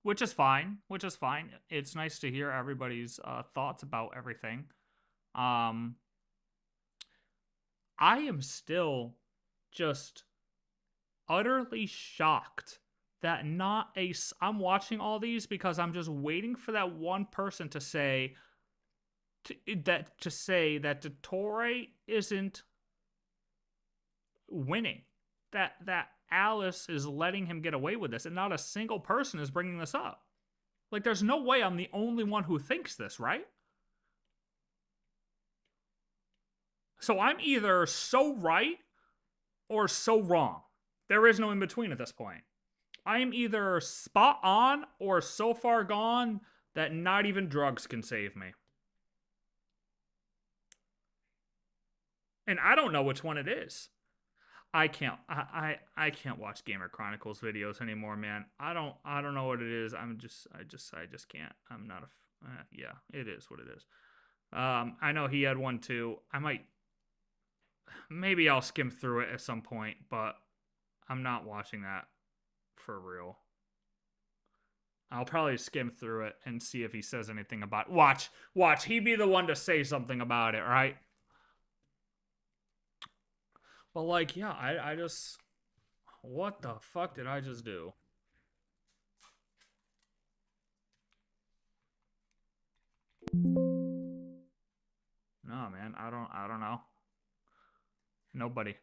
which is fine. It's nice to hear everybody's thoughts about everything. I am still just utterly shocked that I'm watching all these because I'm just waiting for that one person to say that Dottore isn't winning, that Alice is letting him get away with this, and not a single person is bringing this up. Like, there's no way I'm the only one who thinks this, right? So I'm either so right or so wrong. There is no in between at this point. I am either spot on or so far gone that not even drugs can save me. And I don't know which one it is. I can't watch Gamer Chronicles videos anymore, man. I don't know what it is. I just can't. I'm not yeah, it is what it is. I know he had one too. Maybe I'll skim through it at some point, but I'm not watching that for real. I'll probably skim through it and see if he says anything about it. Watch, he'd be the one to say something about it, right? But like, yeah, I just, what the fuck did I just do? No, man, I don't know. Nobody.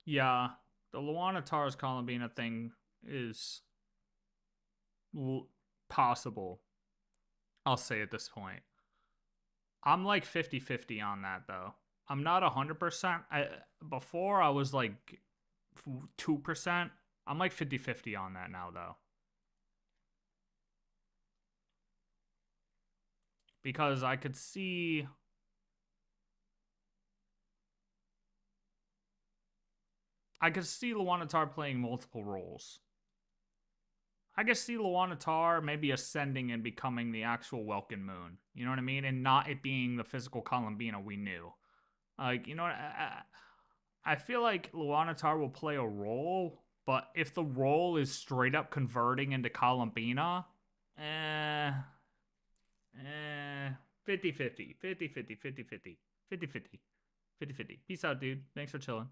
Yeah, the Luana Tars Columbina thing is possible. I'll say at this point. I'm like 50-50 on that, though. I'm not 100%. Before, I was like 2%. I'm like 50-50 on that now, though. Because I could see... Luana Tar playing multiple roles. I could see Luana Tar maybe ascending and becoming the actual Welkin Moon. You know what I mean? And not it being the physical Columbina we knew. Like, you know what? I feel like Luana Tar will play a role, but if the role is straight up converting into Columbina, 50-50. 50-50. 50-50. 50-50. 50-50. 50-50. Peace out, dude. Thanks for chilling.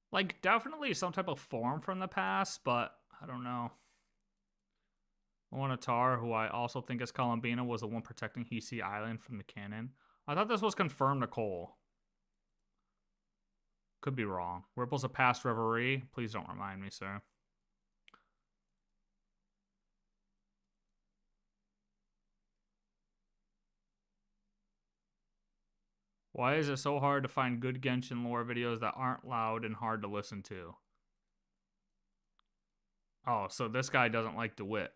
Like, definitely some type of form from the past, but I don't know. Luana Tar, who I also think is Columbina, was the one protecting Hisi Island from the cannon. I thought this was confirmed to Cole. Could be wrong. Ripples of past reverie. Please don't remind me, sir. Why is it so hard to find good Genshin lore videos that aren't loud and hard to listen to? Oh, so this guy doesn't like DeWitt.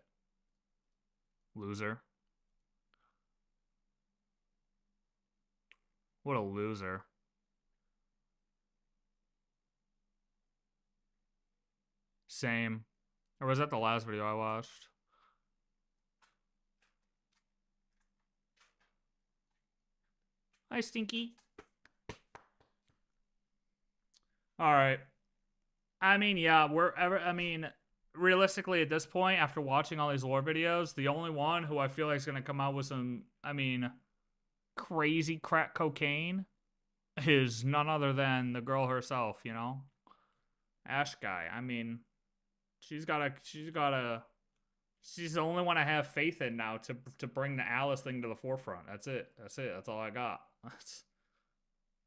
Loser. What a loser. Same. Or was that the last video I watched? Hi, Stinky. All right. I mean, yeah, realistically at this point, after watching all these lore videos, the only one who I feel like is going to come out with some, crazy crack cocaine is none other than the girl herself, you know? Ash guy. She's the only one I have faith in now to bring the Alice thing to the forefront. That's it. That's all I got.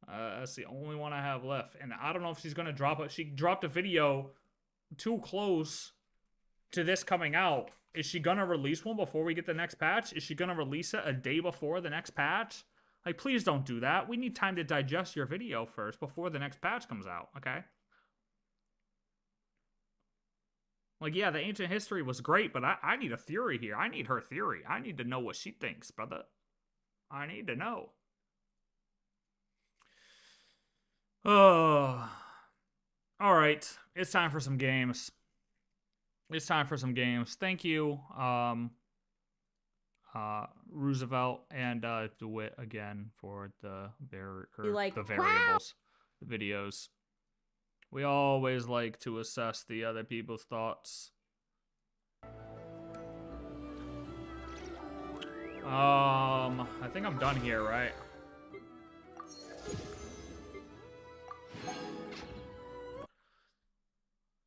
That's the only one I have left. And I don't know if she's going to drop it. She dropped a video too close to this coming out. Is she going to release one before we get the next patch? Is she going to release it a day before the next patch? Like, please don't do that. We need time to digest your video first before the next patch comes out, okay? Like, yeah, the ancient history was great, but I need a theory here. I need her theory. I need to know what she thinks, brother. I need to know. Oh. Alright. It's time for some games. It's time for some games. Thank you, Roosevelt and DeWitt again for the variables, the videos. We always like to assess the other people's thoughts. I think I'm done here, right?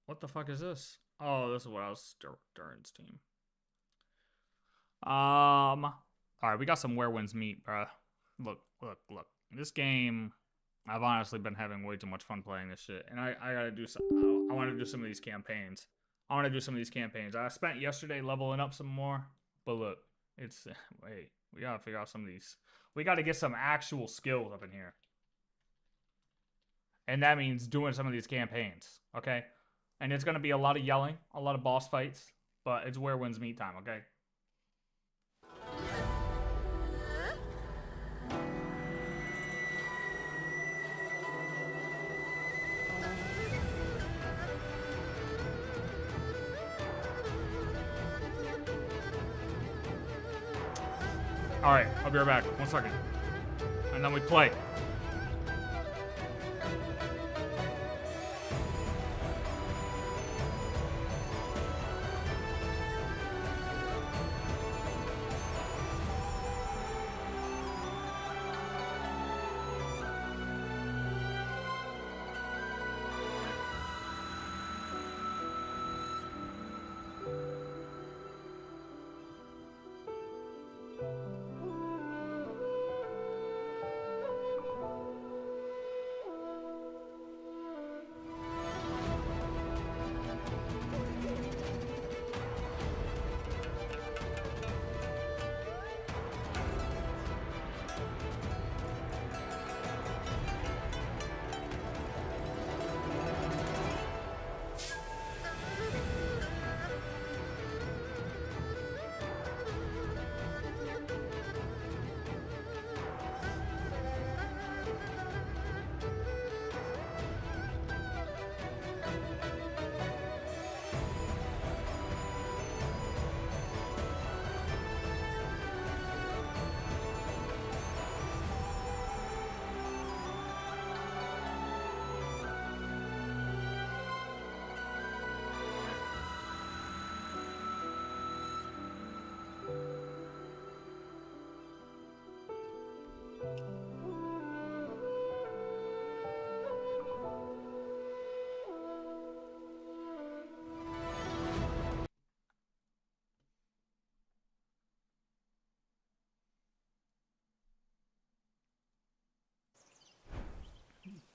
What the fuck is this? Oh, this is what I was Durin's team. Alright, we got some wherewindsmeet, bruh. Look. This game, I've honestly been having way too much fun playing this shit. And I gotta do some, I want to do some of these campaigns. I spent yesterday leveling up some more. But look, wait, we gotta figure out some of these. We gotta get some actual skills up in here. And that means doing some of these campaigns, okay? And it's gonna be a lot of yelling, a lot of boss fights. But it's wherewindsmeet time, okay? Alright, I'll be right back. 1 second. And then we play.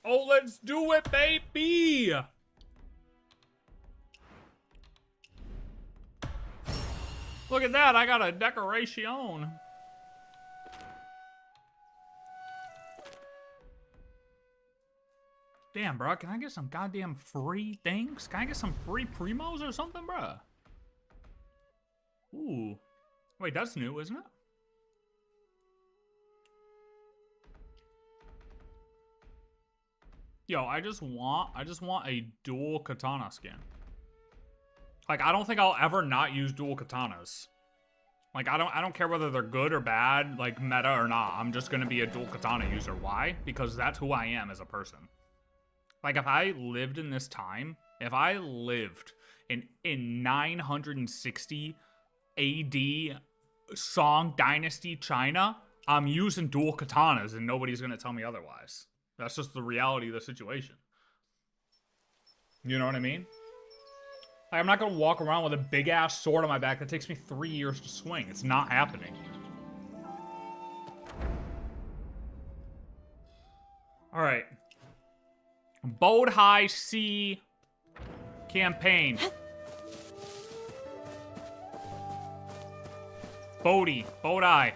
Oh, let's do it, baby! Look at that, I got a decoration. Damn, bro, can I get some goddamn free things? Can I get some free primos or something, bro? Ooh. Wait, that's new, isn't it? Yo, I just want a dual katana skin. Like, I don't think I'll ever not use dual katanas. Like, I don't care whether they're good or bad, like meta or not. I'm just gonna be a dual katana user. Why? Because that's who I am as a person. Like, if I lived in this time, if I lived in 960 AD Song Dynasty China, I'm using dual katanas and nobody's gonna tell me otherwise. That's just the reality of the situation. You know what I mean? Like, I'm not gonna walk around with a big ass sword on my back that takes me 3 years to swing. It's not happening. Alright. Bold High Sea campaign. Bodhi. Bodhi.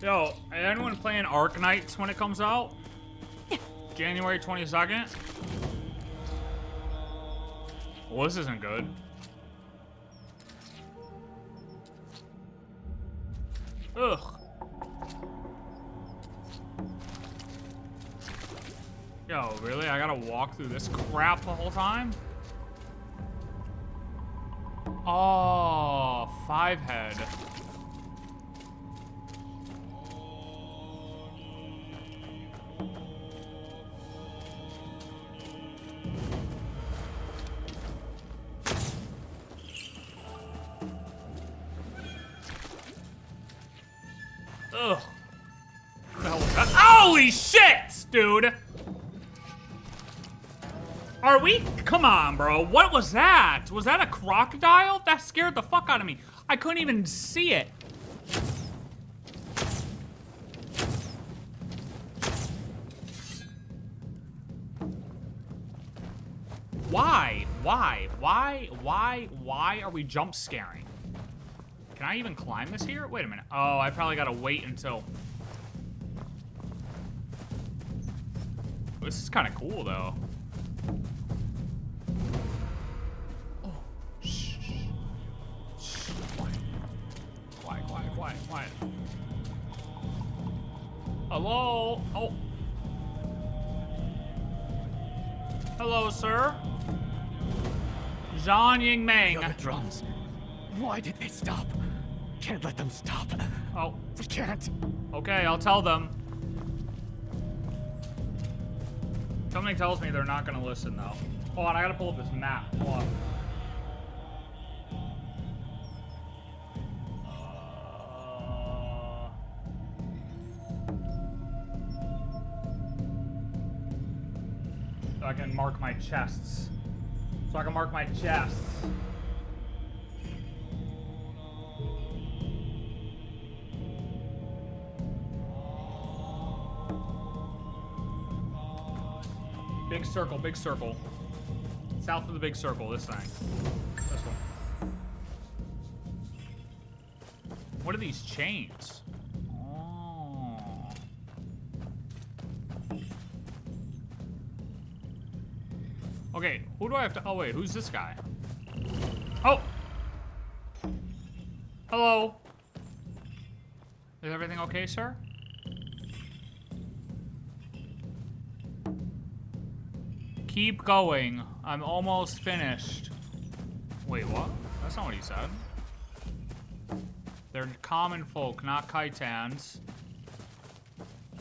Yo, anyone playing Arc Knights when it comes out? January 22nd? Well, this isn't good. Ugh. Yo, really? I gotta walk through this crap the whole time? Oh, 5-head. Ugh. What the hell was that? Holy shit, dude! Are we? Come on, bro. What was that? Was that a crocodile? That scared the fuck out of me. I couldn't even see it. Why? Why are we jump scaring? Can I even climb this here? Wait a minute. Oh, I probably gotta wait until... This is kind of cool, though. Oh, shh. Shh. Quiet. Quiet. Hello? Oh. Hello, sir. Zhang Yingmeng. The drums. Why did they stop? Can't let them stop. Oh. We can't. Okay, I'll tell them. Something tells me they're not gonna listen, though. Hold on, I gotta pull up this map. Hold on. So I can mark my chests. Big circle. South of the big circle, this thing. This one. What are these chains? Oh. Okay, who do I have to... Oh, wait, who's this guy? Oh! Hello? Is everything okay, sir? Keep going. I'm almost finished. Wait, what? That's not what he said. They're common folk, not Kaitans.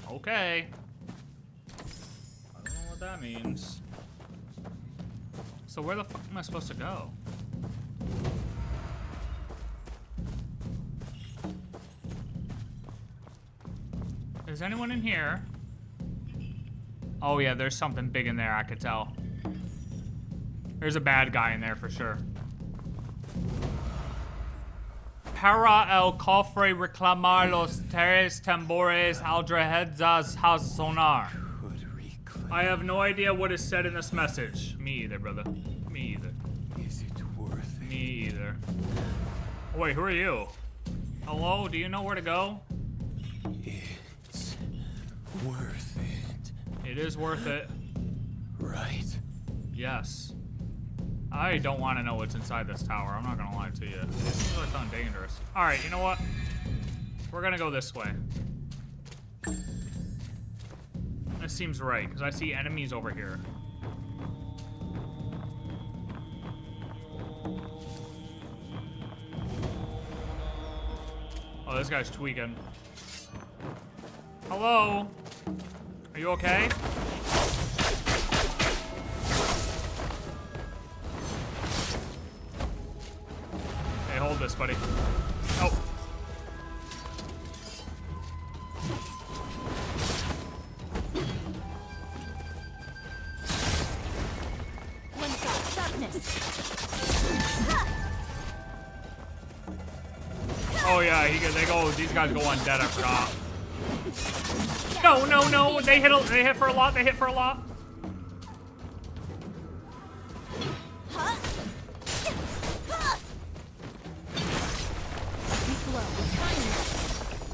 Okay. I don't know what that means. So where the fuck am I supposed to go? Is anyone in here? Oh yeah, there's something big in there, I could tell. There's a bad guy in there for sure. Para el cofre reclamar los tres tambores aldrahedzas has sonar. I have no idea what is said in this message. Me either, brother. Me either. Is it worth it? Me either. Oh, wait, who are you? Hello, do you know where to go? It's worth it. It is worth it. Right? Yes. I don't want to know what's inside this tower. I'm not going to lie to you. This really sounds dangerous. All right, you know what? We're going to go this way. This seems right, because I see enemies over here. Oh, this guy's tweaking. Hello? Are you okay? Hey, hold this, buddy. Oh. Oh yeah, they go. These guys go undead. I forgot. No! They hit for a lot. They hit for a lot.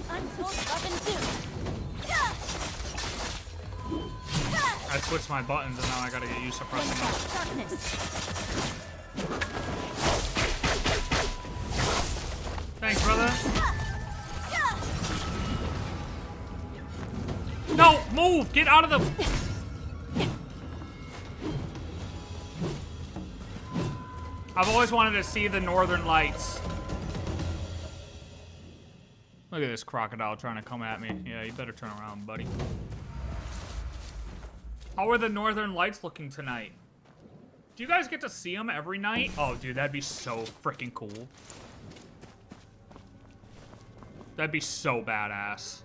I'm so up into I switched my buttons and now I gotta get used to pressing them. Thanks, brother. No, move! Get out of the... I've always wanted to see the Northern Lights. Look at this crocodile trying to come at me. Yeah, you better turn around, buddy. How are the Northern Lights looking tonight? Do you guys get to see them every night? Oh, dude, that'd be so freaking cool. That'd be so badass.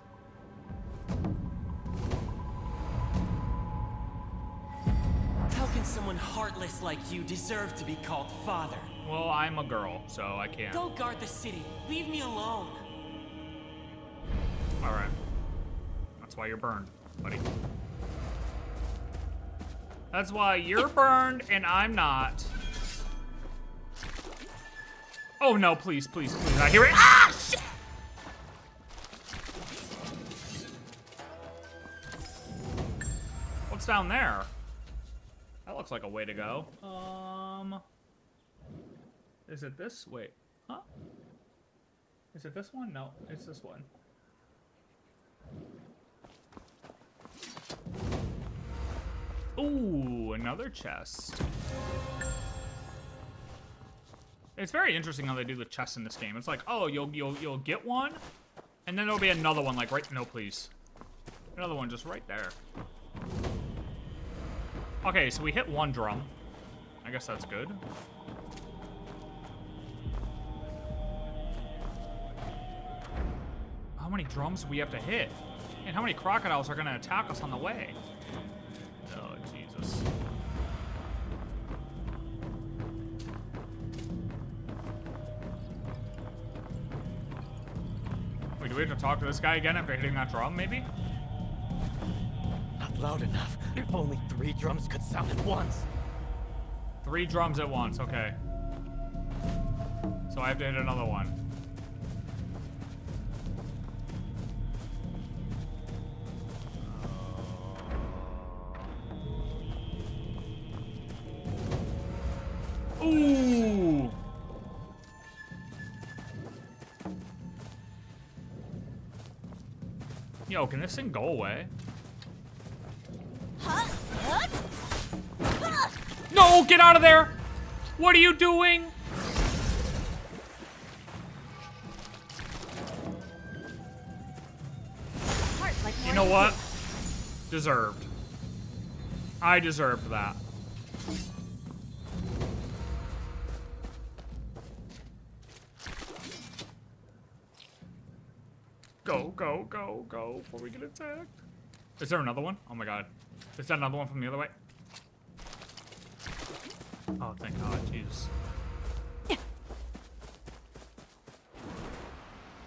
How can someone heartless like you deserve to be called father? Well, I'm a girl, so I can't. Go guard the city. Leave me alone. Alright. That's why you're burned, buddy. That's why you're burned and I'm not. Oh no, please, please, please. I hear it. Ah, shit! What's down there? That looks like a way to go. Is it this? Wait. Huh? Is it this one? No, it's this one. Ooh, another chest. It's very interesting how they do the chests in this game. It's like, oh, you'll get one, and then there'll be another one like right. No, please. Another one just right there. Okay, so we hit one drum. I guess that's good. How many drums do we have to hit? And how many crocodiles are gonna attack us on the way? Oh, Jesus. Wait, do we have to talk to this guy again after hitting that drum, maybe? Not loud enough. If only 3 drums could sound at once. 3 drums at once, okay. So I have to hit another one. Ooh! Yo, can this thing go away? No, get out of there! What are you doing? You know what? Deserved. I deserved that. Go, go, go, go before we get attacked. Is there another one? Oh my god. Is that another one from the other way? Oh, thank god. Jesus.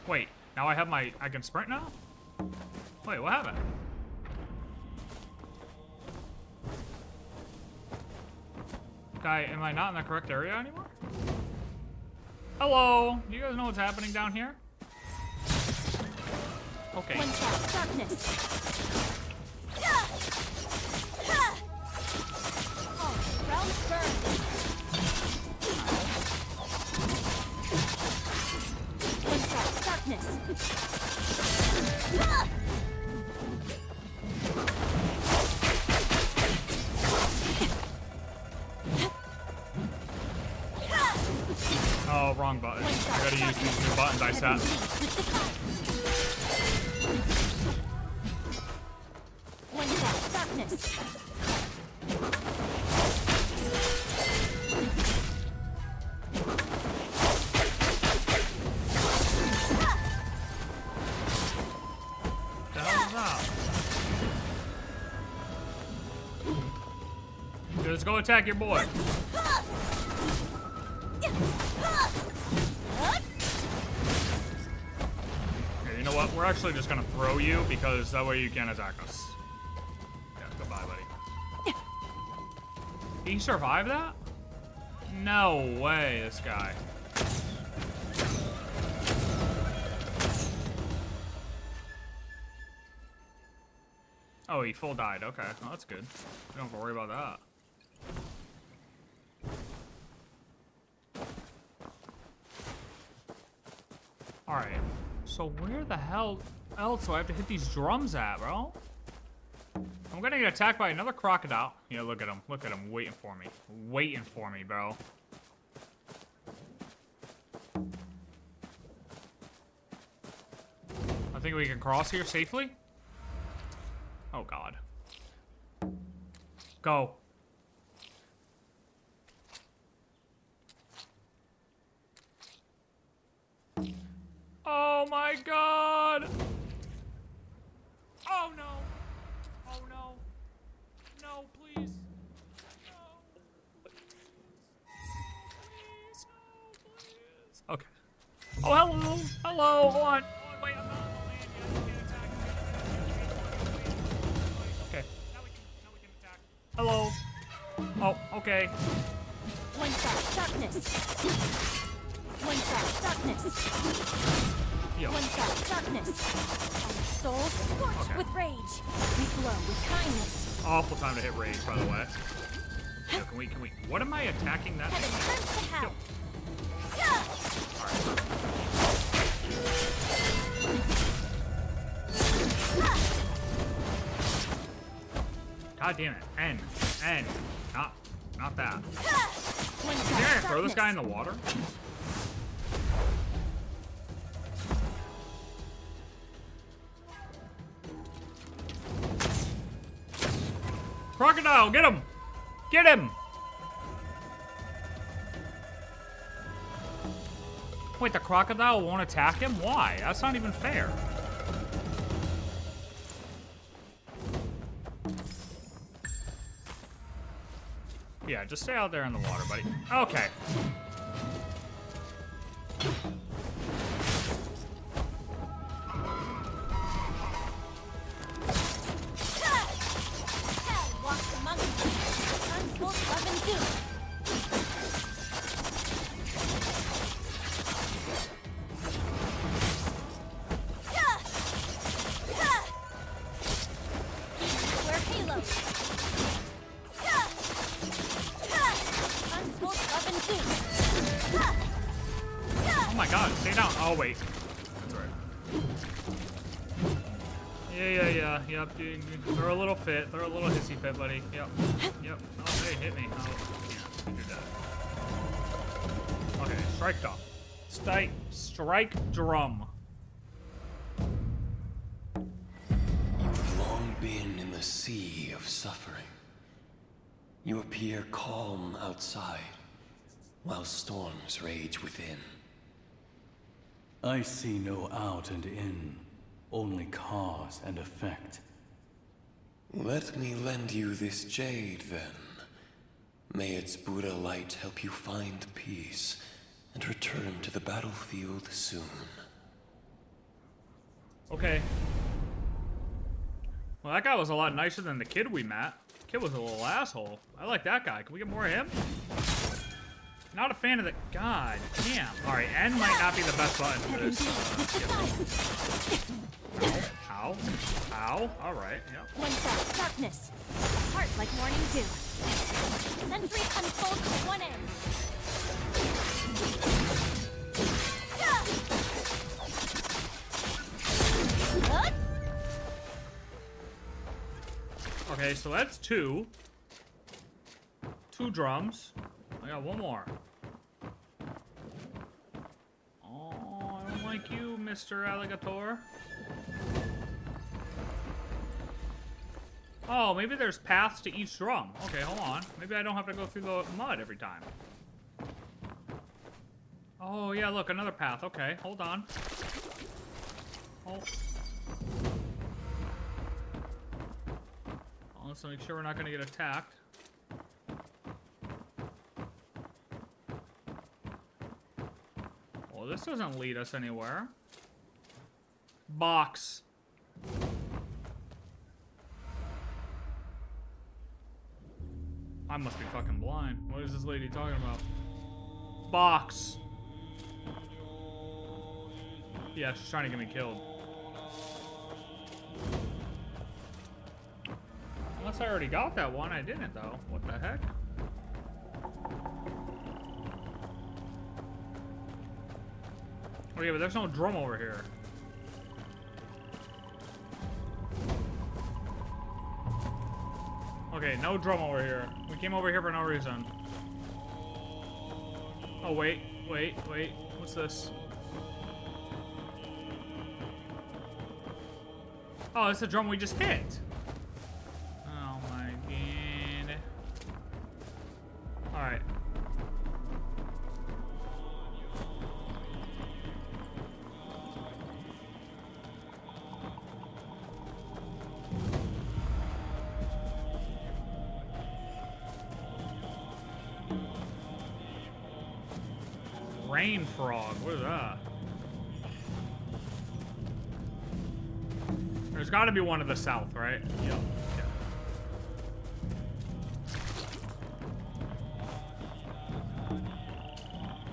Wait, now I have my... I can sprint now? Wait, what happened? Am I not in the correct area anymore? Hello? Do you guys know what's happening down here? Okay. One shot, darkness. Oh, round burn. One shot, darkness. Oh, wrong button. I gotta use these new buttons I set. One shot, darkness. The hell is that? Dude, let's go attack your boy. Okay, you know what? We're actually just gonna throw you because that way you can't attack us. Yeah, goodbye, buddy. Did he survive that? No way, this guy. Oh, he full died. Okay, well, that's good. We don't have to worry about that. Alright, so where the hell else do I have to hit these drums at, bro? I'm gonna get attacked by another crocodile. Yeah, look at him. Look at him waiting for me. Waiting for me, bro. I think we can cross here safely. Oh, God. Go. Oh, my God. Oh, no. Oh, no. No, please. No. Please, no, please. Okay. Oh, hello. Hello. Hold on. Wait, I'm not on the land yet. You can't attack me. Okay. Now we can attack. Hello. Oh, okay. One shot, darkness. One shot, darkness. Yo. One shot, darkness. Our souls scorched with rage. We glow with kindness. Awful time to hit rage, by the way. Yo, can we? What am I attacking that? Heaven turns to hell. God damn it. N. Not that. One Can shot, I throw this darkness. guy in the water? Crocodile, get him! Get him! Wait, the crocodile won't attack him? Why? That's not even fair. Yeah, just stay out there in the water, buddy. Okay. Hell walks among us. Untold love and doom. Wear halos. Untold love and doom. Oh my god, stay down. Oh, wait. That's right. Yeah. Yep, dude. Throw a little fit. Throw a little hissy fit, buddy. Yep. Oh, hey, hit me. Oh, yeah. You did that. Okay, strike drum. Strike drum. You've long been in the sea of suffering. You appear calm outside, while storms rage within. I see no out and in, only cause and effect. Let me lend you this jade, then. May its Buddha light help you find peace and return to the battlefield soon. Okay. Well, that guy was a lot nicer than the kid we met. Kid was a little asshole. I like that guy. Can we get more of him? Not a fan of the... God damn. Alright, N might not be the best button for this. Ow. Ow. Alright, yep. One shot, darkness. Heart like morning dew. Sentry unfolds at one end. Okay, so that's two. Two drums. I got one more. Oh, I don't like you, Mr. Alligator. Oh, maybe there's paths to each drum. Okay, hold on. Maybe I don't have to go through the mud every time. Oh, yeah, look, another path. Okay, hold on. Oh. Let's make sure we're not going to get attacked. Well, this doesn't lead us anywhere. Box. I must be fucking blind. What is this lady talking about? Box. Yeah, she's trying to get me killed. Unless I already got that one, I didn't though. What the heck? Okay, but there's no drum over here. Okay, no drum over here. We came over here for no reason. Oh, wait. What's this? Oh, it's the drum we just hit. Oh my god. Alright. Rain frog, what is that? There's got to be one to the south, right? Yep. Yeah.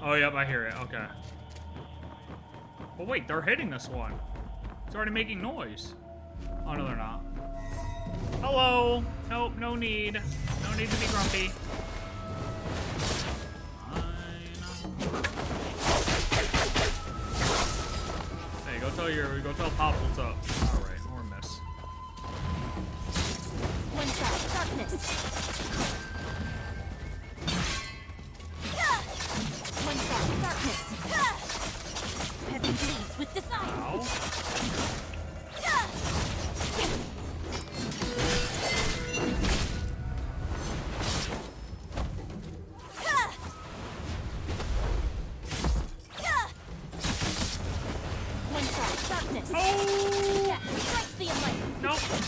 Oh, yep, I hear it. Okay. Well, wait, they're hitting this one. It's already making noise. Oh, no, they're not. Hello. Nope, no need. No need to be grumpy. Hey, go tell Pops what's up. All right, or miss. One shot, darkness. One shot, darkness. Heaven bleeds with desire.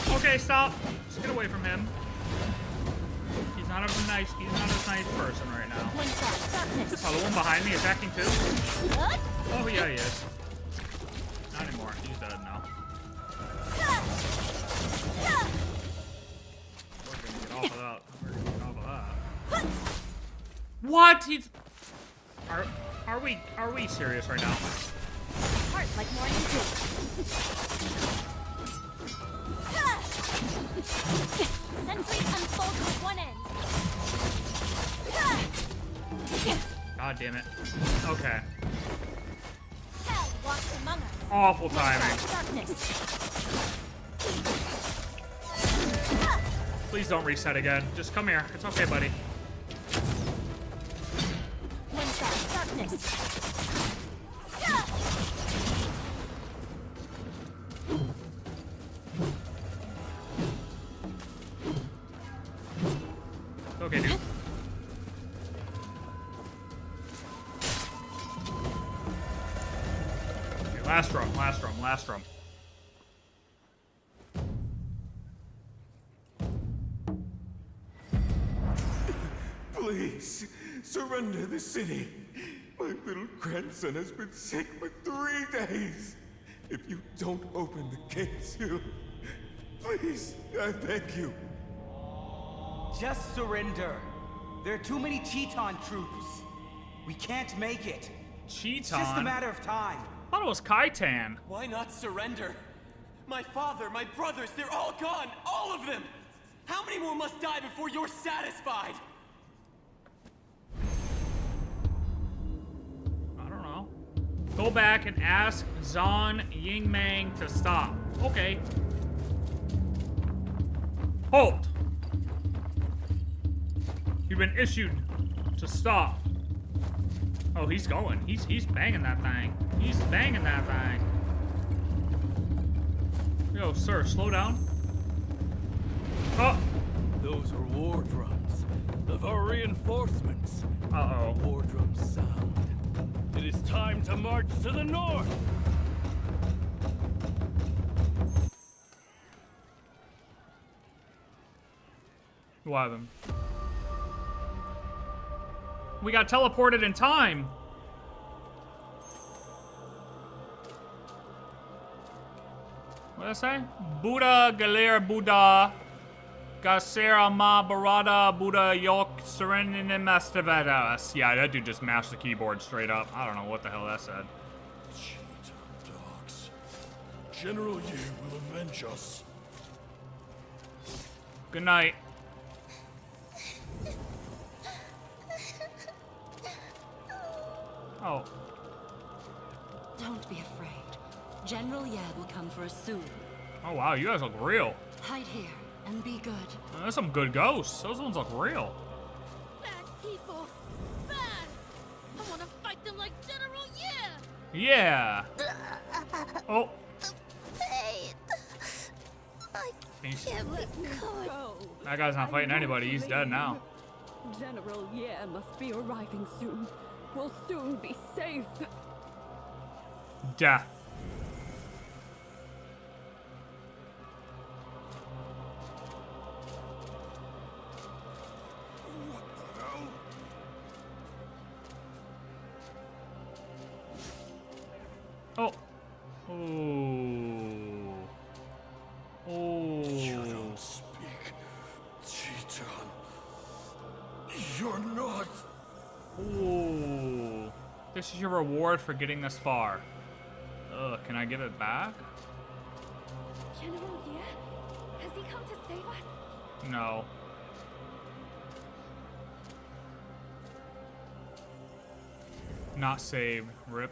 Okay, stop. Just get away from him. He's not a nice person right now. Oh, the one behind me attacking too? Oh yeah, he is. Not anymore. He's dead now. We're gonna get off of that. We're gonna get off of that. What? He's are we serious right now? Heart like morning dew. Sentries unfold with one end. God damn it. Okay. Hell walks among us. Awful timing. Please don't reset again. Just come here. It's okay, buddy. One shot, darkness. Okay, dude. Okay, last drum. Please, surrender the city. My little grandson has been sick for 3 days. If you don't open the gates, he'll... Please, I beg you. Just surrender. There are too many Cheaton troops. We can't make it. Cheaton? It's just a matter of time. I thought it was Kaitan. Why not surrender? My father, my brothers, they're all gone! All of them! How many more must die before you're satisfied? I don't know. Go back and ask Zan Yingmang to stop. Okay. Halt! You've been issued to stop. Oh, he's going. He's banging that thing. He's banging that thing. Yo, sir, slow down. Oh! Those are war drums of our reinforcements. Uh-oh. War drums sound. It is time to march to the north. What happened? We got teleported in time. What did I say? Buddha Galer Buddha Gasera Ma Barada Buddha Yok Serenin Mastavedas. Yeah, that dude just mashed the keyboard straight up. I don't know what the hell that said. General Yi will avenge us. Good night. Oh. Don't be afraid. General Yad will come for us soon. Oh wow, you guys look real. Hide here and be good. There's some good ghosts. Those ones look real. Bad people. Bad. I want to fight them like General Yeah. Oh. Pain. I can't let go. That guy's not fighting anybody. He's dead now. General Ye must be arriving soon. We'll soon be safe. Death. Oh. Ooh. Ooh. You don't speak, Chiton. You're not. Ooh. This is your reward for getting this far. Ugh, can I give it back? General Ye? Has he come to save us? No. Not saved. Rip.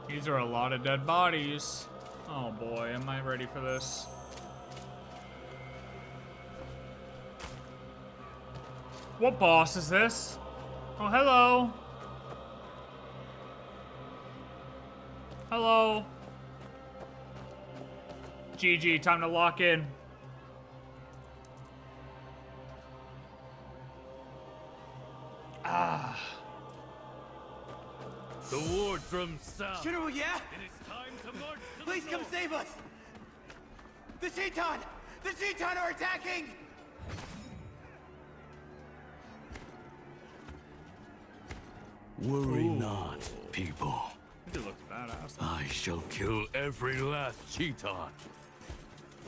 These are a lot of dead bodies. Oh boy, am I ready for this? What boss is this? Oh, hello. Hello. GG, time to lock in. Ah. The ward from south. General, yeah? It is time to march to Please the come north. save us! The Teton! The Teton are attacking! Worry not, people. He looks badass. I shall kill every last Cheeton.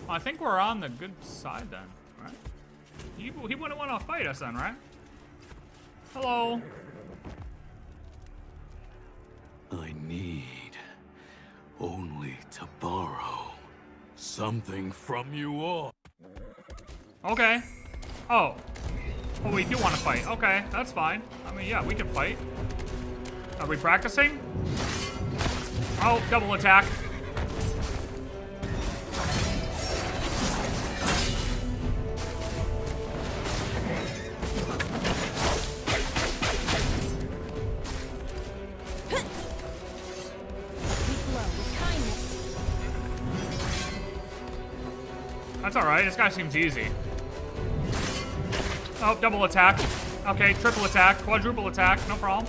I think we're on the good side then, right? He wouldn't want to fight us then, right? Hello. I need only to borrow something from you all. Okay. Oh. Oh, we do want to fight. Okay, that's fine. I mean, yeah, we can fight. Are we practicing? Oh, double attack. That's alright, this guy seems easy. Oh, double attack. Okay, triple attack, quadruple attack, no problem.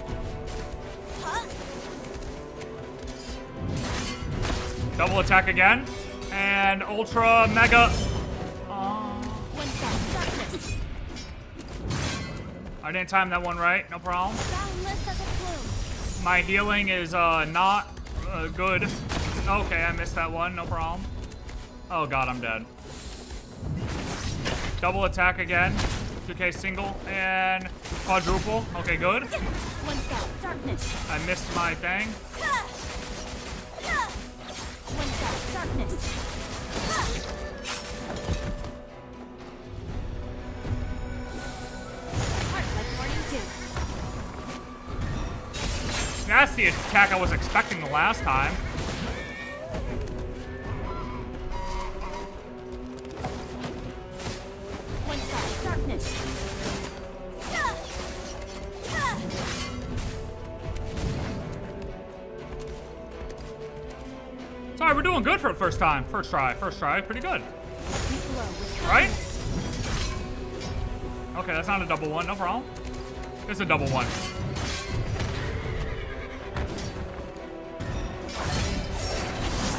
Double attack again. And ultra mega. I didn't time that one right, no problem. My healing is not good. Okay, I missed that one, no problem. Oh god, I'm dead. Double attack again. 2K single and quadruple. Okay, good. I missed my thing. That's the attack I was expecting the last time. Sorry, we're doing good for the first time. First try, pretty good. Right? Okay, that's not a double one, no problem. It's a double one.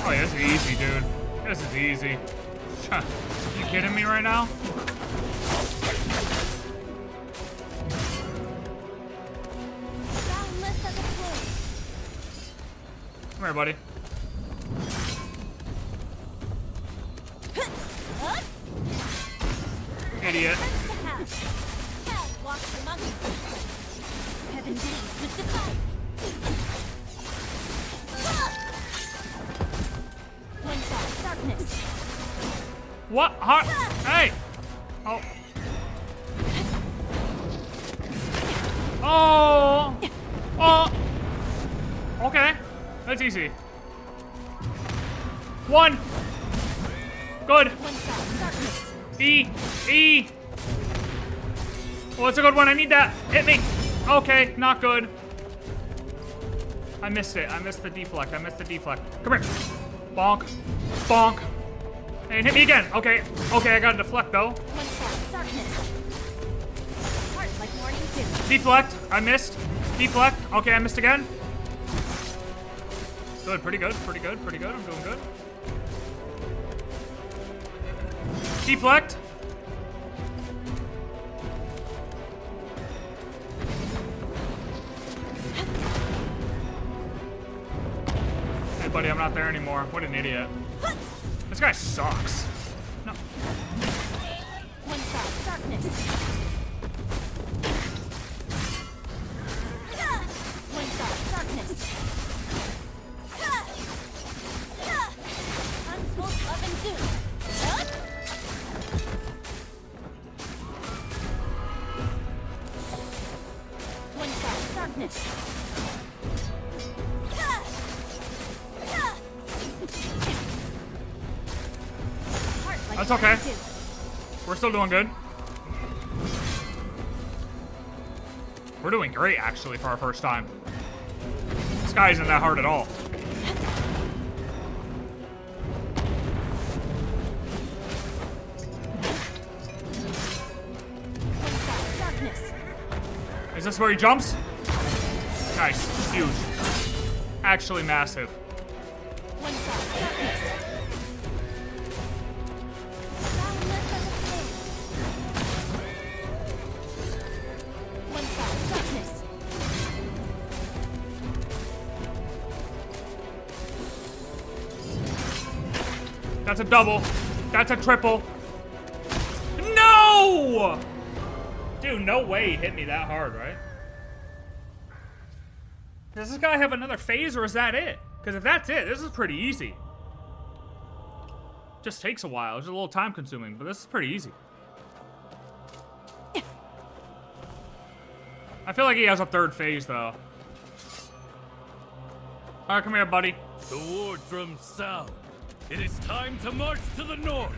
Oh yeah, this is easy, dude. This is easy. You kidding me right now? Come here, buddy. Idiot. What? Huh? Hey! Oh. Oh! Oh! Okay. That's easy. One! Good! E! E! Oh, it's a good one. I need that. Hit me. Okay, not good. I missed it. I missed the deflect. I missed the deflect. Come here. Bonk. Bonk. And hit me again. Okay. Okay, I got a deflect though. Deflect. I missed. Deflect. Okay, I missed again. Good. Pretty good. Pretty good. Pretty good. I'm doing good. Deflect. Hey, buddy, I'm not there anymore. What an idiot. This guy sucks. No. One shot, darkness. One shot, darkness. Untold love and doom. One shot, darkness. That's okay. We're still doing good. We're doing great, actually, for our first time. This guy isn't that hard at all. Is this where he jumps? Nice. Huge. Actually massive. That's a double. That's a triple. No! Dude, no way he hit me that hard, right? Does this guy have another phase or is that it? Because if that's it, this is pretty easy. Just takes a while. It's a little time consuming, but this is pretty easy. I feel like he has a third phase though. Alright, come here, buddy. The ward drums sound. It is time to march to the north.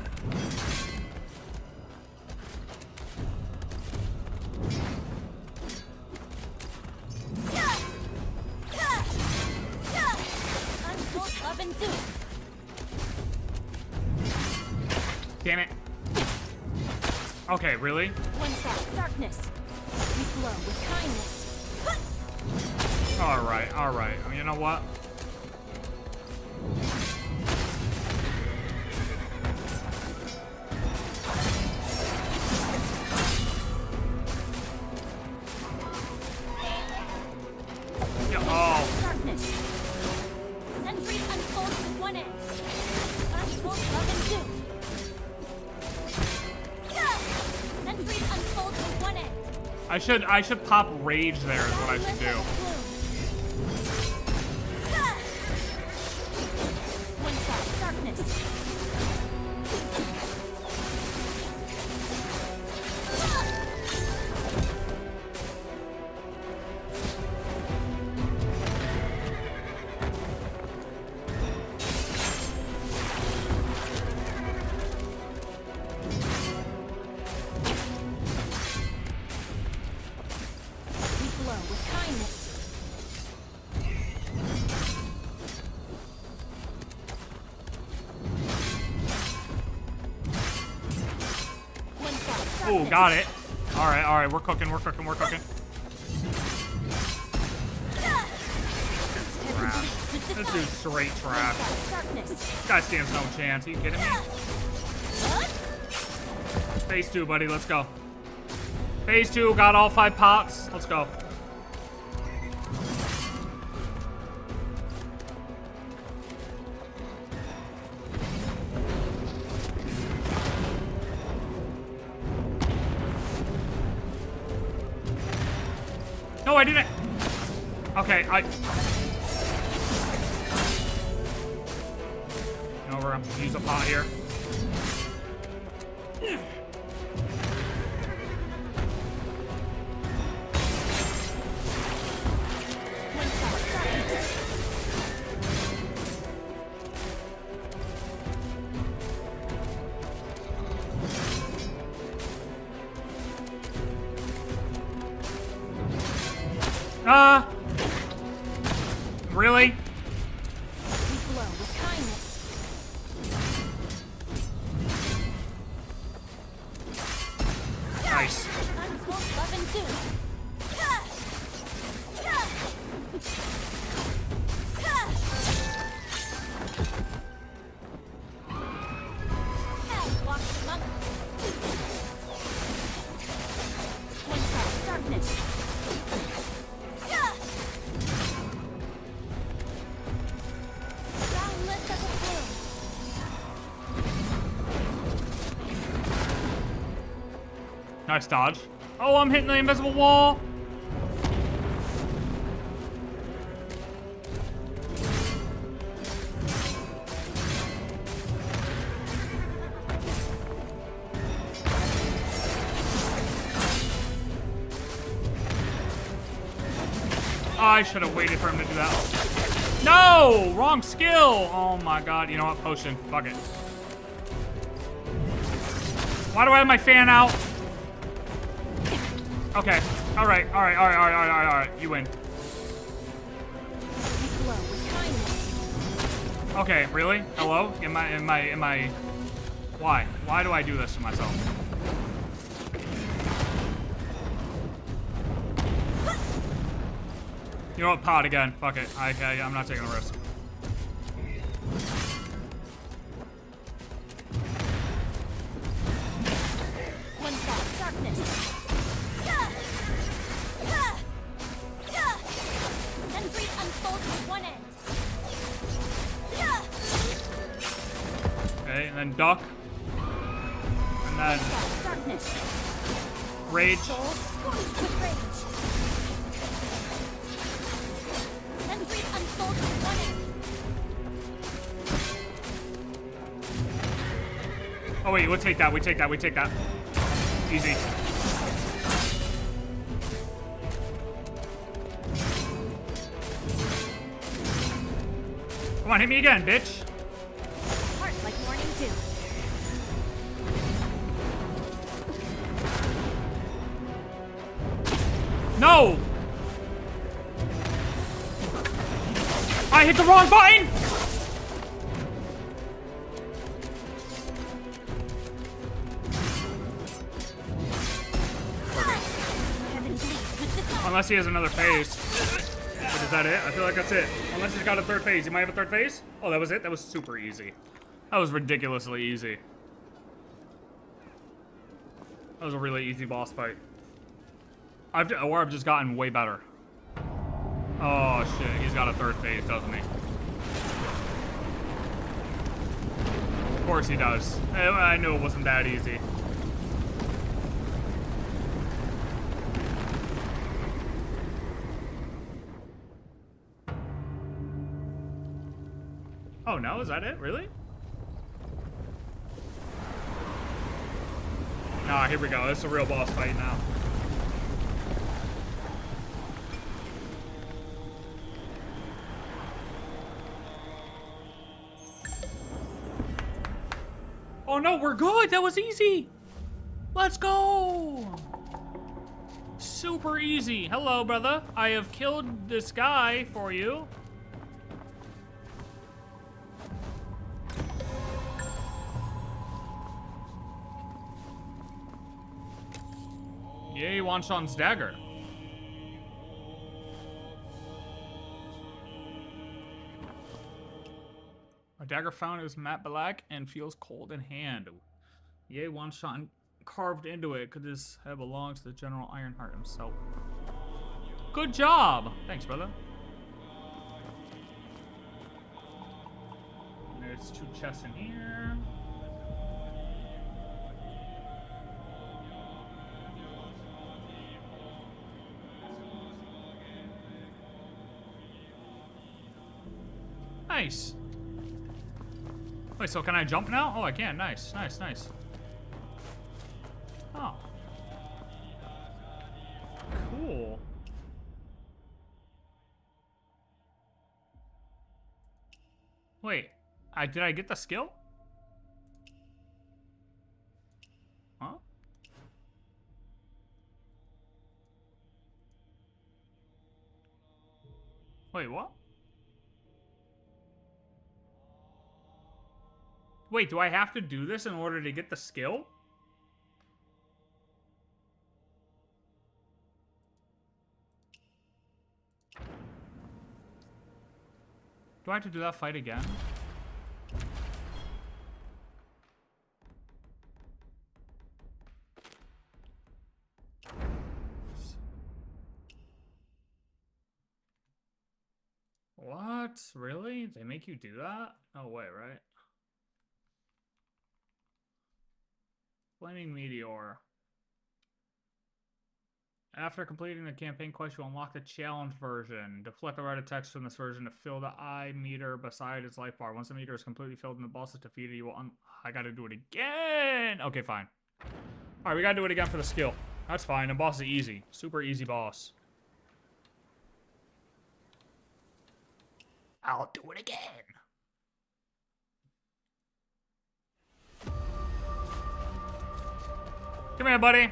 Untold love and doom. Damn it. Okay, really? One shot, darkness. We glow with kindness. Alright, alright. You know what? Darkness. Sentries unfold with one edge. Untold love and doom. Sentries unfold with one edge. I should pop rage there is what I should do. One shot, darkness. Oh, got it. Alright, alright, we're cooking, we're cooking, we're cooking. Trash. This dude's straight trash. This guy stands no chance. Are you kidding me? Phase 2, buddy, let's go. Phase 2, got all 5 pots. Let's go. No, I didn't. Okay, over. I'm gonna use a pot here. Really? We glow with kindness. Nice. Unsmoke love and soon. Walk the monk. One shot darkness. Boundless as a plume. Nice dodge. Oh, I'm hitting the invisible wall. I should have waited for him to do that. No! Wrong skill! Oh my god. You know what? Potion. Fuck it. Why do I have my fan out? Okay. Alright. Alright. You win. Okay, really? Hello? Am I... Why? Why do I do this to myself? You know what? Pod again. Fuck it. I'm not taking a risk. One shot darkness. And breathe unfolds with one end. Okay, and then duck. And then Darkness. rage. With rage. And breathe unfolds with one end. Oh wait, we'll take that. We take that. Easy. Come on, hit me again, bitch. Heart like morning dew. No! I hit the wrong button! Unless he has another phase. But is that it? I feel like that's it. Unless he's got a third phase. He might have a third phase? Oh, that was it? That was super easy. That was ridiculously easy. That was a really easy boss fight. I've just gotten way better. Oh shit, he's got a third phase, doesn't he? Of course he does. I knew it wasn't that easy. Oh no, is that it? Really? Nah, here we go. It's a real boss fight now. Oh no, we're good. That was easy. Let's go. Super easy. Hello, brother. I have killed this guy for you. Yay, Wanshan's dagger. A dagger found is matte black and feels cold in hand. Yay, Wanshan carved into it. Could this have belonged to the General Ironheart himself? Good job! Thanks, brother. And there's 2 chests in here. Nice. Wait, so can I jump now? Oh, I can. Nice, nice, nice. Oh. Cool. Wait, did I get the skill? Huh? Wait, what? Wait, do I have to do this in order to get the skill? Do I have to do that fight again? What? Really? They make you do that? No way, right? Flaming Meteor. After completing the campaign quest, you unlock the challenge version. Deflect the rite text from this version to fill the eye meter beside its life bar. Once the meter is completely filled and the boss is defeated, you will I gotta do it again! Okay, fine. Alright, we gotta do it again for the skill. That's fine. The boss is easy. Super easy boss. I'll do it again. Come here, buddy.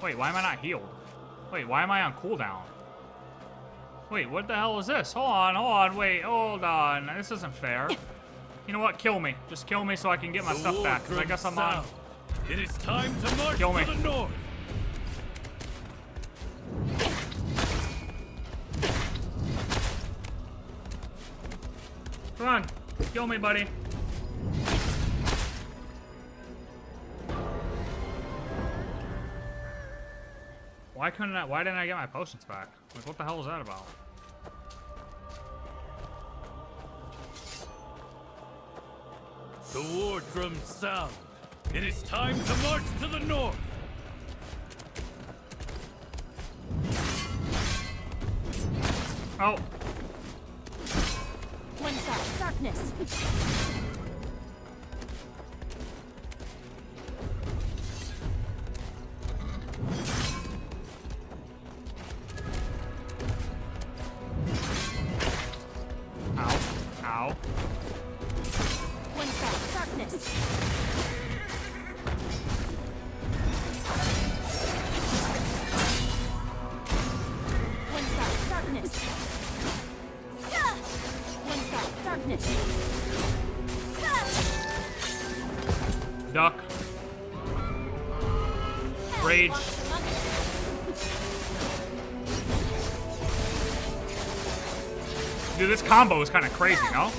Wait, why am I not healed? Wait, why am I on cooldown? Wait, what the hell is this? Hold on, wait, hold on. This isn't fair. You know what? Kill me. Just kill me so I can get my stuff back, because I guess I'm on... It is time to march Kill me. to the north. Come on. Kill me, buddy. Why didn't I get my potions back? Like, what the hell is that about? The war drums sound. It is time to march to the north. Oh. One shot, darkness. Ow. One shot, darkness. One shot, darkness. One shot, darkness. Duck. Rage. Dude, this combo is kind of crazy, no?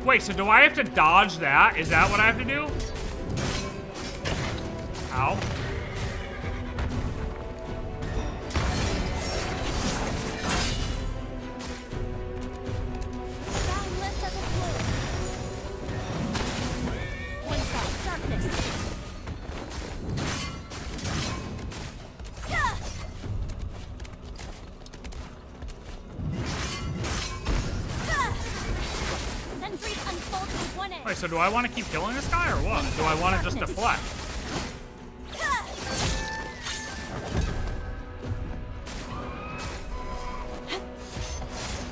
Wait, so do I have to dodge that? Is that what I have to do? Ow. One shot, darkness. Wait, so do I want to keep killing this guy or what? Do I want to just deflect?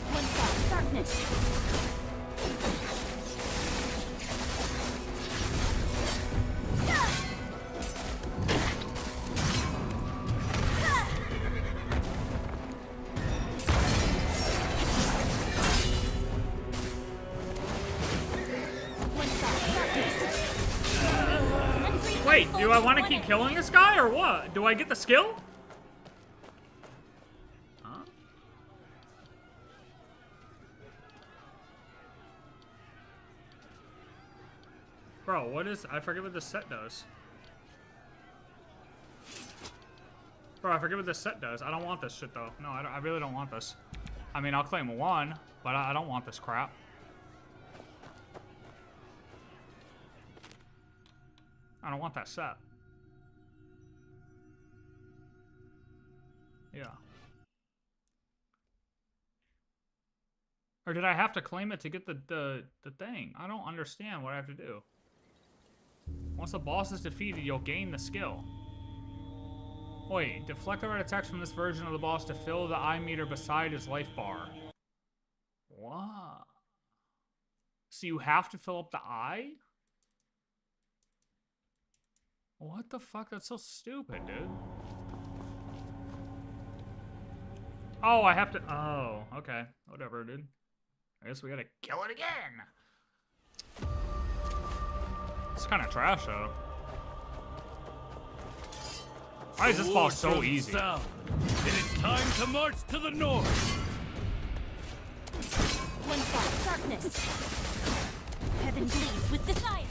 One shot, darkness. Wait, do I want to keep killing this guy or what? Do I get the skill? Huh? Bro, what is... I forget what this set does. Bro, I forget what this set does. I don't want this shit, though. No, I really don't want this. I mean, I'll claim one, but I don't want this crap. I don't want that set. Yeah. Or did I have to claim it to get the thing? I don't understand what I have to do. Once the boss is defeated, you'll gain the skill. Wait, deflect the red attacks from this version of the boss to fill the eye meter beside his life bar. What? So you have to fill up the eye? What the fuck? That's so stupid, dude. Oh, I have to... Oh, okay. Whatever, dude. I guess we gotta kill it again. It's kind of trash, though. Why is this boss so easy? It is time to march to the north. One thought, darkness. Heaven bleeds with desire.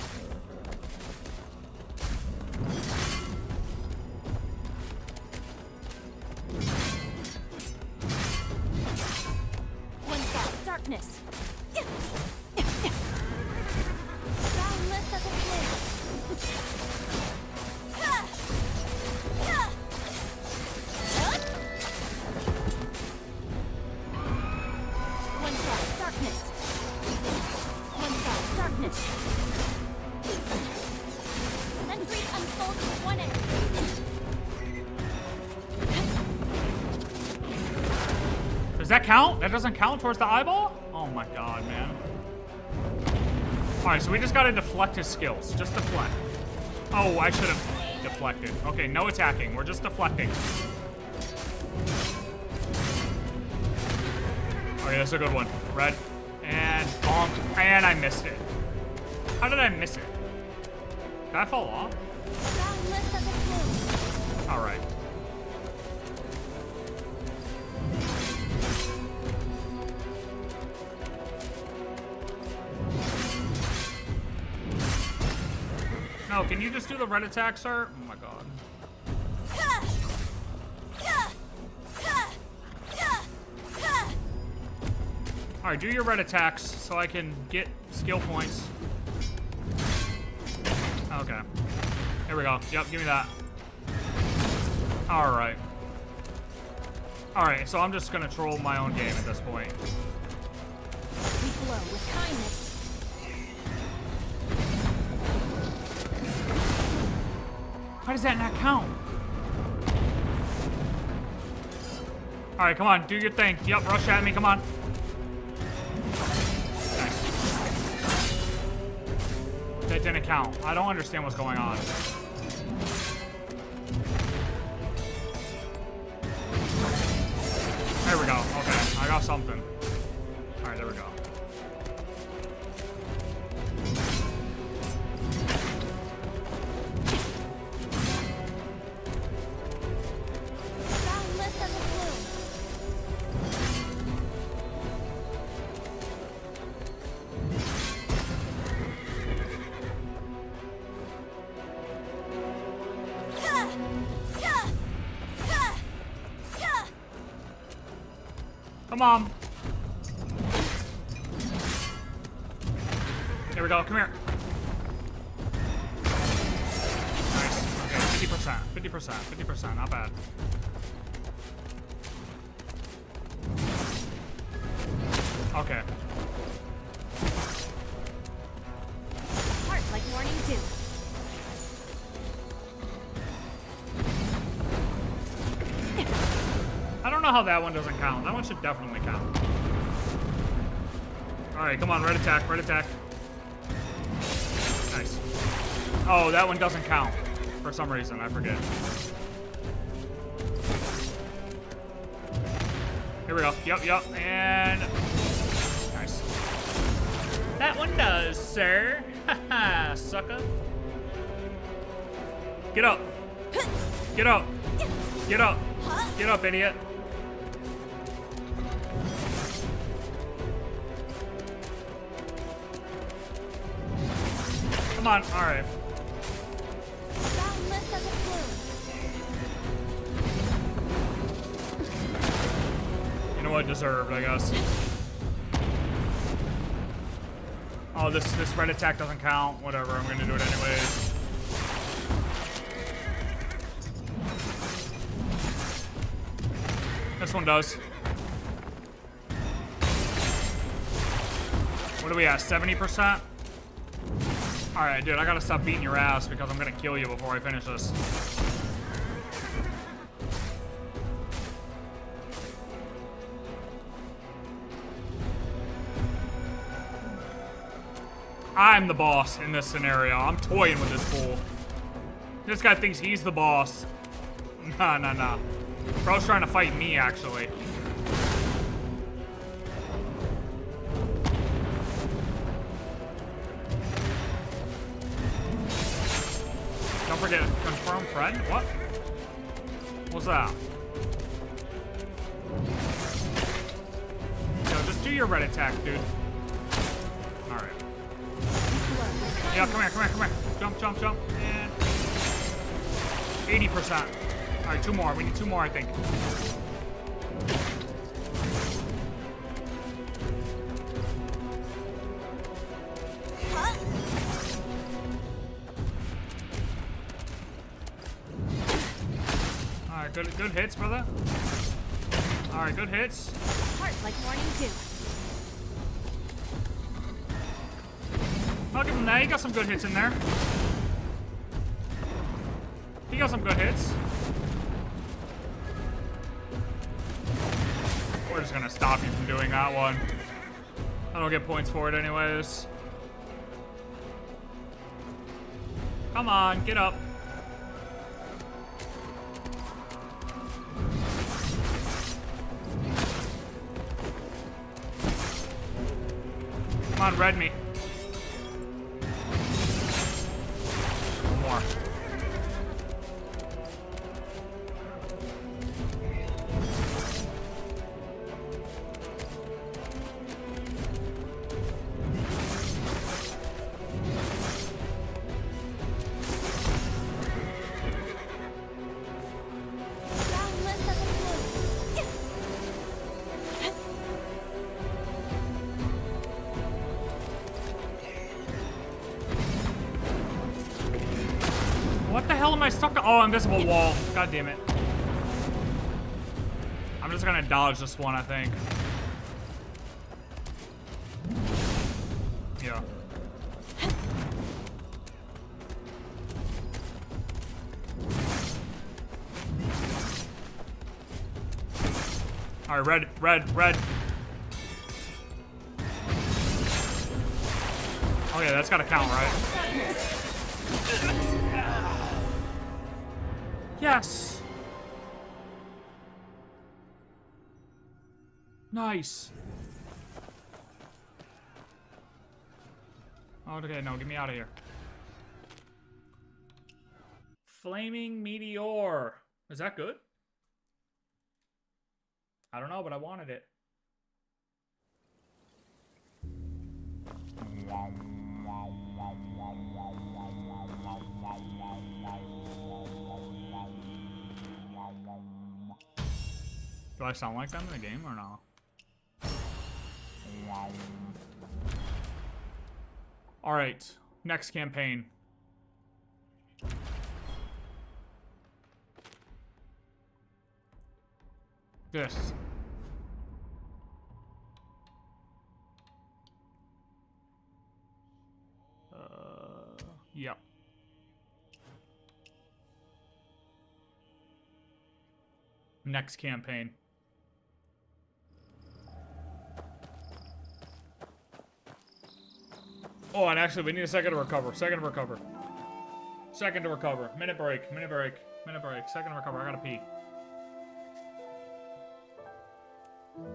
One thought, darkness. Boundless as a flame. One thought, darkness. One thought, darkness. Sentry unfolds with one end. Does that count? That doesn't count towards the eyeball? Oh my god, man. Alright, so we just gotta deflect his skills. Just deflect. Oh, I should have deflected. Okay, no attacking. We're just deflecting. Okay, that's a good one. Red. And bonk. And I missed it. How did I miss it? Did I fall off? Alright. No, can you just do the red attack, sir? Oh my god. Alright, do your red attacks so I can get skill points. Okay. Here we go. Yep, give me that. Alright. Alright, so I'm just gonna troll my own game at this point. We glow with kindness. How does that not count? Alright, come on, do your thing. Yep, rush at me, come on. That didn't count. I don't understand what's going on. There we go. Okay, I got something. Alright, there we go. Boundless as a plume. Come on. There we go. Come here. Nice. Okay, 50%. 50%. 50%. Not bad. Okay. Heart like morning dew. I don't know how that one doesn't count. That one should definitely count. Alright, come on. Red attack. Red attack. Nice. Oh, that one doesn't count. For some reason. I forget. Here we go. Yup, yup. And... Nice. That one does, sir. Haha, sucker. Get up. Get up. Get up. Get up, idiot. Come on. All right. Boundless as a plume. You know what? Deserved, I guess. Oh, this red attack doesn't count. Whatever. I'm gonna do it anyways. This one does. What are we at, 70%? Alright, dude, I gotta stop beating your ass because I'm gonna kill you before I finish this. I'm the boss in this scenario. I'm toying with this fool. This guy thinks he's the boss. Nah, nah, nah. Bro's trying to fight me, actually. Don't forget, confirm friend? What? What's that? Yo, just do your red attack, dude. Alright. Yeah, come here, come here, come here. Jump, jump, jump. And 80%. Alright, 2 more. We need 2 more, I think. Alright, good hits, brother. Alright, good hits. Heart like morning dew. I'll give him that. He got some good hits in there. He got some good hits. We're just gonna stop you from doing that one. I don't get points for it anyways. Come on, get up. Come on, red me. One more. What the hell am I stuck to? Oh, invisible wall. God damn it. I'm just gonna dodge this one, I think. Yeah. Alright, red, red, red. Oh yeah, that's gotta count, right? Yes! Nice. Oh, okay, no, get me out of here. Flaming Meteor. Is that good? I don't know, but I wanted it. Do I sound like them in the game or no? Alright, next campaign. This. Yep. Next campaign. Oh, and actually, we need a second to recover. Second to recover. Second to recover. Minute break. Minute break. Minute break. Second to recover. I gotta pee.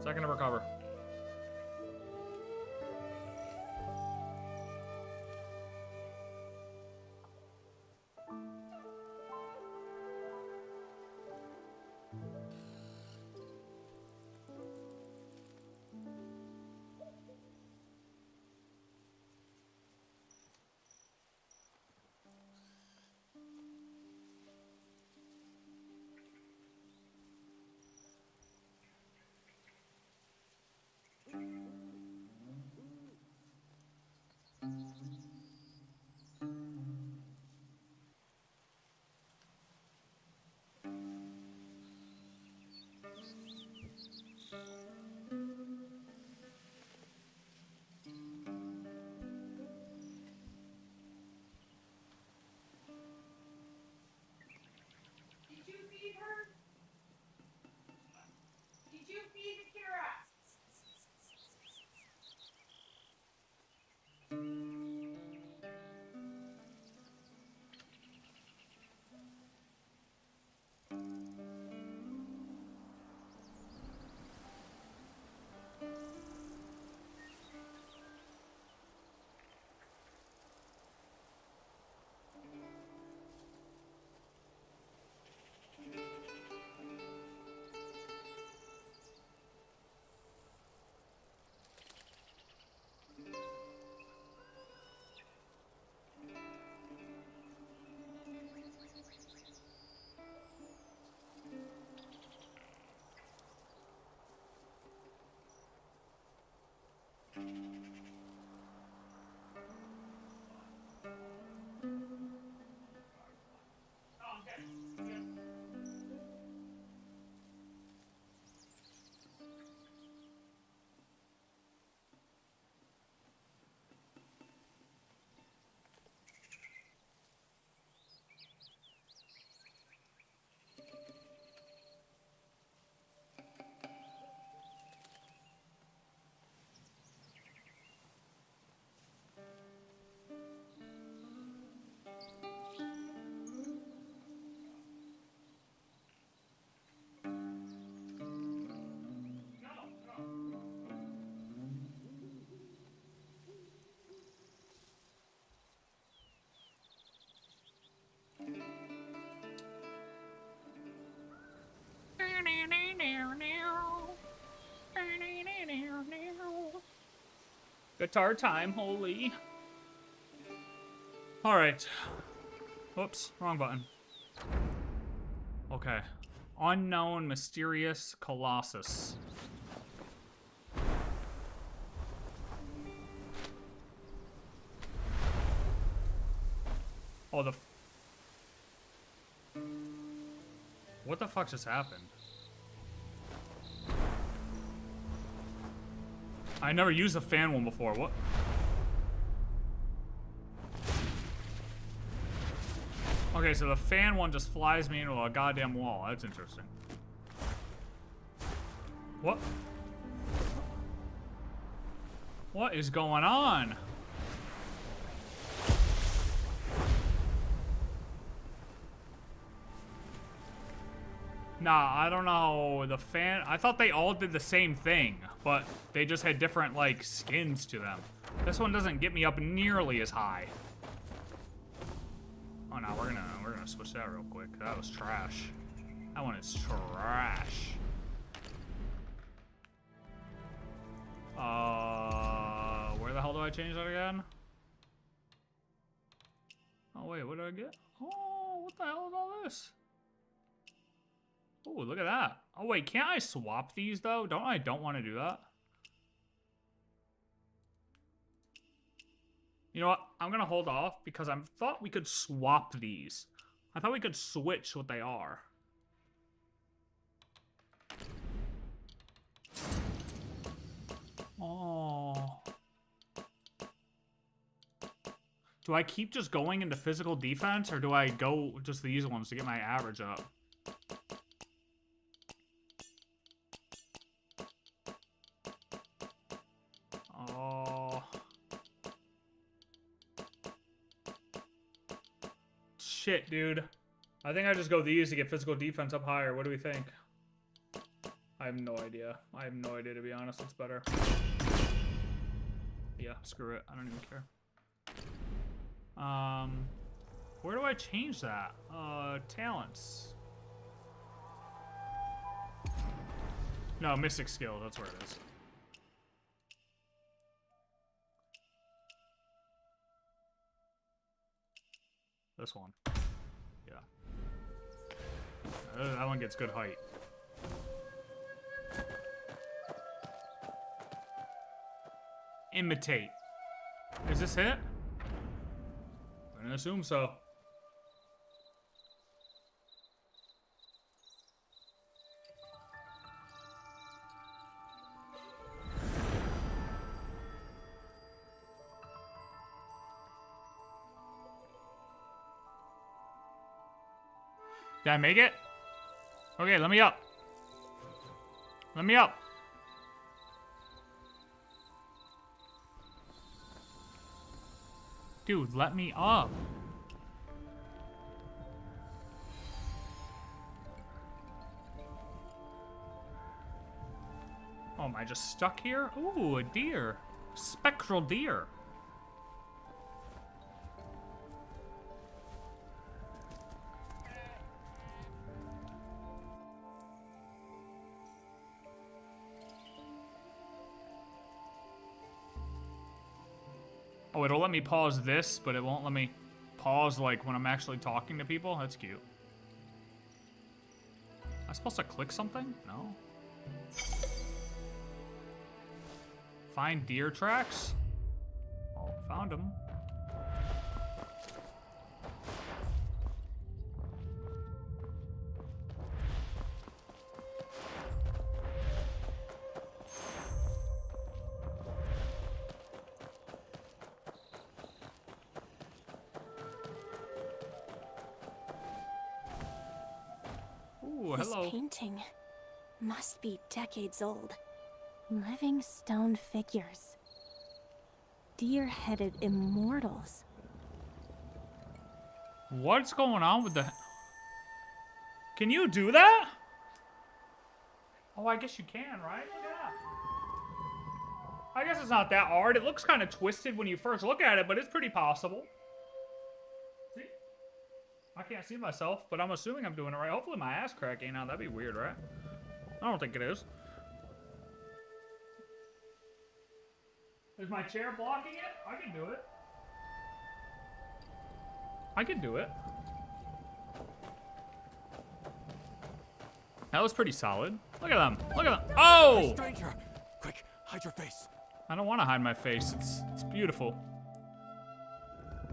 Second to recover. Guitar time, holy. Alright. Whoops, wrong button. Okay. Unknown mysterious Colossus. Oh, what the fuck just happened? I never used a fan one before. What? Okay, so the fan one just flies me into a goddamn wall. That's interesting. What? What is going on? Nah, I don't know. The fan... I thought they all did the same thing, but they just had different, like, skins to them. This one doesn't get me up nearly as high. Oh, no, we're gonna switch that real quick. That was trash. That one is trash. Where the hell do I change that again? Oh, wait, what did I get? Oh, what the hell is all this? Oh, look at that. Oh, wait, can't I swap these, though? Don't want to do that. You know what? I'm going to hold off because I thought we could swap these. I thought we could switch what they are. Oh. Do I keep just going into physical defense, or do I go just these ones to get my average up? Oh. Shit, dude. I think I just go these to get physical defense up higher. What do we think? I have no idea. I have no idea, to be honest. What's better? Yeah, screw it. I don't even care. Where do I change that? Talents. No, Mystic Skill. That's where it is. This one. Yeah. That one gets good height. Imitate. Is this it? I'm gonna assume so. Did I make it? Okay, let me up. Let me up. Dude, let me up. Oh, am I just stuck here? Ooh, a deer. Spectral deer. Oh, it'll let me pause this, but it won't let me pause, like, when I'm actually talking to people? That's cute. Am I supposed to click something? No. Find deer tracks? Oh, found them. This painting must be decades old. Living stone figures. Deer-headed immortals. What's going on with the... Can you do that? Oh, I guess you can, right? Look at that. I guess it's not that hard. It looks kind of twisted when you first look at it, but it's pretty possible. See? I can't see myself, but I'm assuming I'm doing it right. Hopefully my ass crack ain't out. That'd be weird, right? I don't think it is. Is my chair blocking it? I can do it. I can do it. That was pretty solid. Look at them. Look at them. Oh! Stranger! Quick, hide your face. I don't want to hide my face. It's beautiful.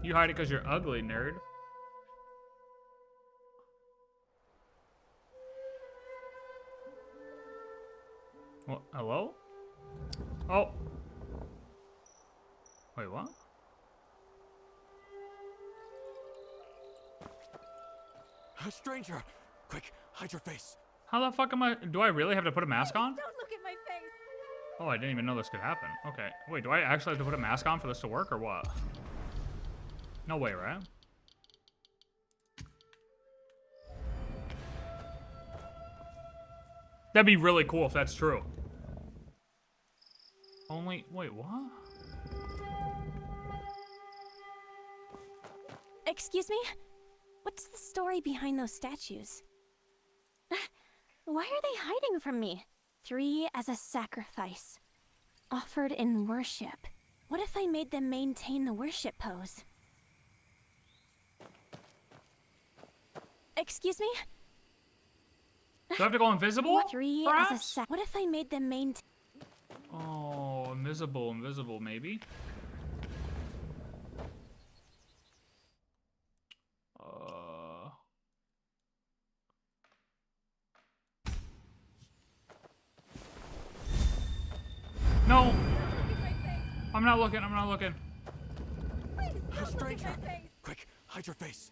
You hide it because you're ugly, nerd. What? Hello? Oh. Wait, what? A stranger! Quick, hide your face. How the fuck am I? Do I really have to put a mask on? Don't look at my face. Oh, I didn't even know this could happen. Okay. Wait, do I actually have to put a mask on for this to work or what? No way, right? That'd be really cool if that's true. Only, wait, what? Excuse me? What's the story behind those statues? Why are they hiding from me? 3 as a sacrifice, offered in worship. What if I made them maintain the worship pose? Excuse me? Do I have to go invisible? 3 perhaps? as a What if I made them maintain? Oh, invisible, maybe. No! I'm not looking, I'm not looking. A stranger! Quick, hide your face.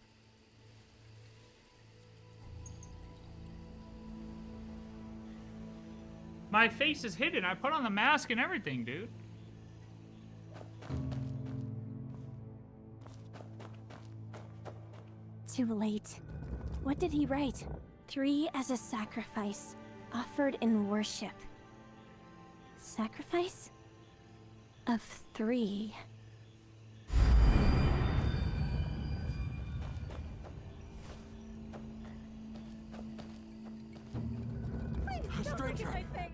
My face is hidden. I put on the mask and everything, dude. Too late. What did he write? 3 as a sacrifice, offered in worship. Sacrifice? Of 3. A stranger!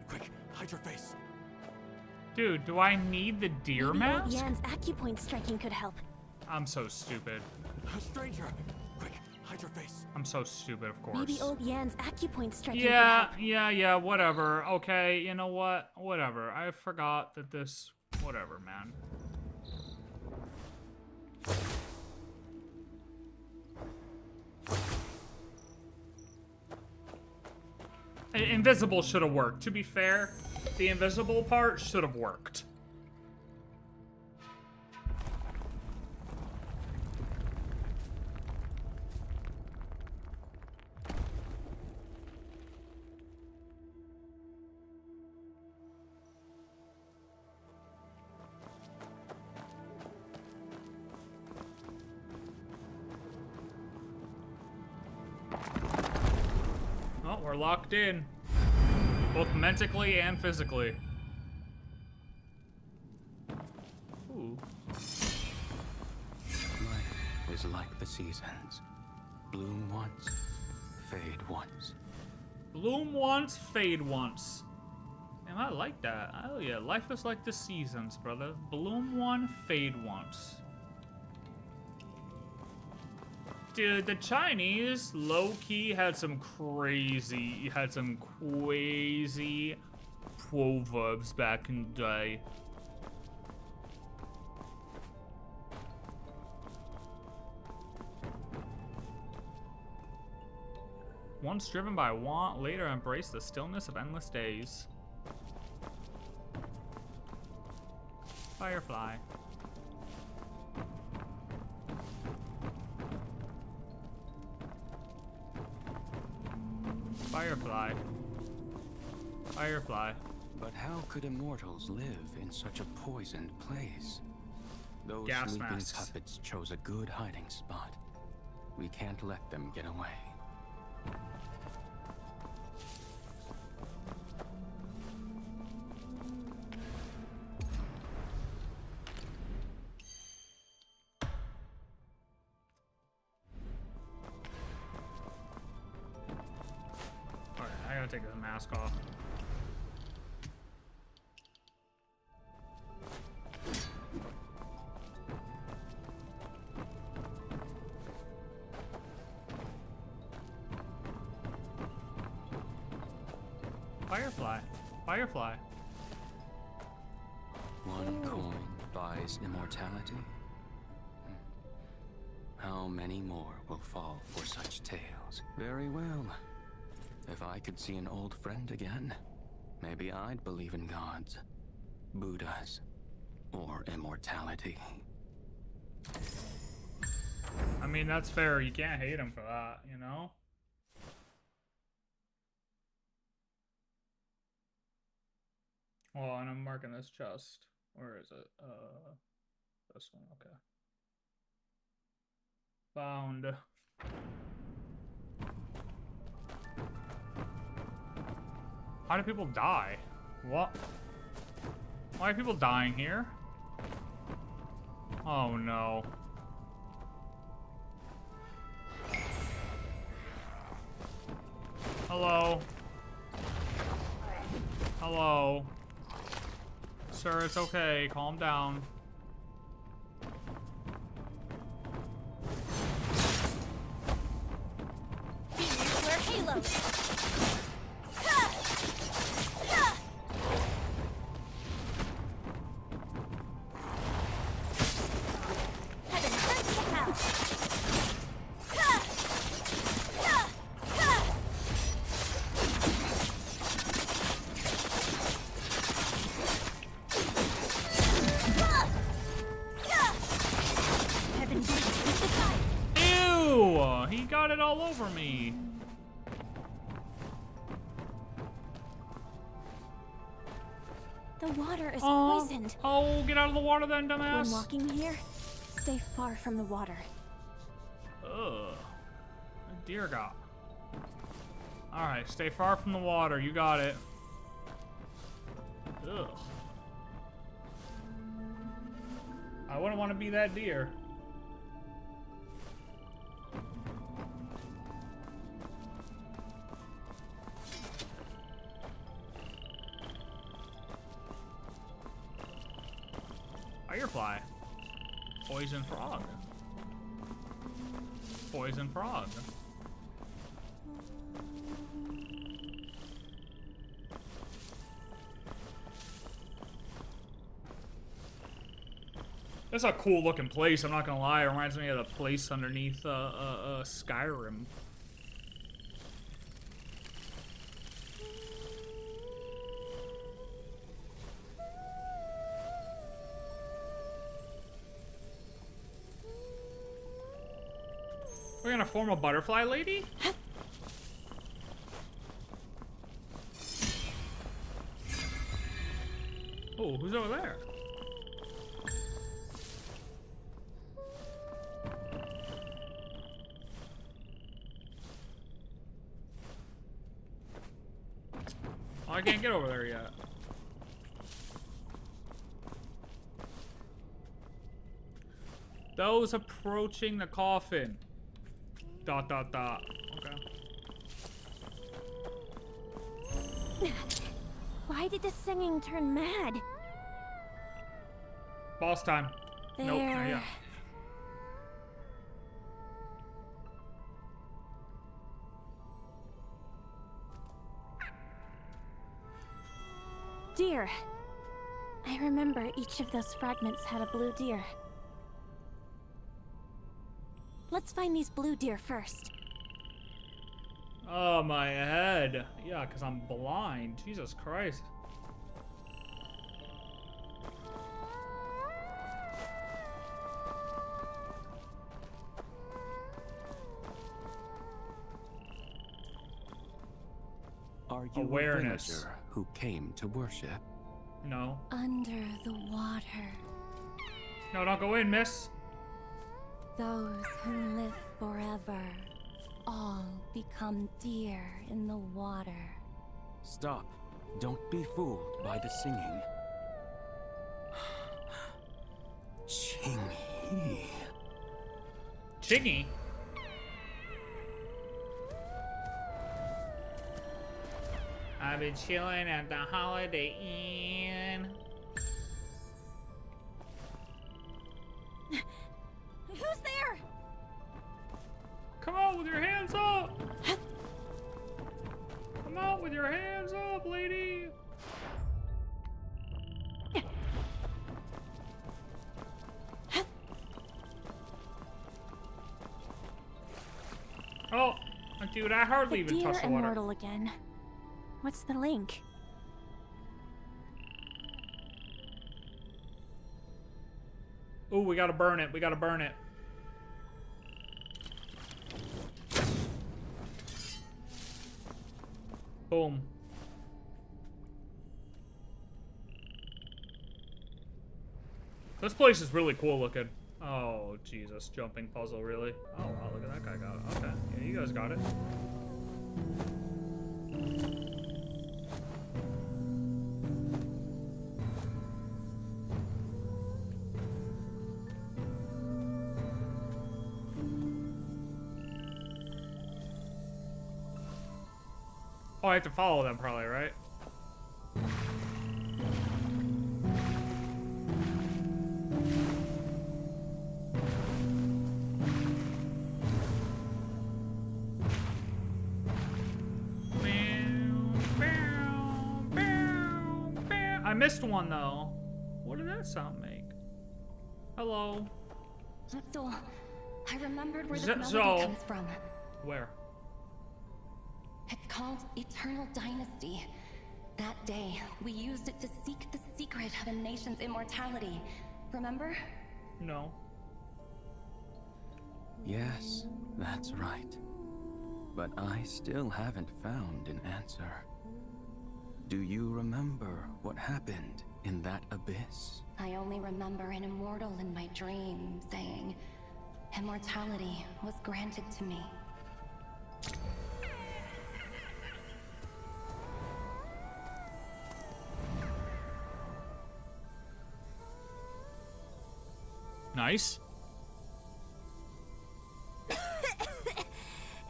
Quick, hide your face. Dude, do I need the deer Maybe mask? old Yan's acupoint striking could help. I'm so stupid. A stranger! Quick, hide your face. I'm so stupid, of course. Maybe old Yan's acupoint striking Yeah, could help. yeah, whatever. Okay, you know what? Whatever. I forgot that this... Whatever, man. Invisible should have worked. To be fair, the invisible part should have worked. Oh, we're locked in. Both mentally and physically. Ooh. Life is like the seasons. Bloom once, fade once. Bloom once, fade once. And I like that. Oh yeah, life is like the seasons, brother. Bloom one, fade once. Dude, the Chinese low-key had some crazy proverbs back in the day. Once driven by want, later embraced the stillness of endless days. Firefly. Firefly. Firefly. But how could immortals live in such a poisoned place? Those Gas sleeping masks. puppets chose a good hiding spot. We can't let them get away. Alright, I gotta take the mask off. Firefly. Firefly. One coin buys immortality. How many more will fall for such tales? Very well. If I could see an old friend again, maybe I'd believe in gods, Buddhas, or immortality. I mean, that's fair. You can't hate him for that, you know? Oh, and I'm marking this chest. Where is it? This one, okay. Found. How do people die? What? Why are people dying here? Oh no. Hello? Hello? Sir, it's okay. Calm down. Wear halos. Heaven turns to hell. Heaven bleeds with the tide. Ew! He got it all over me. The water is Oh. poisoned. Oh, get out of the water then, When dumbass. walking here, stay far from the water. Ugh. Dear God. Alright, stay far from the water. You got it. Ugh. I wouldn't want to be that deer. Firefly. Poison frog. Poison frog. That's a cool looking place, I'm not gonna lie. It reminds me of the place underneath Skyrim. We're gonna form a butterfly lady? Oh, who's over there? Oh, I can't get over there yet. Those approaching the coffin. ... Okay. Why did the singing turn mad? Boss time. Nope, not There. yet. Deer. I remember each of those fragments had a blue deer. Let's find these blue deer first. Oh, my head. Yeah, because I'm blind. Jesus Christ. Are you Awareness. a villager who came to worship? No. Under the water. No, don't go in, miss. Those who live forever all become deer in the water. Stop. Don't be fooled by the singing. Chingy. Chingy? I've been chilling at the Holiday Inn. Who's there? Come out with your hands up! Come out with your hands up, lady! Dude, I hardly The even deer touched the water. immortal again. What's the link? Ooh, we gotta burn it. We gotta burn it. Boom. This place is really cool looking. Oh, Jesus. Jumping puzzle, really? Oh, wow, look at that guy got it. Okay. Yeah, you guys got it. Oh, I have to follow them probably, right? I missed one though. What did that sound make? Hello. So, I remembered where this melody So, comes from. where? It's called Eternal Dynasty. That day, we used it to seek the secret of a nation's immortality. Remember? No. Yes, that's right. But I still haven't found an answer. Do you remember what happened in that abyss? I only remember an immortal in my dream saying, immortality was granted to me. Nice.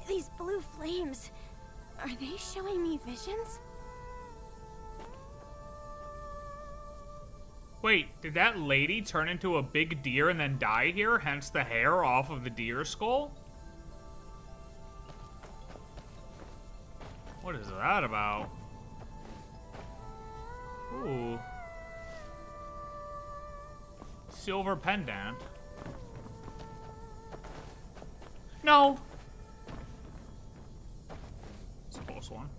These blue flames, are they showing me visions? Wait, did that lady turn into a big deer and then die here, hence the hair off of the deer skull? What is that about? Ooh. Silver pendant. No! It's a close one.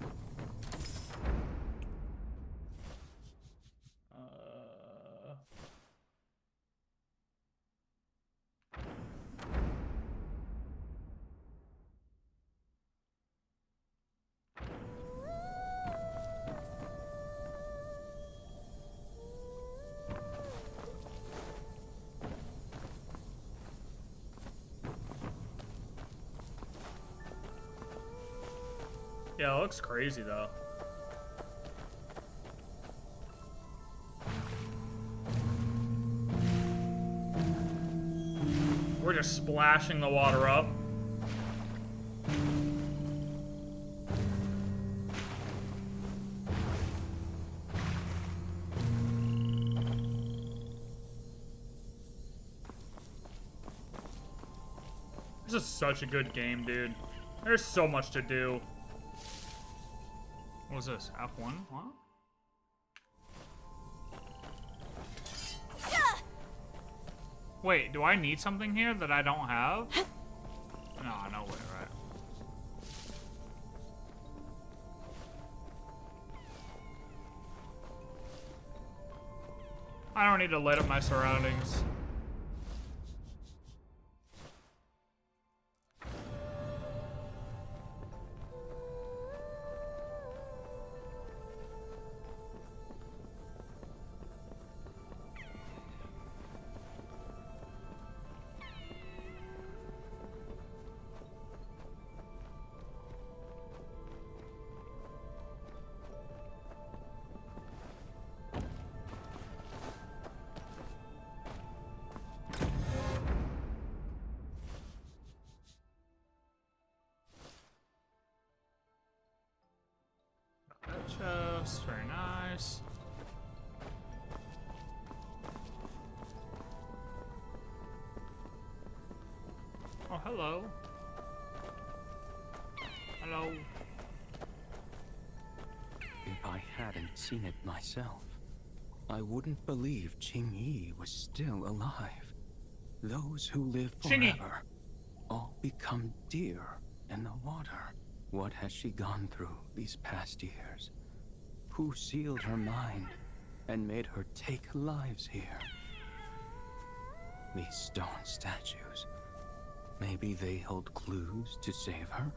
Yeah, it looks crazy though. We're just splashing the water up. This is such a good game, dude. There's so much to do. What was this? F1? What? Wait, do I need something here that I don't have? No way, right? I don't need to light up my surroundings. Chest, very nice. Oh, hello. Hello. If I hadn't seen it myself, I wouldn't believe Qing Yi was still alive. Those who live Qing Yi. forever all become deer in the water. What has she gone through these past years? Who sealed her mind and made her take lives here? These stone statues, maybe they hold clues to save her?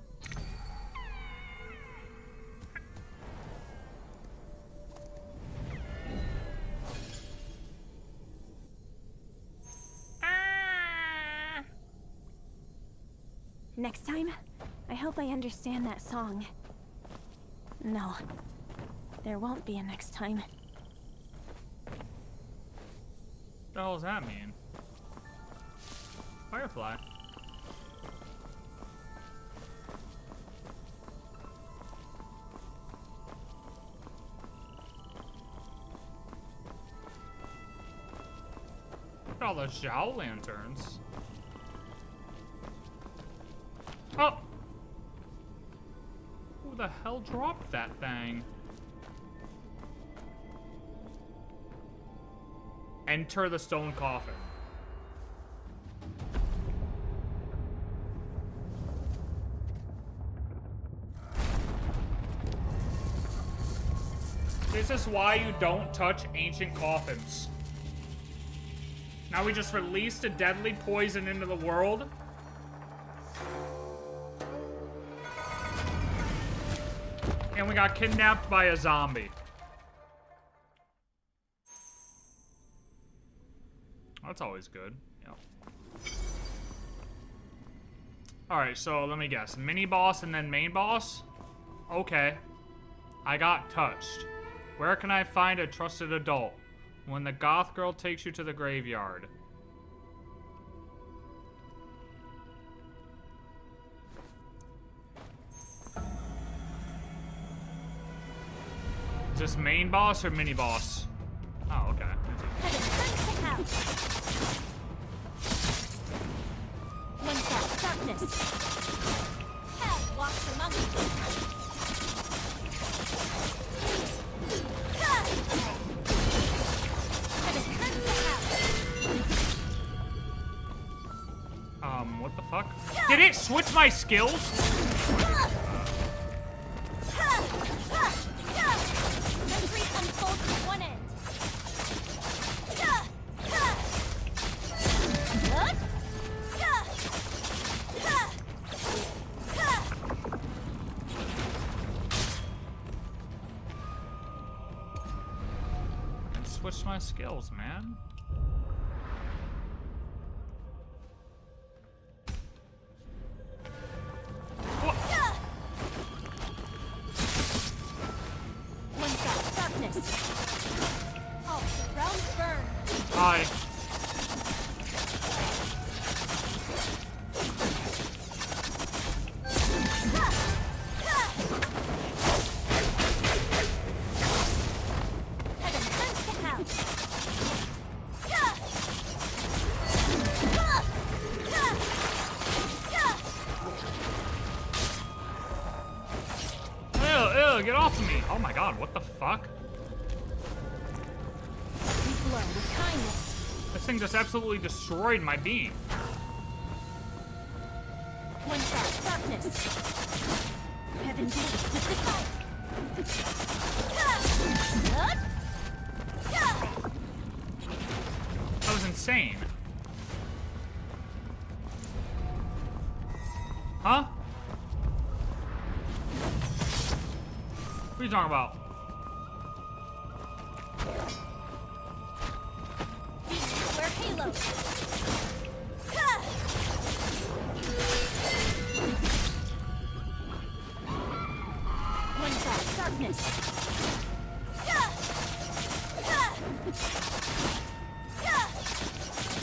Next time, I hope I understand that song. No, there won't be a next time. What the hell does that mean? Firefly. Look at all the Zhao lanterns. Oh! Who the hell dropped that thing? Enter the stone coffin. This is why you don't touch ancient coffins. Now we just released a deadly poison into the world. And we got kidnapped by a zombie. That's always good. Yep. Alright, so let me guess. Mini boss and then main boss? Okay. I got touched. Where can I find a trusted adult? When the goth girl takes you to the graveyard. Is this main boss or mini boss? Oh, okay. One shot, darkness. Hell, walk the monkey. What the fuck? Did it switch my skills? It switched my skills, man. Hi. Ew, get off of me. Oh my god, what the fuck? This thing just absolutely destroyed my being. One shot, darkness. Heaven be with the fight. That was insane. Huh? What are you talking about? Wear halos. One shot, darkness.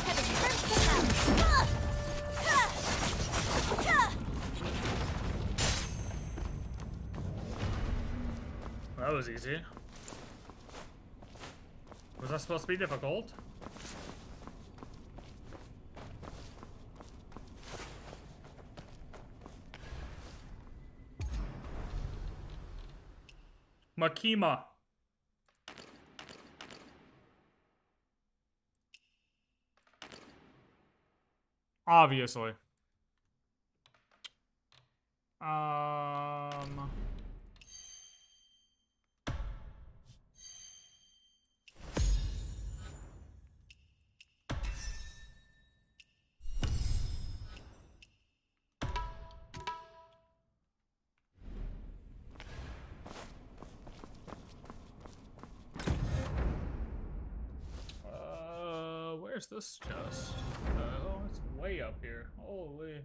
Heaven burns the house. That was easy. Was that supposed to be difficult? Makima. Obviously. Where's this chest? Oh, it's way up here. Holy.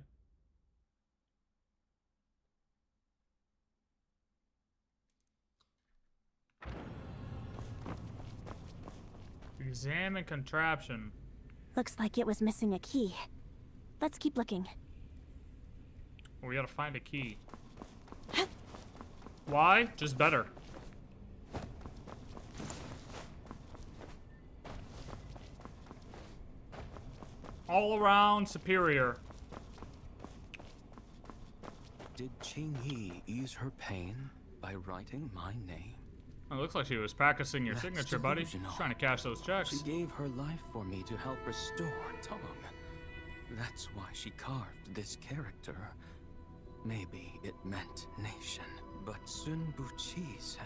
Examine contraption. Looks like it was missing a key. Let's keep looking. We gotta find a key. Why? Just better. All around superior. Did Qing Yi ease her pain by writing my name? It looks like she was practicing your That's signature, buddy. She's delusional. trying to cash those checks. She gave her life for me to help restore Tong. That's why she carved this character. Maybe it meant nation, but Sun Buqi said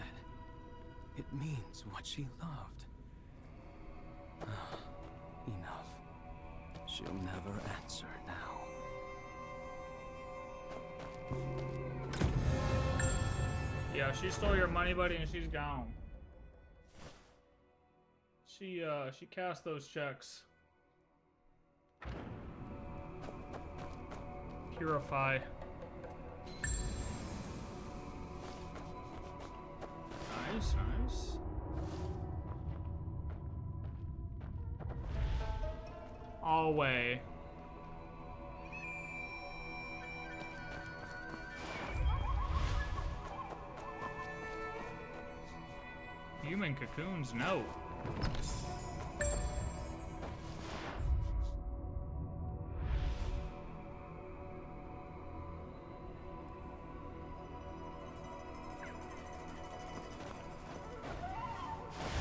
it means what she loved. Enough. She'll never answer now. Yeah, she stole your money, buddy, and she's gone. She cast those checks. Purify. Nice, nice. All way. Human cocoons, no.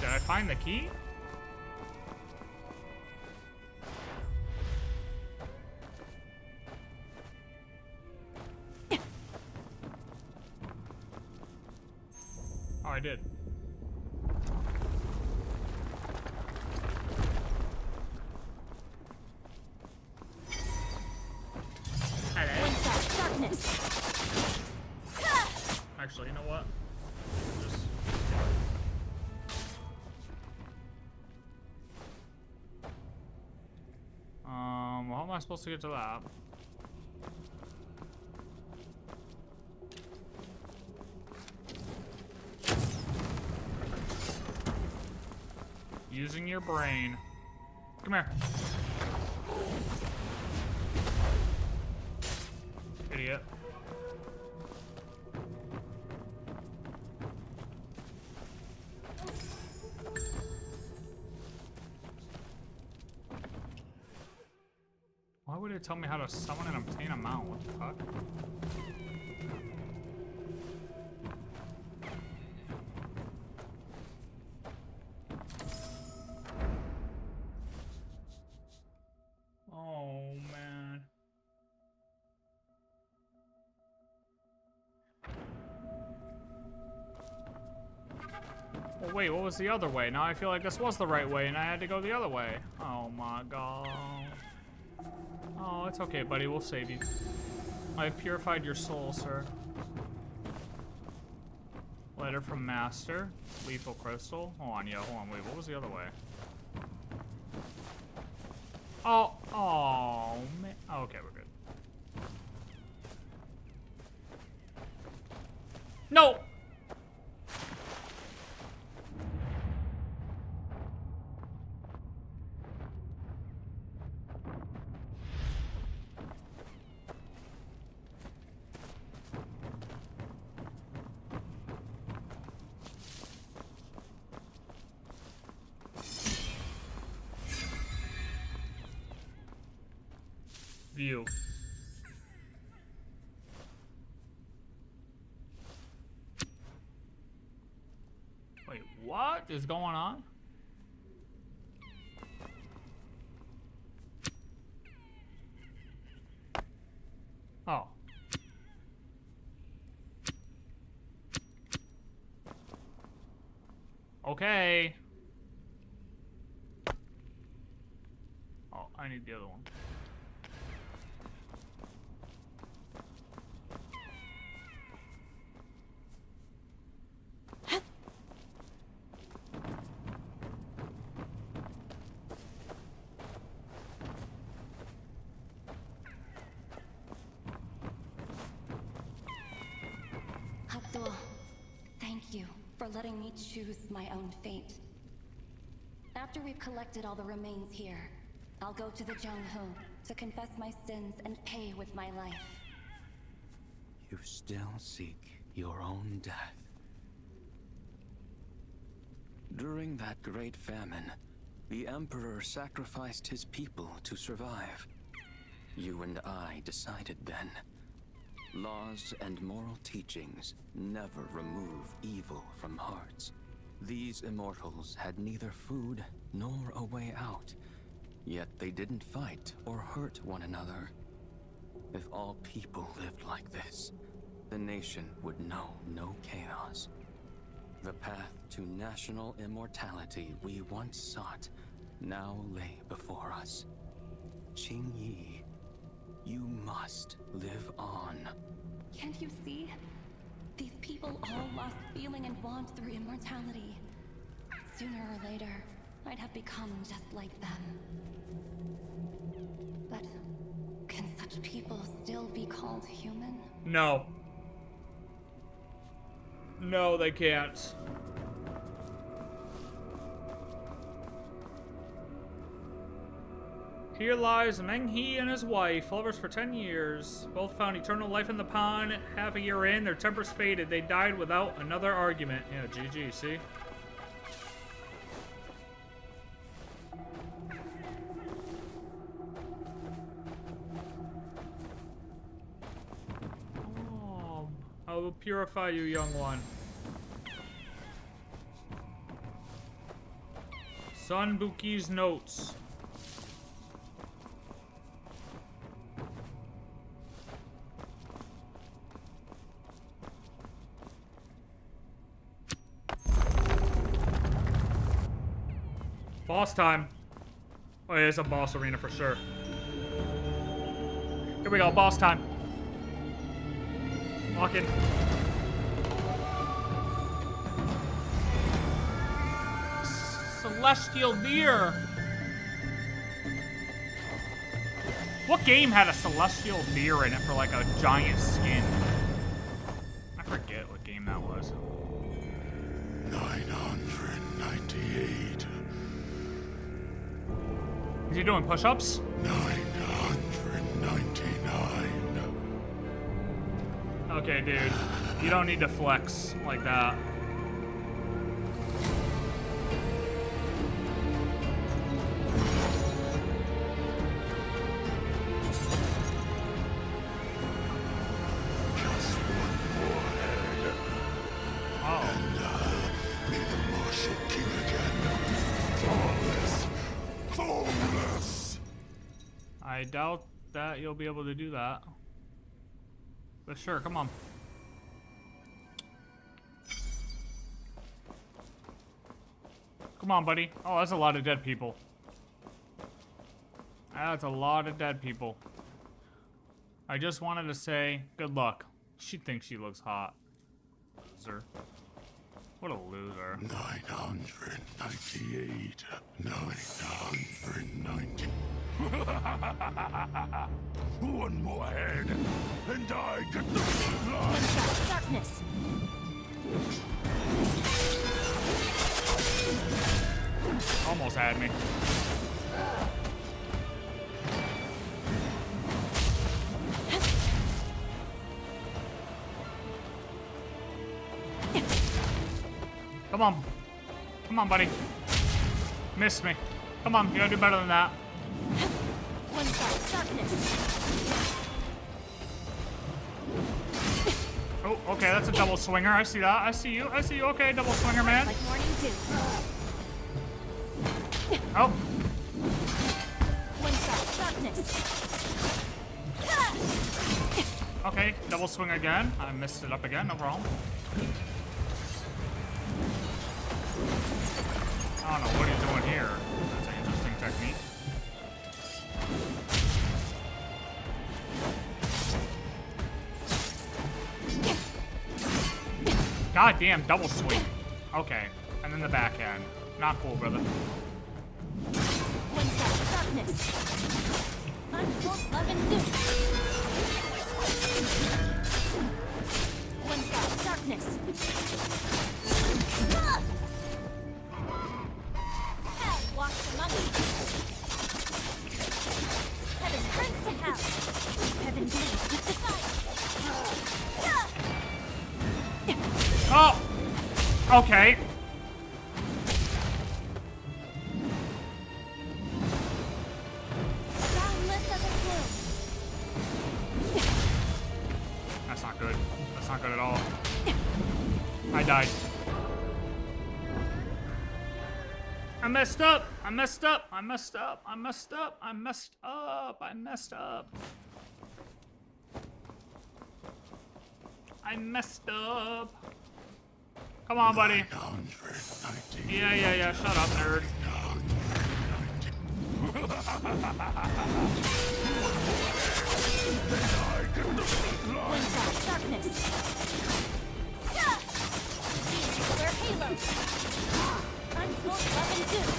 Did I find the key? Oh, I did. Actually, you know what? Just... well, how am I supposed to get to that? Using your brain. Come here. Idiot. Why would it tell me how to summon and obtain a mount? What the fuck? Oh, man. Well, wait, what was the other way? Now I feel like this was the right way and I had to go the other way. Oh my god. Oh, it's okay, buddy. We'll save you. I have purified your soul, sir. Letter from Master. Lethal crystal. Hold on, yeah, hold on. Wait, what was the other way? Oh, man. Oh, okay, we're good. No! View. Wait, what is going on? Oh. Okay. Oh, I need the other one. letting me choose my own fate. After we've collected all the remains here, I'll go to the Jung-ho to confess my sins and pay with my life. You still seek your own death. During that great famine, the Emperor sacrificed his people to survive. You and I decided then. Laws and moral teachings never remove evil from hearts. These immortals had neither food nor a way out, yet they didn't fight or hurt one another. If all people lived like this, the nation would know no chaos. The path to national immortality we once sought now lay before us. Qingyi, you must live on. Can't you see? These people all lost feeling and want through immortality. Sooner or later, I'd have become just like them. But can such people still be called human? No. No, they can't. Here lies Meng-He and his wife, lovers for 10 years. Both found eternal life in the pond. Half a year in, their tempers faded. They died without another argument. Yeah, GG, see? Oh, I will purify you, young one. Son Buki's notes. Boss time. Oh yeah, it's a boss arena for sure. Here we go, boss time. Walk in. Celestial deer. What game had a celestial deer in it for like a giant skin? I forget what game that was. 998. Is he doing push-ups? 999. Okay, dude. You don't need to flex like that. Just one more head. Oh. And be the martial king again. Flawless. Flawless. I doubt that you'll be able to do that. But sure, come on. Come on, buddy. Oh, that's a lot of dead people. That's a lot of dead people. I just wanted to say, good luck. She thinks she looks hot. Loser. What a loser. 998. 990. One more head, and I get the blood. Darkness. Almost had me. Come on. Come on, buddy. Missed me. Come on, you gotta do better than that. One shot, darkness. Oh, okay, that's a double swinger. I see that. I see you. I see you. Okay, double swinger, man. Like morning dew. Oh. One shot, darkness. Okay, double swing again. I messed it up again. No problem. I don't know what he's doing here. That's an interesting technique. God damn, double swing. Okay, and then the backhand. Not cool, brother. One shot, darkness. Punch, wolf, love, and do. One shot, darkness. Oh! Okay. That's not good. That's not good at all. I died. I messed up. I messed up. I messed up. I messed up. I messed up. I messed up. I messed up. Come on, buddy. Yeah. Shut up, nerd. Darkness. Wear Halo. Untold love and doom.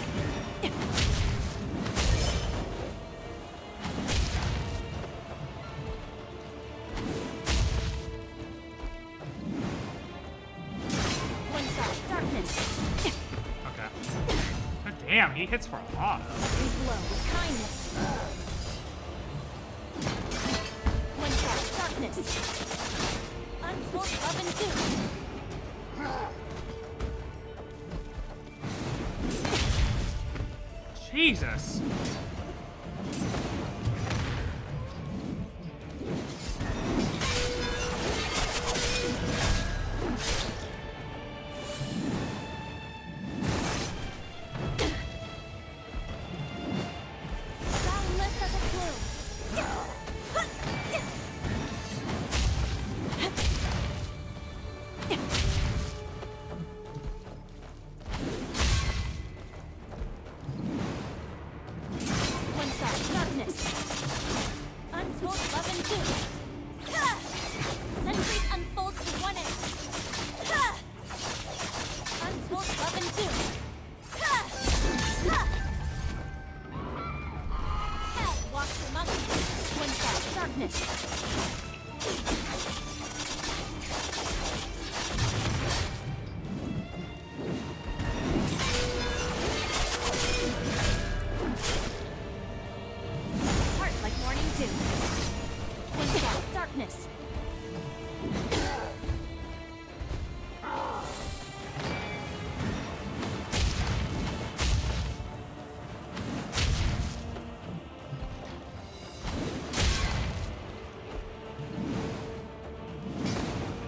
One side, darkness. Okay. God damn, he hits for a lot. We glow with kindness. One side, darkness. Untold love and doom. Jesus.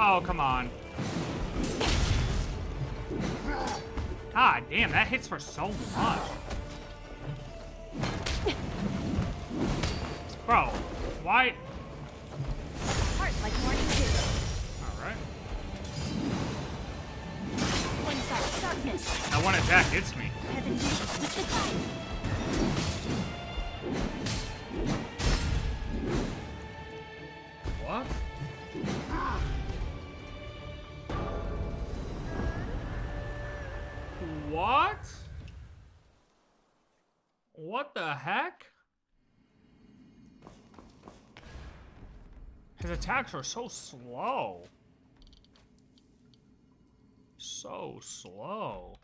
Oh, come on. God damn, that hits for so much. Bro, why? Heart like morning dew. Alright. One side, darkness. That one attack hits me. Heaven moves with the tide. What? What? What the heck? His attacks are so slow. So slow.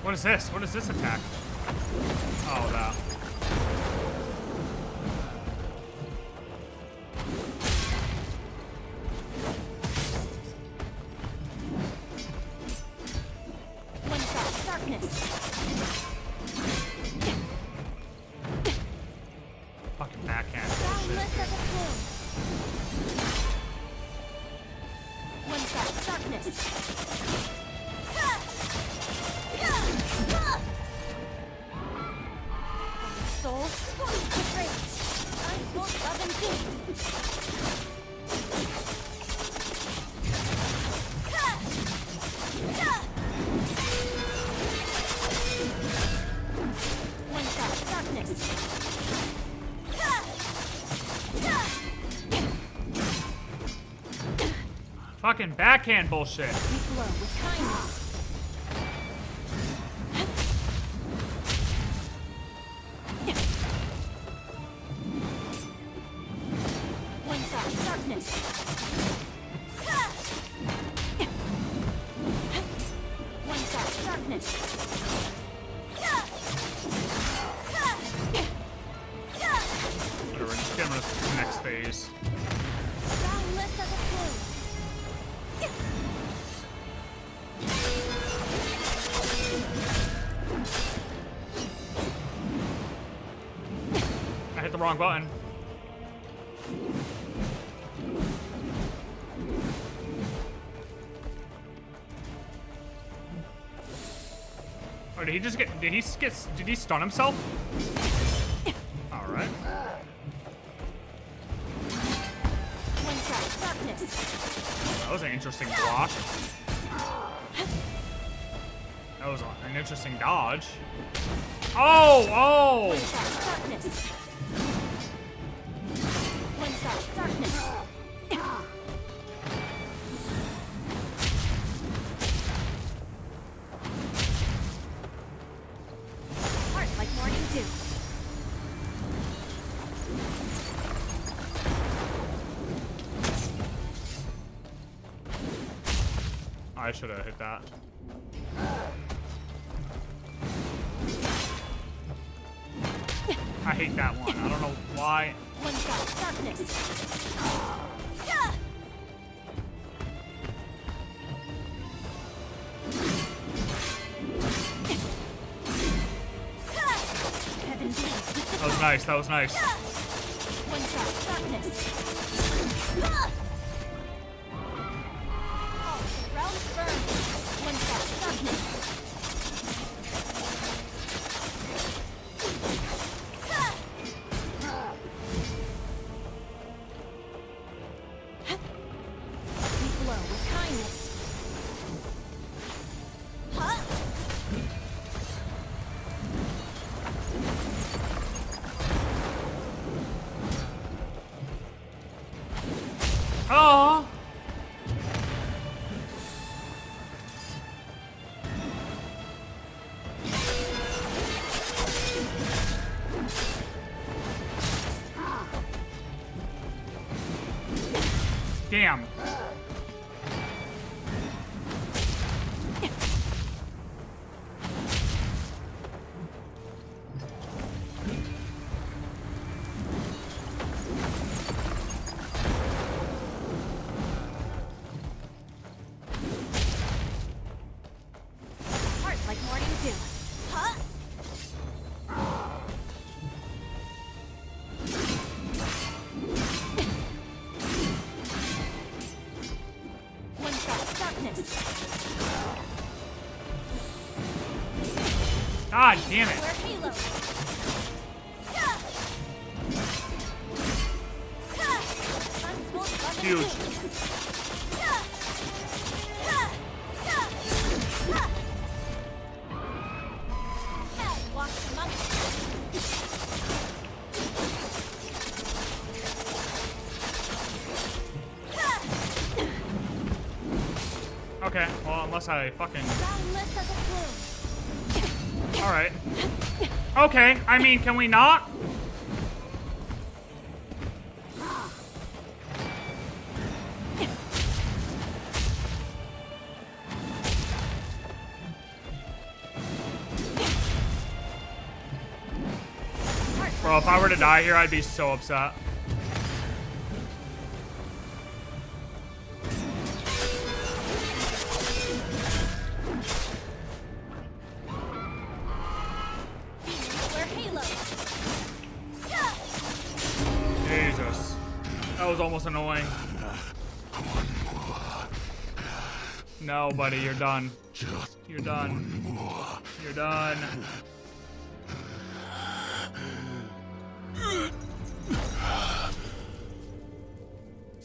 What is this? What is this attack? Oh, that. One side, darkness. Fucking backhand. Boundless as a plume. One side, darkness. soul. Great. I won't love and do. One shot, darkness. Fucking backhand bullshit. We glow with kindness. One shot, darkness. One shot, darkness. Whatever, just get him to the next phase. Boundless as a plume. I hit the wrong button. Oh, did he just get, did he stun himself? All right. One shot, darkness. That was an interesting block. That was an interesting dodge. Oh, oh! One shot, darkness. One shot, darkness. Heart like morning dew. I should have hit that. I hate that one. I don't know why. One shot, darkness. Heaven bleeds with the That was nice. That was nice. one shot, darkness. All the realms burn. One shot, darkness. We glow with kindness. Oh. Damn. Heart like morning dew. One shot, darkness. God damn it. We're Halo. Huge. Walk among Okay, well, unless I fucking... boundless as a plume. Alright. Okay, I mean, can we not? Bro, if I were to die here, I'd be so upset. We're Halo. Jesus. That was almost annoying. No, buddy, you're done. You're done. You're done.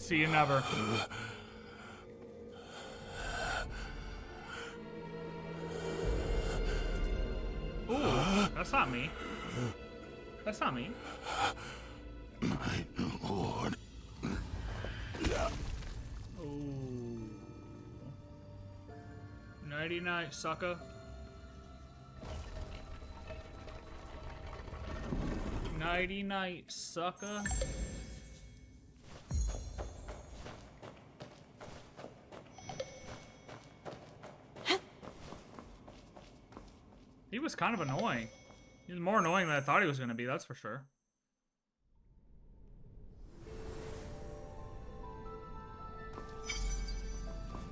See you never. Ooh, that's not me. That's not me. My lord. Ooh. Nighty night, sucker. Nighty night, sucker. He was kind of annoying. He was more annoying than I thought he was going to be, that's for sure.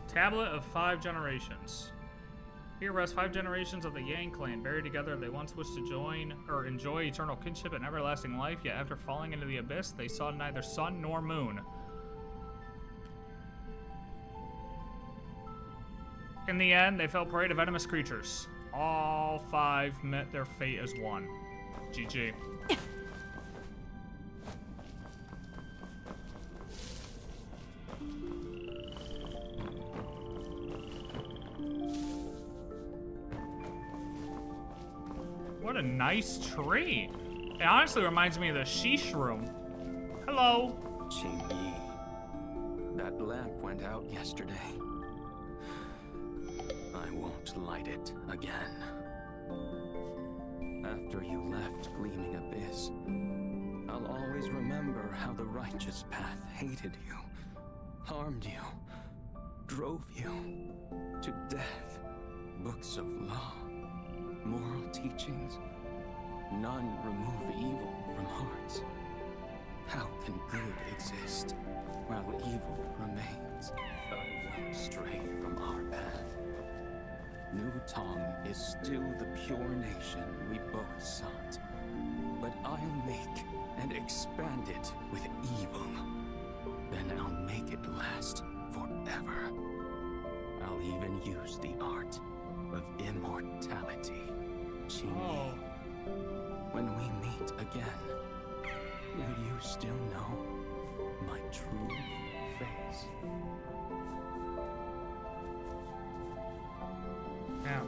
Tablet of 5 generations. Here rest 5 generations of the Yang clan. Buried together, they once wished to join or enjoy eternal kinship and everlasting life, yet after falling into the abyss, they saw neither sun nor moon. In the end, they fell prey to venomous creatures. All 5 met their fate as one. GG. What a nice tree. It honestly reminds me of the Sheesh room. Hello. Qingyi, that lamp went out yesterday. I won't light it again. After you left Gleaming Abyss, I'll always remember how the righteous path hated you, harmed you, drove you to death. Books of law, moral teachings, none remove evil from hearts. How can good exist while evil remains? I won't stray from our path. New Tong is still the pure nation we both sought, but I'll make and expand it with evil. Then I'll make it last forever. I'll even use the art of immortality. Qingyi, when we meet again, will you still know my true face? Yeah.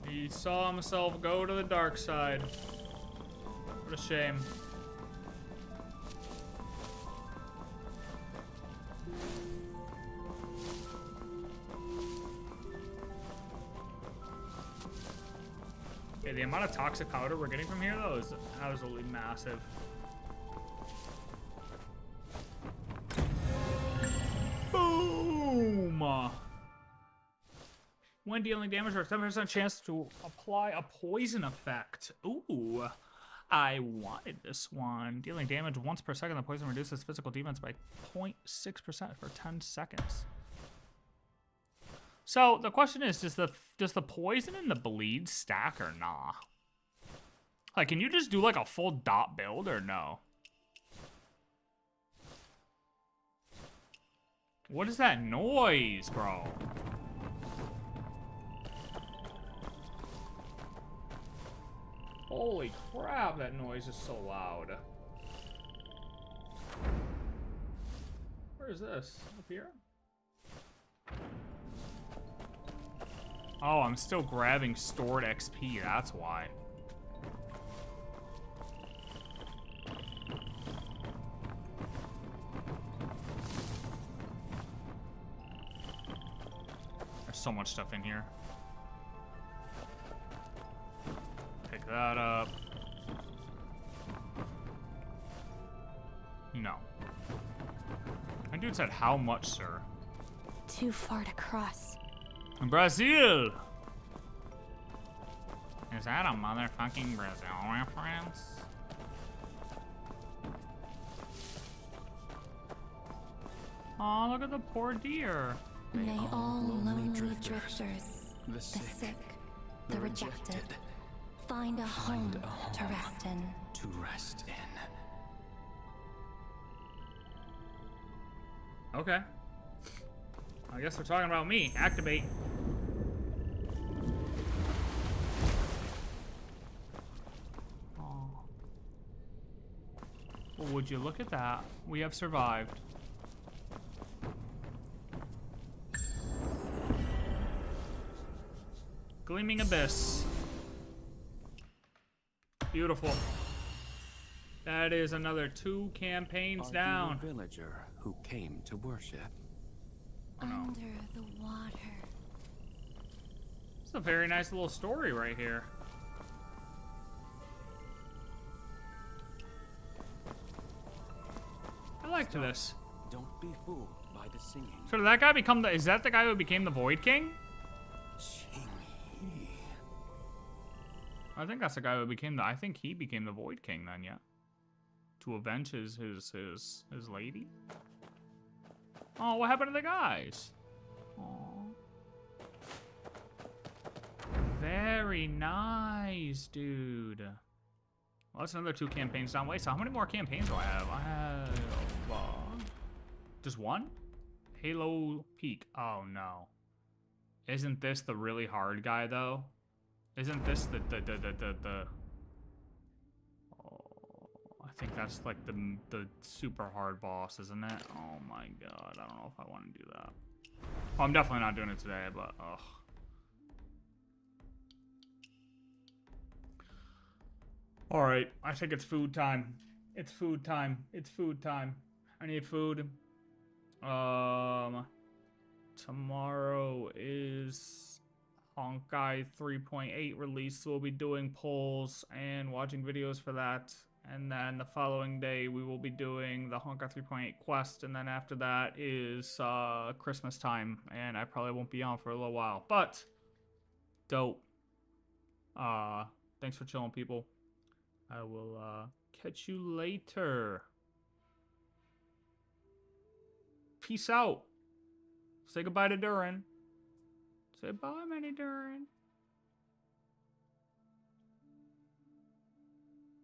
He saw himself go to the dark side. What a shame. Okay, the amount of toxic powder we're getting from here, though, is absolutely massive. Boom! When dealing damage, or 7% chance to apply a poison effect. Ooh, I wanted this one. Dealing damage once per second, the poison reduces physical defense by 0.6% for 10 seconds. So the question is, does the poison and the bleed stack or nah? Like, can you just do like a full dot build or no? What is that noise, bro? Holy crap, that noise is so loud. Where is this? Up here? Oh, I'm still grabbing stored XP, that's why. There's so much stuff in here. Pick that up. No. My dude said, how much, sir? Too far to cross. Brazil! Is that a motherfucking Brazil reference? Aw, look at the poor deer. May all lonely drifters, the sick, the rejected, find a home to rest in. To rest in. Okay. I guess they're talking about me. Activate. Oh. Well, would you look at that? We have survived. Gleaming Abyss. Beautiful. That is another 2 campaigns down. Are you a villager who came to worship? Oh, no. Under the water. It's a very nice little story right here. I liked this. Don't be fooled by the singing. So did that guy become the... Is that the guy who became the Void King? I think that's the guy who became the... I think he became the Void King then, yeah. To avenge his lady? Oh, what happened to the guys? Oh. Very nice, dude. Well, that's another 2 campaigns down. Wait, so how many more campaigns do I have? I have... just 1? Halo Peak. Oh, no. Isn't this the really hard guy, though? Isn't this the... Oh, I think that's like the super hard boss, isn't it? Oh my god, I don't know if I want to do that. Oh, I'm definitely not doing it today, but ugh. Alright, I think it's food time. It's food time. It's food time. I need food. Tomorrow is Honkai 3.8 release, so we'll be doing polls and watching videos for that. And then the following day, we will be doing the Honkai 3.8 quest. And then after that is Christmas time. And I probably won't be on for a little while. But, dope. Thanks for chilling, people. I will catch you later. Peace out. Say goodbye to Durin. Say bye, Manny Durin.